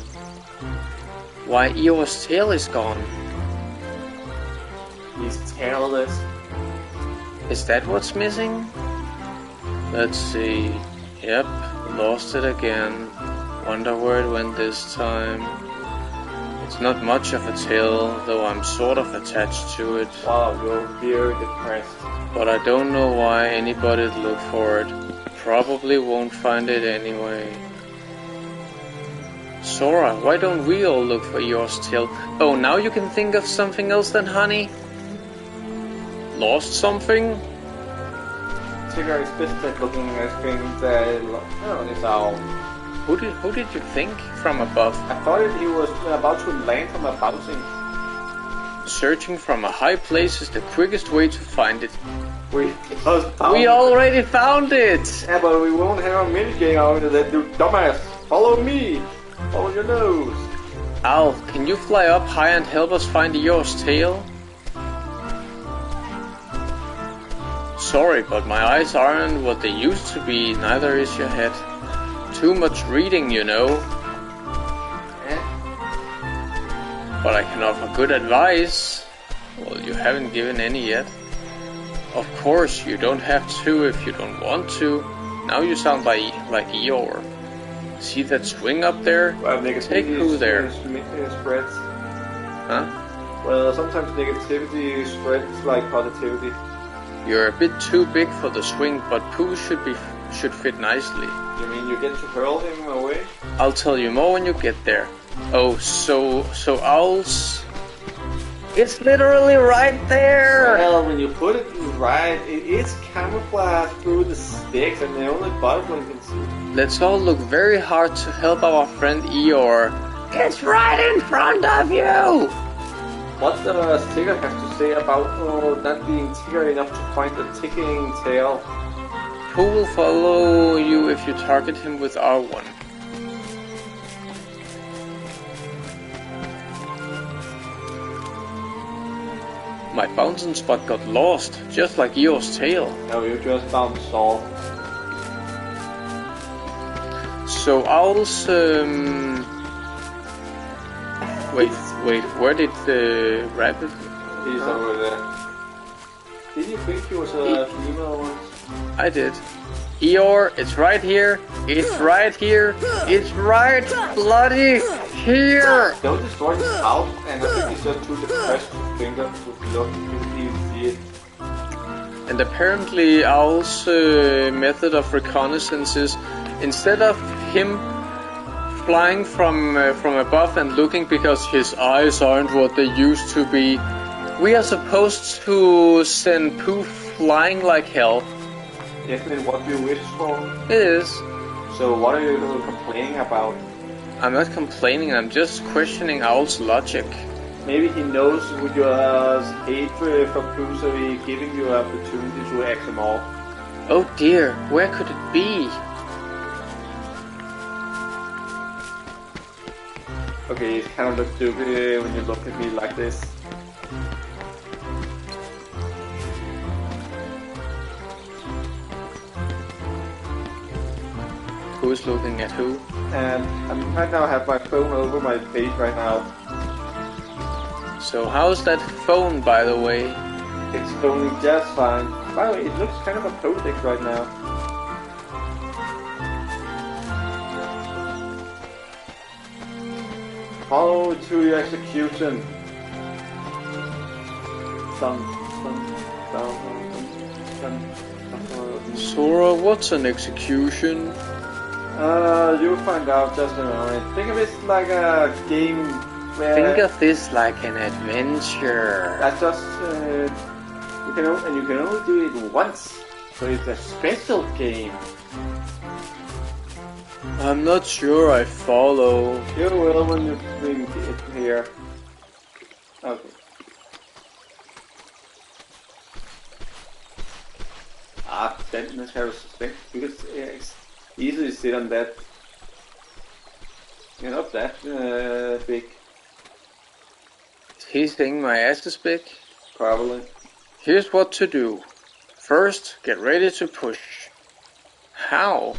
Why, Eeyore's tail is gone. He's tailless. Is that what's missing? Let's see. Yep, lost it again. Wonder where it went this time. It's not much of a tail, though I'm sort of attached to it. Wow, you're very depressed. But I don't know why anybody'd look for it. Probably won't find it anyway. Sora, why don't we all look for Eeyore's tail? Oh, now you can think of something else then, honey? Lost something? Tigger is best at looking at things that it's owl. Who did you think from above? I thought he was about to land from a bouncing. Searching from a high place is the quickest way to find it. We already found it! Yeah, but we won't have a minigame out of that, you dumbass. Follow me! Follow your nose! Owl, can you fly up high and help us find Eeyore's tail? Sorry, but my eyes aren't what they used to be, neither is your head. Too much reading, you know. But I can offer good advice. Well, you haven't given any yet. Of course, you don't have to if you don't want to. Now you sound like Eeyore. See that swing up there? Well, take Pooh there. Spreads. Huh? Well, sometimes negativity spreads like positivity. You're a bit too big for the swing, but Pooh should fit nicely. You mean you get to hurl him away? I'll tell you more when you get there. Oh, so Owls... It's literally right there! Well, when you put it right, it is camouflaged through the sticks and the only butterfly can see. Let's all look very hard to help our friend Eeyore. It's right in front of you! What does Tigger have to say about not being Tigger enough to find the ticking tail? Pooh will follow you if you target him with R1. My bouncing spot got lost, just like Eeyore's tail. No, you just bounced off. So Owl's... Wait, where did the rabbit... He's over there. Did you think he was a female once? I did. Eeyore, it's right here. It's right here. It's right bloody here. Don't destroy his house, and I think he's just too depressed to think of to look to even see it. And apparently Owl's method of reconnaissance is, instead of him flying from above and looking because his eyes aren't what they used to be, we are supposed to send Pooh flying like hell. Isn't it what you wish for? It is. So what are you complaining about? I'm not complaining, I'm just questioning Owl's logic. Maybe he knows with your hatred for Pooh, so he's giving you an opportunity to axe him off. Oh dear, where could it be? Okay, it kind of looks stupid when you look at me like this. Who's looking at who? And I right now have my phone over my face right now. So how's that phone, by the way? It's phoning just fine. By the way, it looks kind of apoplectic right now. Follow to your execution. Sora, what's an execution? You'll find out just in a moment. Think of it like a game where... Think of this like an adventure. That's just... you can only do it once. So it's a special game. I'm not sure I follow. You will when you bring it here. Okay. Then let's have a suspect. You can easily sit on that. You're not that big. Is he saying my ass is big? Probably. Here's what to do. First, get ready to push. How?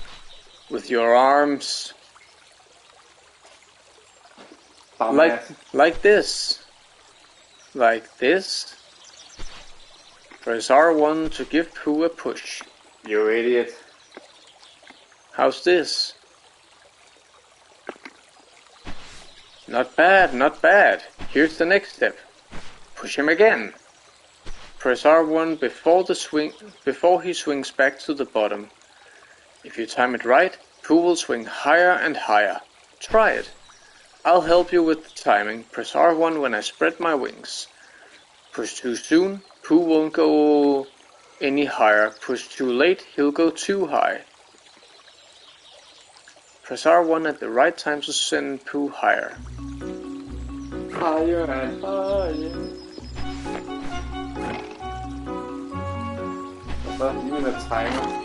With your arms. Like this. Like this. Press R1 to give Pooh a push. You idiot. How's this? Not bad, not bad. Here's the next step. Push him again. Press R1 before he swings back to the bottom. If you time it right, Pooh will swing higher and higher. Try it. I'll help you with the timing. Press R1 when I spread my wings. Push too soon, Pooh won't go any higher. Push too late, he'll go too high. Press R1 at the right time to send Pooh higher. Higher and higher. Not even a timer.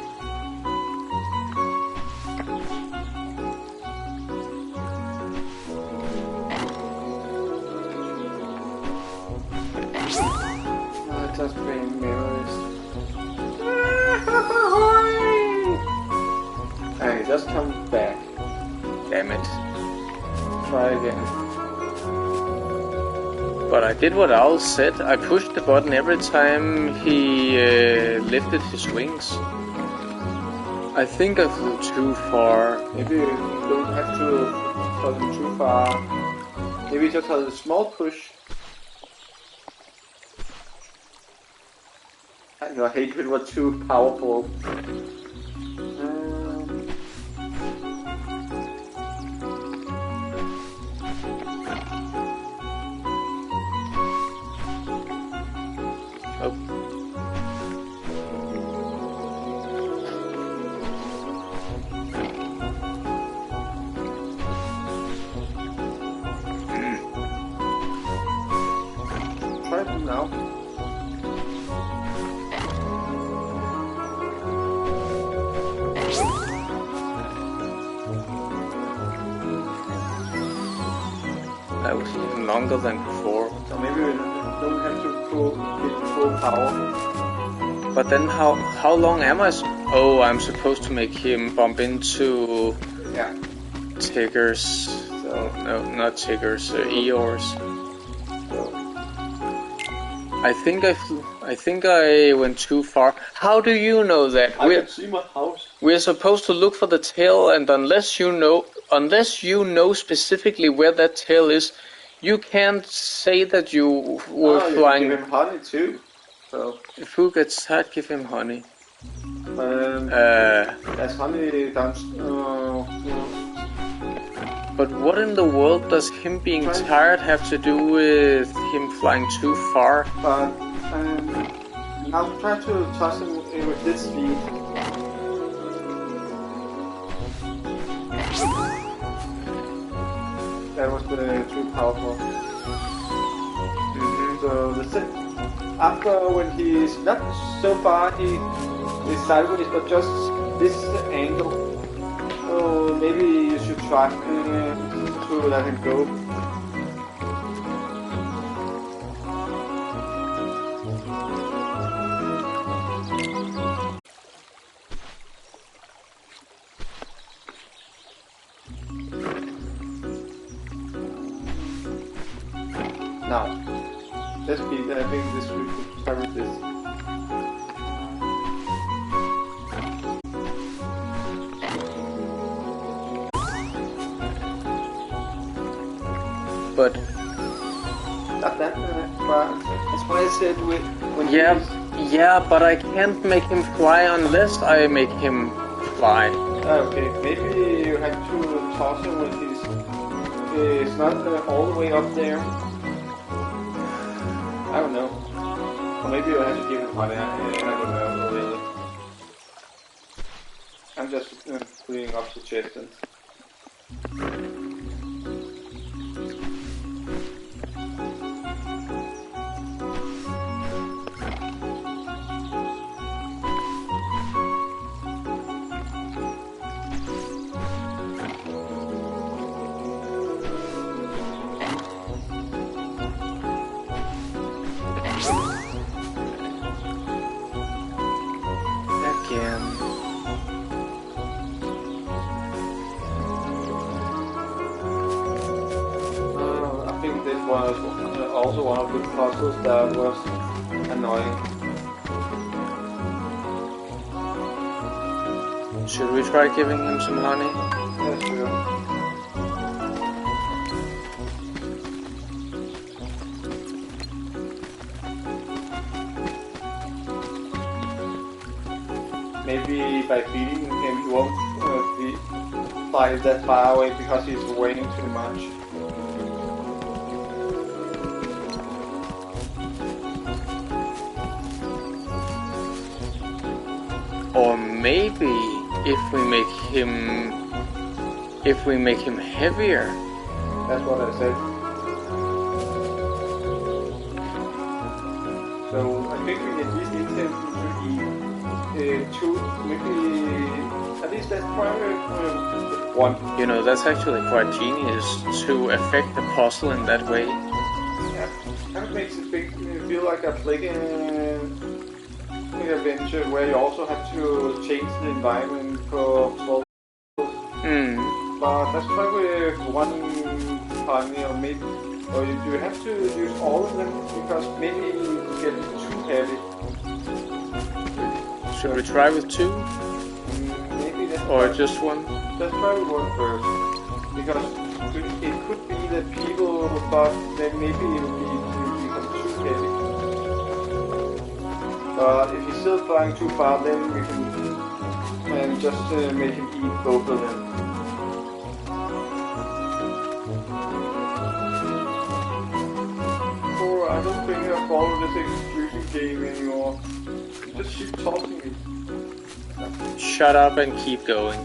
Just being memories. Hey, just come back. Damn it. Try again. But I did what Owl said. I pushed the button every time he lifted his wings. I think I flew too far. Maybe you don't have to hold it too far. Maybe just hold a small push. Your hatred was too powerful. Try it now. That was even longer than before. So maybe we don't have to get full power. But then how long am I? Oh, I'm supposed to make him bump into Tigger's. So No, not Tigger's. Eeyore's. So. I think I went too far. How do you know that? I can see my house. We're supposed to look for the tail, and unless you know specifically where that tail is, you can't say that you were flying. You can give him honey too. So if Pooh gets tired, give him honey. There's honey down. But what in the world does him being tired have to do with him flying too far? But now try to toss him with this speed. That was too powerful. So that's it. After when he's not so far, he is sideways, but just this angle. So maybe you should try to let him go. Now, Let's be there. I think this we could start with this. But Not that far. That's why I said when yeah, but I can't make him fly unless I make him fly. Okay, maybe you have to toss him when he's not all the way up there. I don't know. Or maybe you have to give him honey. I don't know really. I'm just putting up suggestions. Was also one of the puzzles that was annoying. Should we try giving him some honey? Yeah, sure. Maybe by feeding him he won't fly that far away because he's waiting too much. Or maybe if we make him heavier. That's what I said. So I think we at least need him to eat two, maybe at least that's probably one. You know, that's actually quite genius to affect the puzzle in that way. Yeah, kind of makes it feel like a plug-in adventure where you also have to change the environment for 12. But that's probably one honey, or maybe, or do you have to use all of them because maybe you get too heavy. Should we try with two? Maybe that's or just one? Let's try with one first, because it could be that people thought that maybe it would be too heavy. But if he's still flying too far, then we can just make him eat both of them. Or I don't think I follow this execution game anymore. Just keep taunting me. Shut up and keep going.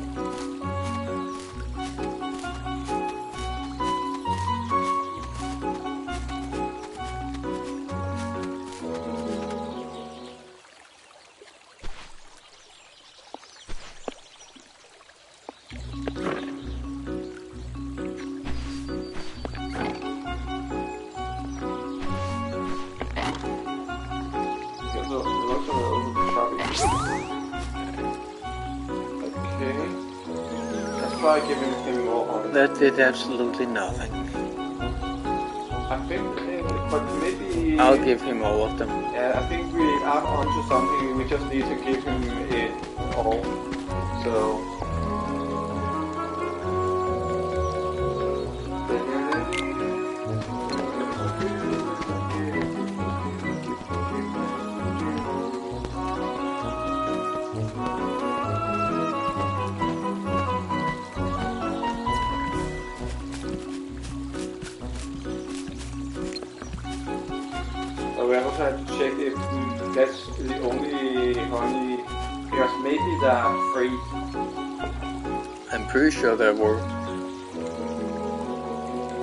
That did absolutely nothing. I think, but maybe... I'll give him all of them. Yeah, I think we are onto something, we just need to give him it all. So... we also have to check if that's the only honey, because maybe they are free. I'm pretty sure there were.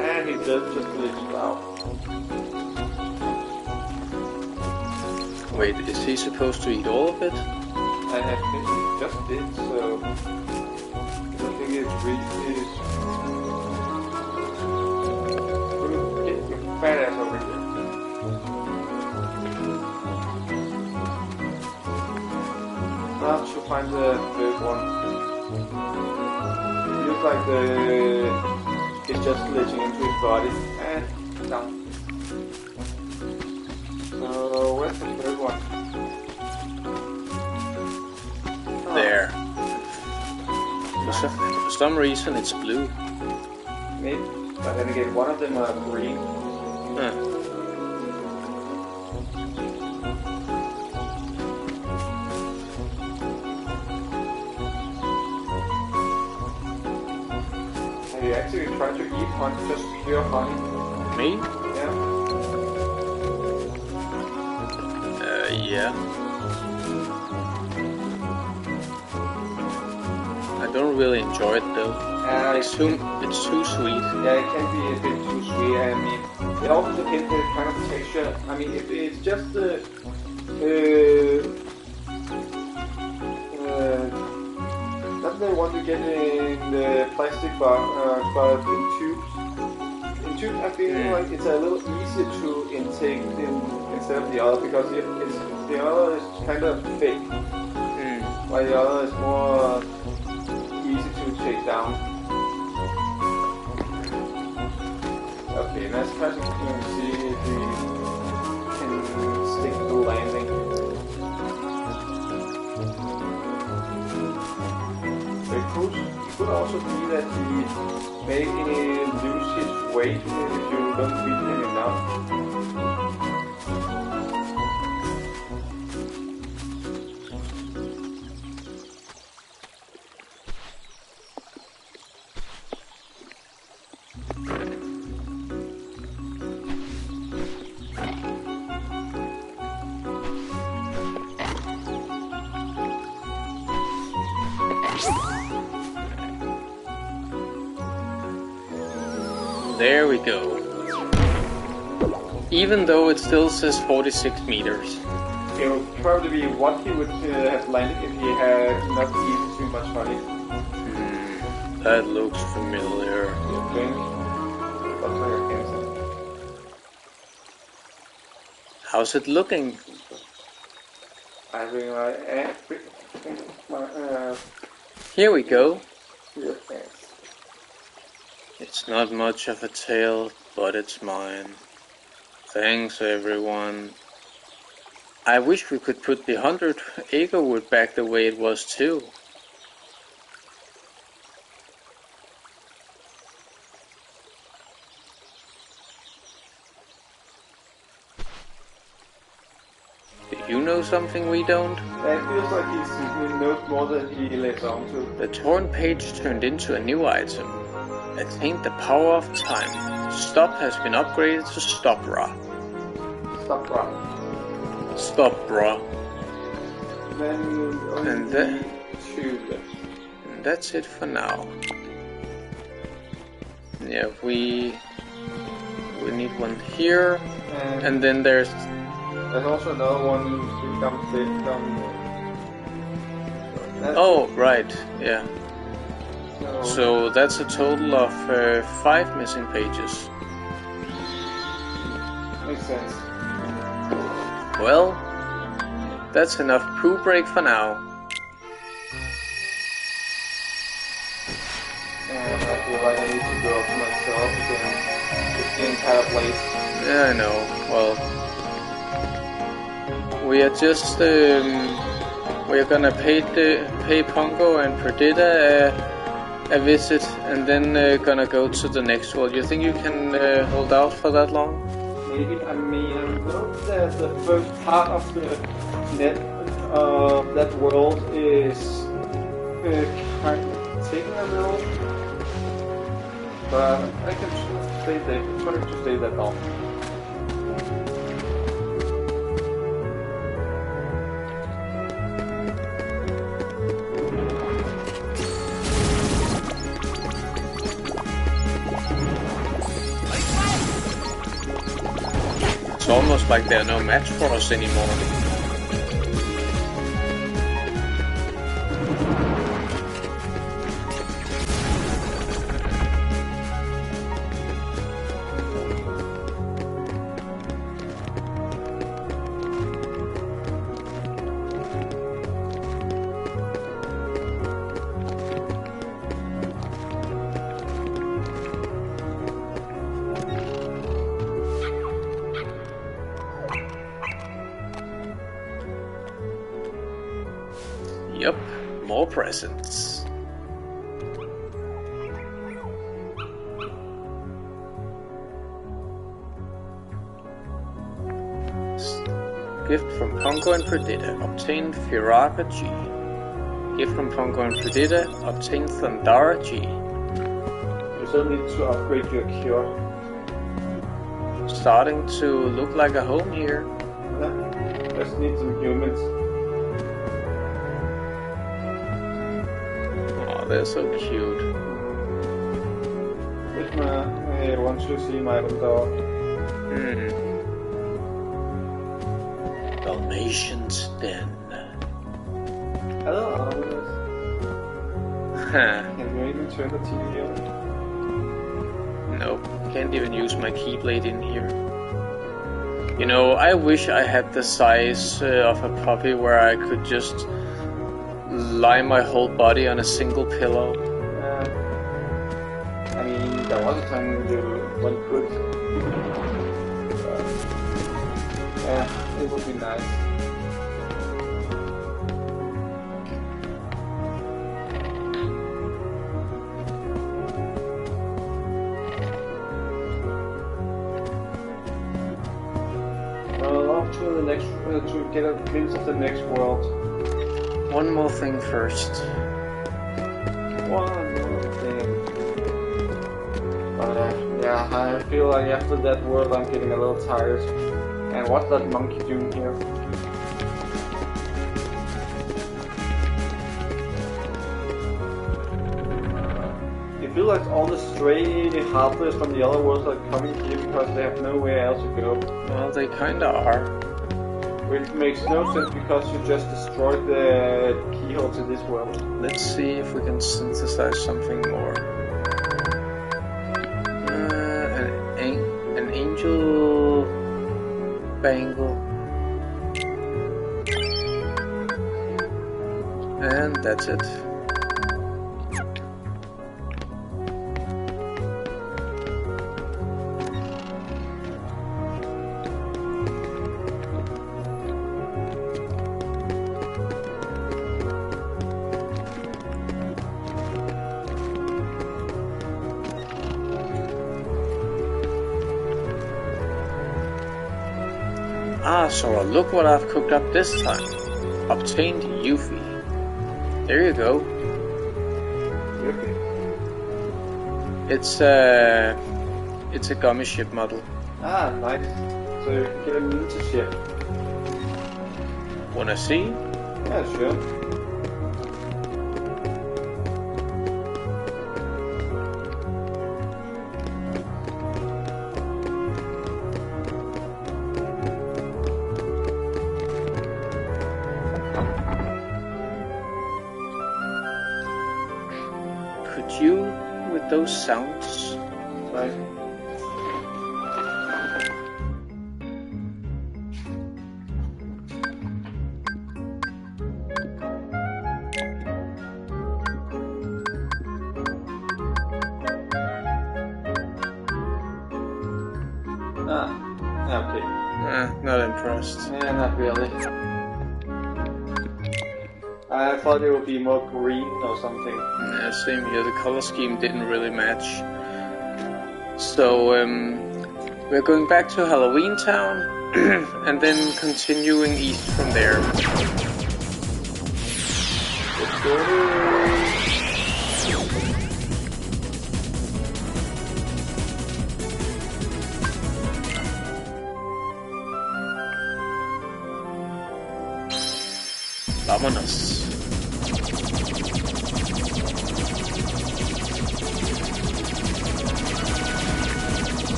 And he does just glitch out. Wait, is he supposed to eat all of it? I think he just did, so I think it's really get your fat ass over here. Now to find the third one. It feels like it's just glitching into his body. And down. for some reason it's blue. Maybe, but then again, one of them are green. Have you actually tried to eat honey, just pure honey? Me? Yeah. Yeah. I don't really enjoy it though. It's too sweet. Yeah, it can be a bit too sweet. I mean, it also depends on the kind of texture. I mean, if it's just not the one you get in the plastic but in tubes. In tubes, I feel like it's a little easier to intake instead of the other because the other is kind of fake, while the other is more easy to take down. Okay, let's try to see if we can stick the landing. It could also be that he may lose his weight if you don't feed him enough. There we go. Even though it still says 46 meters. It would probably be what he would have landed if he had not eaten too much honey. That looks familiar. You think? Looks like a cancer. How's it looking? I really like Here we go. your face. It's not much of a tale, but it's mine. Thanks everyone. I wish we could put the 100-acre wood back the way it was too. Do you know something we don't? It feels like he knows more than he lets on to. The torn page turned into a new item. Attained the power of time. Stop has been upgraded to Stop Ra. Stop rock. Stop Ra. Then And two left. that's it for now. Yeah, we need one here, and then there's also another one who's become fit from. oh right, yeah. So that's a total of 5 missing pages. Makes sense. Well, that's enough poo break for now. And I feel like I need to go up myself again. It's getting kind of late. Yeah, I know. Well, we are just we are gonna pay Pongo and Perdita a visit, and then gonna go to the next world. You think you can hold out for that long? Maybe. I mean, I know that the first part of the net of that world is kind of taking a little, but I can stay there. Try to stay that long. It's almost like they're no match for us anymore. Yep, more presents. Gift from Pongo and Perdita. Obtain Firaga G. Gift from Pongo and Perdita. Obtain Thundara G. You still need to upgrade your cure. Starting to look like a home here. Yeah. Just need some humans. Oh, they're so cute. I want to see my little dog. Dalmatians Den. Hello, Artemis. Can you even turn the TV on? Nope, can't even use my keyblade in here. You know, I wish I had the size of a puppy where I could just lie my whole body on a single pillow. I mean, there was a time when one could. Yeah, it would be nice. Off to the next, to get a glimpse of the next world. One more thing first. One more thing. Yeah, I feel like after that world I'm getting a little tired. And what's that monkey doing here? I feel like all the stray harvesters from the other worlds are coming here because they have nowhere else to go. Well, they kinda are. Which makes no sense because you just destroyed the keyhole to this world. Let's see if we can synthesize something more. An angel bangle. And that's it. Ah, Sora, look what I've cooked up this time. Obtained Yuffie. There you go. Yuffie? It's a gummy ship model. Ah, nice. So you can get a ninja ship. Wanna see? Yeah, sure. Could you, with those sounds? Right. Okay. Not impressed. Yeah, not really. I thought it would be more green or something. Yeah, same here. The color scheme didn't really match. So, we're going back to Halloween Town, and then continuing east from there. Let's go. Vámonos.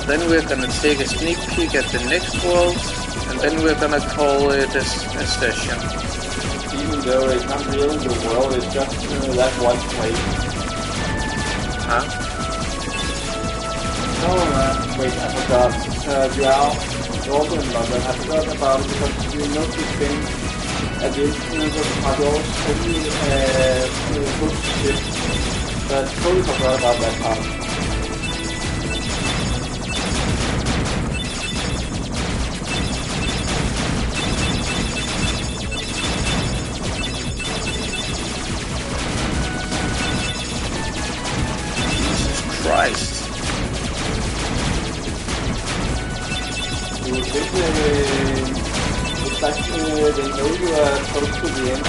Then we're gonna take a sneak peek at the next world, and then we're gonna call it a session. Even though it's not really the world, it's just that one place. Huh? Oh, wait, I forgot. You are also in London. I forgot about it because you know this thing at the end of the puzzle, only book ship. But I totally forgot about that part. Jesus Christ. they know you are close to the end.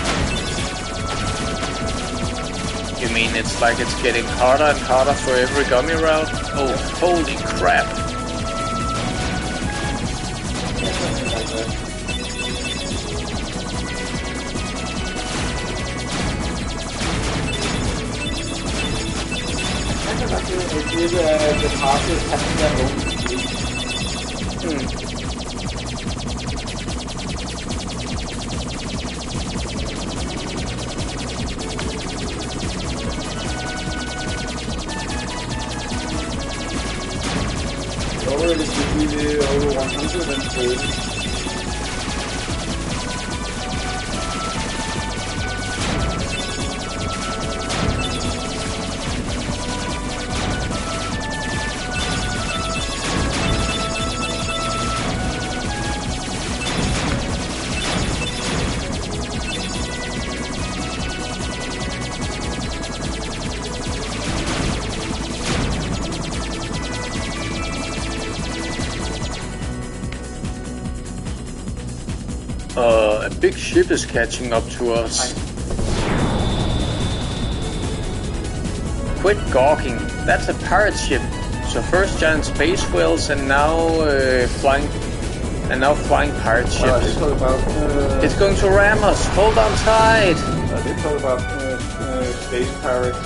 You mean it's like it's getting harder and harder for every gummy route? Oh, holy crap! It is the hardest having their own. Already should be over 130. A big ship is catching up to us. Quit gawking. That's a pirate ship. So first giant space whales and now flying pirate ships. It's going to ram us. Hold on tight. I did talk about space pirates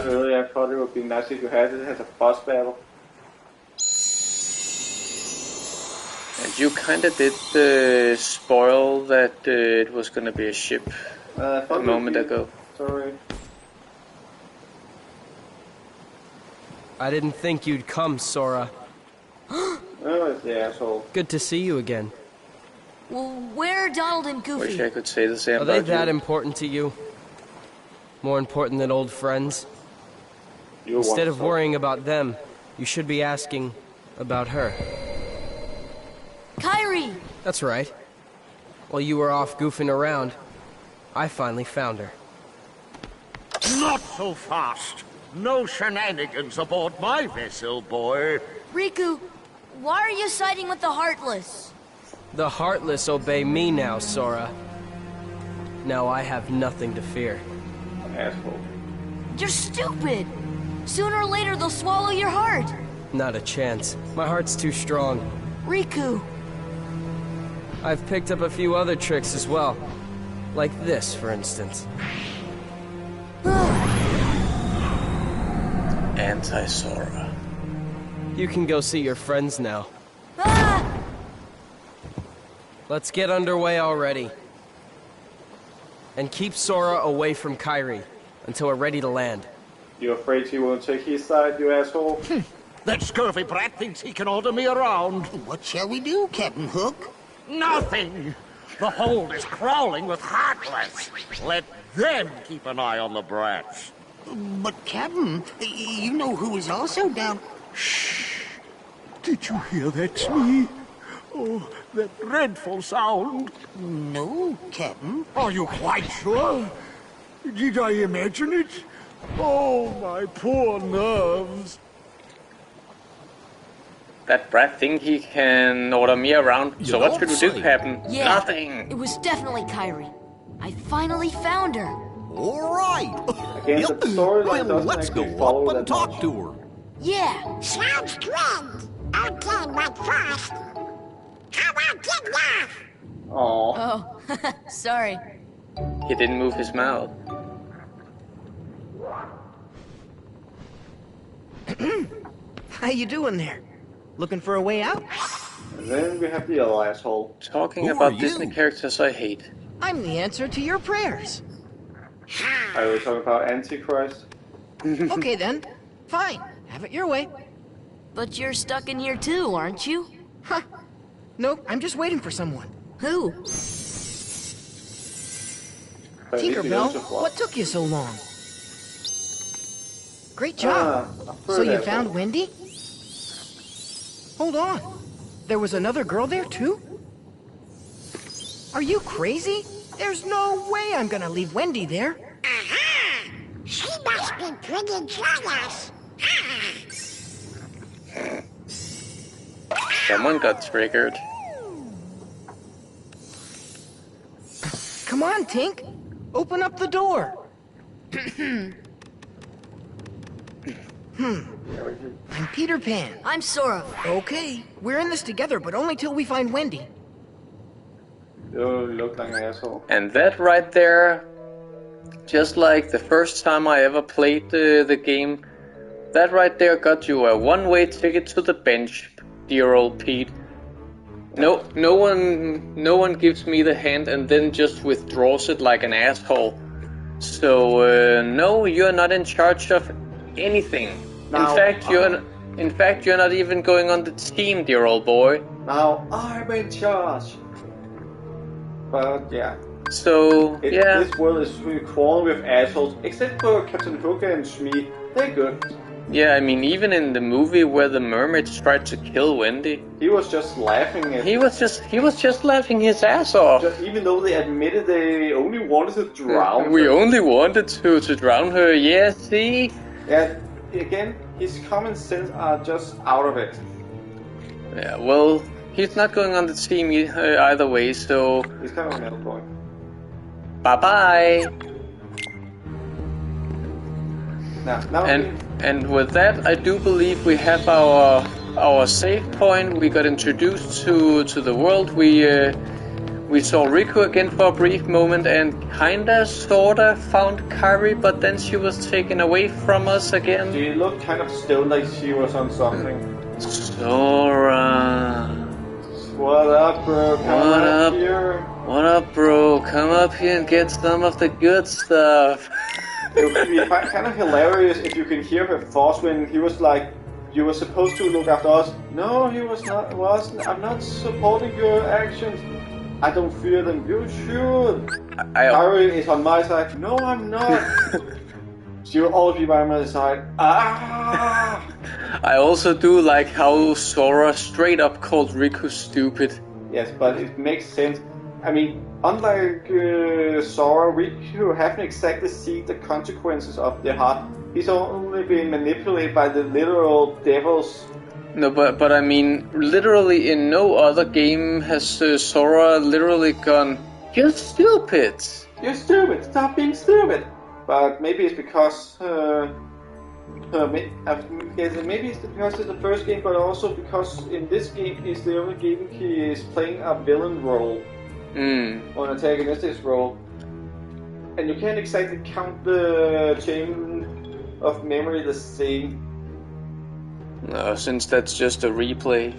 earlier. I thought it would be nice if you had it as a boss battle. And you kinda did spoil that it was gonna be a ship a moment ago. Sorry. I didn't think you'd come, Sora. Oh, it's the asshole. Good to see you again. Well, where are Donald and Goofy? Wish I could say the same Are about they that you. important to you? More important than old friends? You Instead of want worrying about them, you should be asking about her. Kyrie! That's right. While you were off goofing around, I finally found her. Not so fast. No shenanigans aboard my vessel, boy. Riku, why are you siding with the Heartless? The Heartless obey me now, Sora. Now I have nothing to fear. asshole. You're stupid! Sooner or later they'll swallow your heart! Not a chance. My heart's too strong. Riku! I've picked up a few other tricks as well. Like this, for instance. Anti-Sora. You can go see your friends now. Ah! Let's get underway already. And keep Sora away from Kyrie until we're ready to land. You afraid he won't take his side, you asshole? That scurvy brat thinks he can order me around. What shall we do, Captain Hook? Nothing! The hold is crawling with Heartless. Let them keep an eye on the brats. But, Captain, you know who is also down... Shh! Did you hear that, Smee? Oh, that dreadful sound. No, Captain. Are you quite sure? Did I imagine it? Oh, my poor nerves. That brat think he can order me around. So what should we do, Captain? Yeah, Nothing. it was definitely Kyrie. I finally found her. All right. Again, the storyline doesn't let's go actually follow up and that talk much. to her. Yeah. Sounds great. Okay, but first, how about dinner? Aww. Oh, sorry. He didn't move his mouth. How you doing there? Looking for a way out? And then we have the other asshole. Talking Who about are you? Disney characters I hate. I'm the answer to your prayers. I was talking about Antichrist. Okay then. Fine. Have it your way. But you're stuck in here too, aren't you? Huh. Nope, I'm just waiting for someone. Who? But at least he Tinkerbell, goes to fly. what took you so long? Great job. a So you asshole. found Wendy? Hold on. There was another girl there too? Are you crazy? There's no way I'm gonna leave Wendy there. Aha! She must be pretty jealous. Someone got triggered. Come on, Tink. Open up the door. I'm Peter Pan. I'm Sora. Okay, we're in this together, but only till we find Wendy. You look like an asshole. And that right there, just like the first time I ever played the game, that right there got you a one-way ticket to the bench, dear old Pete. No one gives me the hand and then just withdraws it like an asshole. So no, you're not in charge of anything. Now, In fact, you're not even going on the team, dear old boy. Now I'm in charge. But yeah. So yeah. This world is really crawling with assholes, except for Captain Hook and Smee. They're good. Yeah, I mean, even in the movie where the mermaids tried to kill Wendy, he was just laughing. He was just laughing his ass off. Even though they admitted they only wanted to drown her. We only wanted to drown her. Yeah, see. Yeah. Again, his common sense are just out of it. Yeah. Well, he's not going on the team either way. So. He's kind of a metal boy. Bye bye. Now and with that, I do believe we have our save point. We got introduced to the world. We saw Riku again for a brief moment and kinda sorta found Kairi, but then she was taken away from us again. She looked kind of still like she was on something. Sora. What up, bro? Come up here. What up, bro? Come up here and get some of the good stuff. It would be kind of hilarious if you can hear her thoughts when he was like, "You were supposed to look after us." No, he wasn't. I'm not supporting your actions. I don't fear them. You should. Kairi is on my side. No, I'm not. She will always be by my side. Ah! I also do like how Sora straight up called Riku stupid. Yes, but it makes sense. I mean, unlike Sora, Riku haven't exactly seen the consequences of the heart. He's only been manipulated by the literal devils. No, but I mean, literally in no other game has Sora literally gone, "You're stupid! You're stupid! Stop being stupid!" But maybe it's because... maybe it's because it's the first game, but also because in this game it's the only game he is playing a villain role. Or an antagonistic role. And you can't exactly count the chain of memory the same. No, since that's just a replay.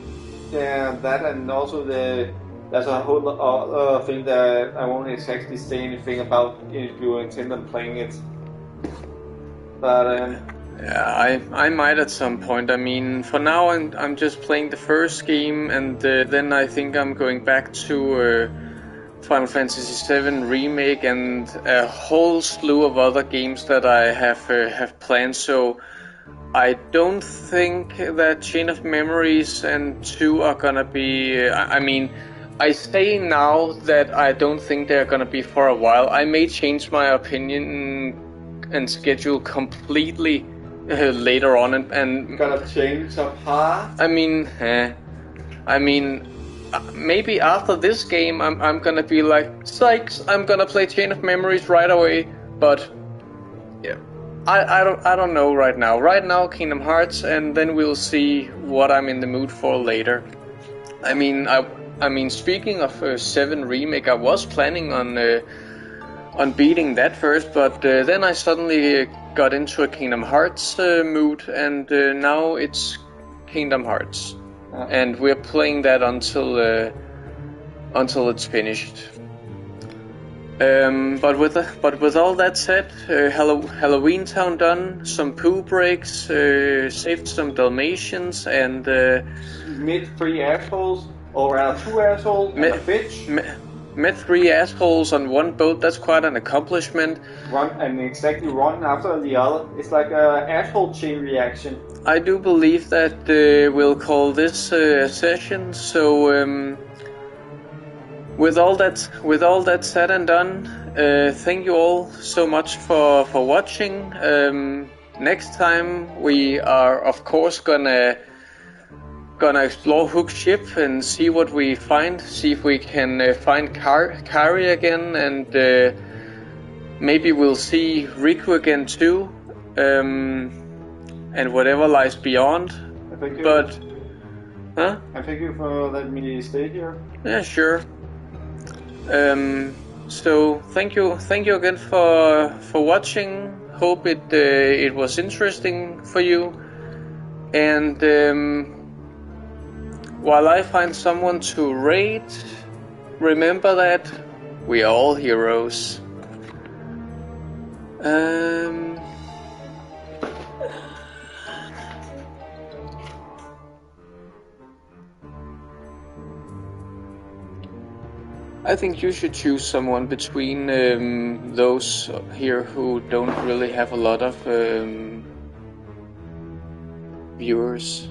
Yeah, that and also there's a whole other thing that I won't exactly say anything about if you intend on playing it. But yeah, I might at some point. I mean, for now I'm just playing the first game, and then I think I'm going back to Final Fantasy VII Remake and a whole slew of other games that I have planned. So I don't think that Chain of Memories and 2 are gonna be... I mean, I say now that I don't think they're gonna be for a while. I may change my opinion and schedule completely later on and gonna change of heart? I mean, maybe after this game I'm gonna be like, "Sykes, I'm gonna play Chain of Memories right away," but yeah. I don't know right now. Right now, Kingdom Hearts, and then we'll see what I'm in the mood for later. I mean, speaking of 7 Remake, I was planning on beating that first, but then I suddenly got into a Kingdom Hearts mood, and now it's Kingdom Hearts, and we're playing that until it's finished. But with all that said, Halloween Town done, some Pooh breaks, saved some Dalmatians, and met 3 assholes, or 2 assholes, and a bitch. Met 3 assholes on one boat. That's quite an accomplishment. One after the other. It's like a asshole chain reaction. I do believe that we'll call this a session. So. With all that said and done, thank you all so much for watching. Next time we are of course gonna gonna explore Hook's ship and see what we find. See if we can find Kari again, and maybe we'll see Riku again too. And whatever lies beyond. Thank you. But, huh? I thank you for letting me stay here. Yeah, sure. So thank you again for watching. Hope it was interesting for you. And while I find someone to raid, remember that we are all heroes. I think you should choose someone between those here who don't really have a lot of viewers.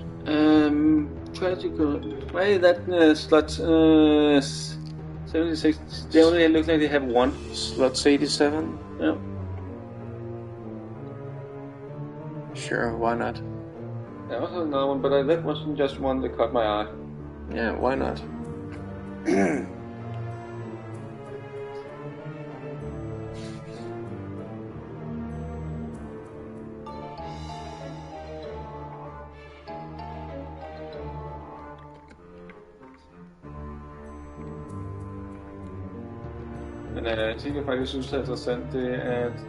Tragical. Why is that slot 76? They only look like they have one. Slots 87? Yeah. Sure, why not? There was another one, but that wasn't just one that caught my eye. Yeah, why not? Men jeg tænker faktisk, synes det er interessant, det at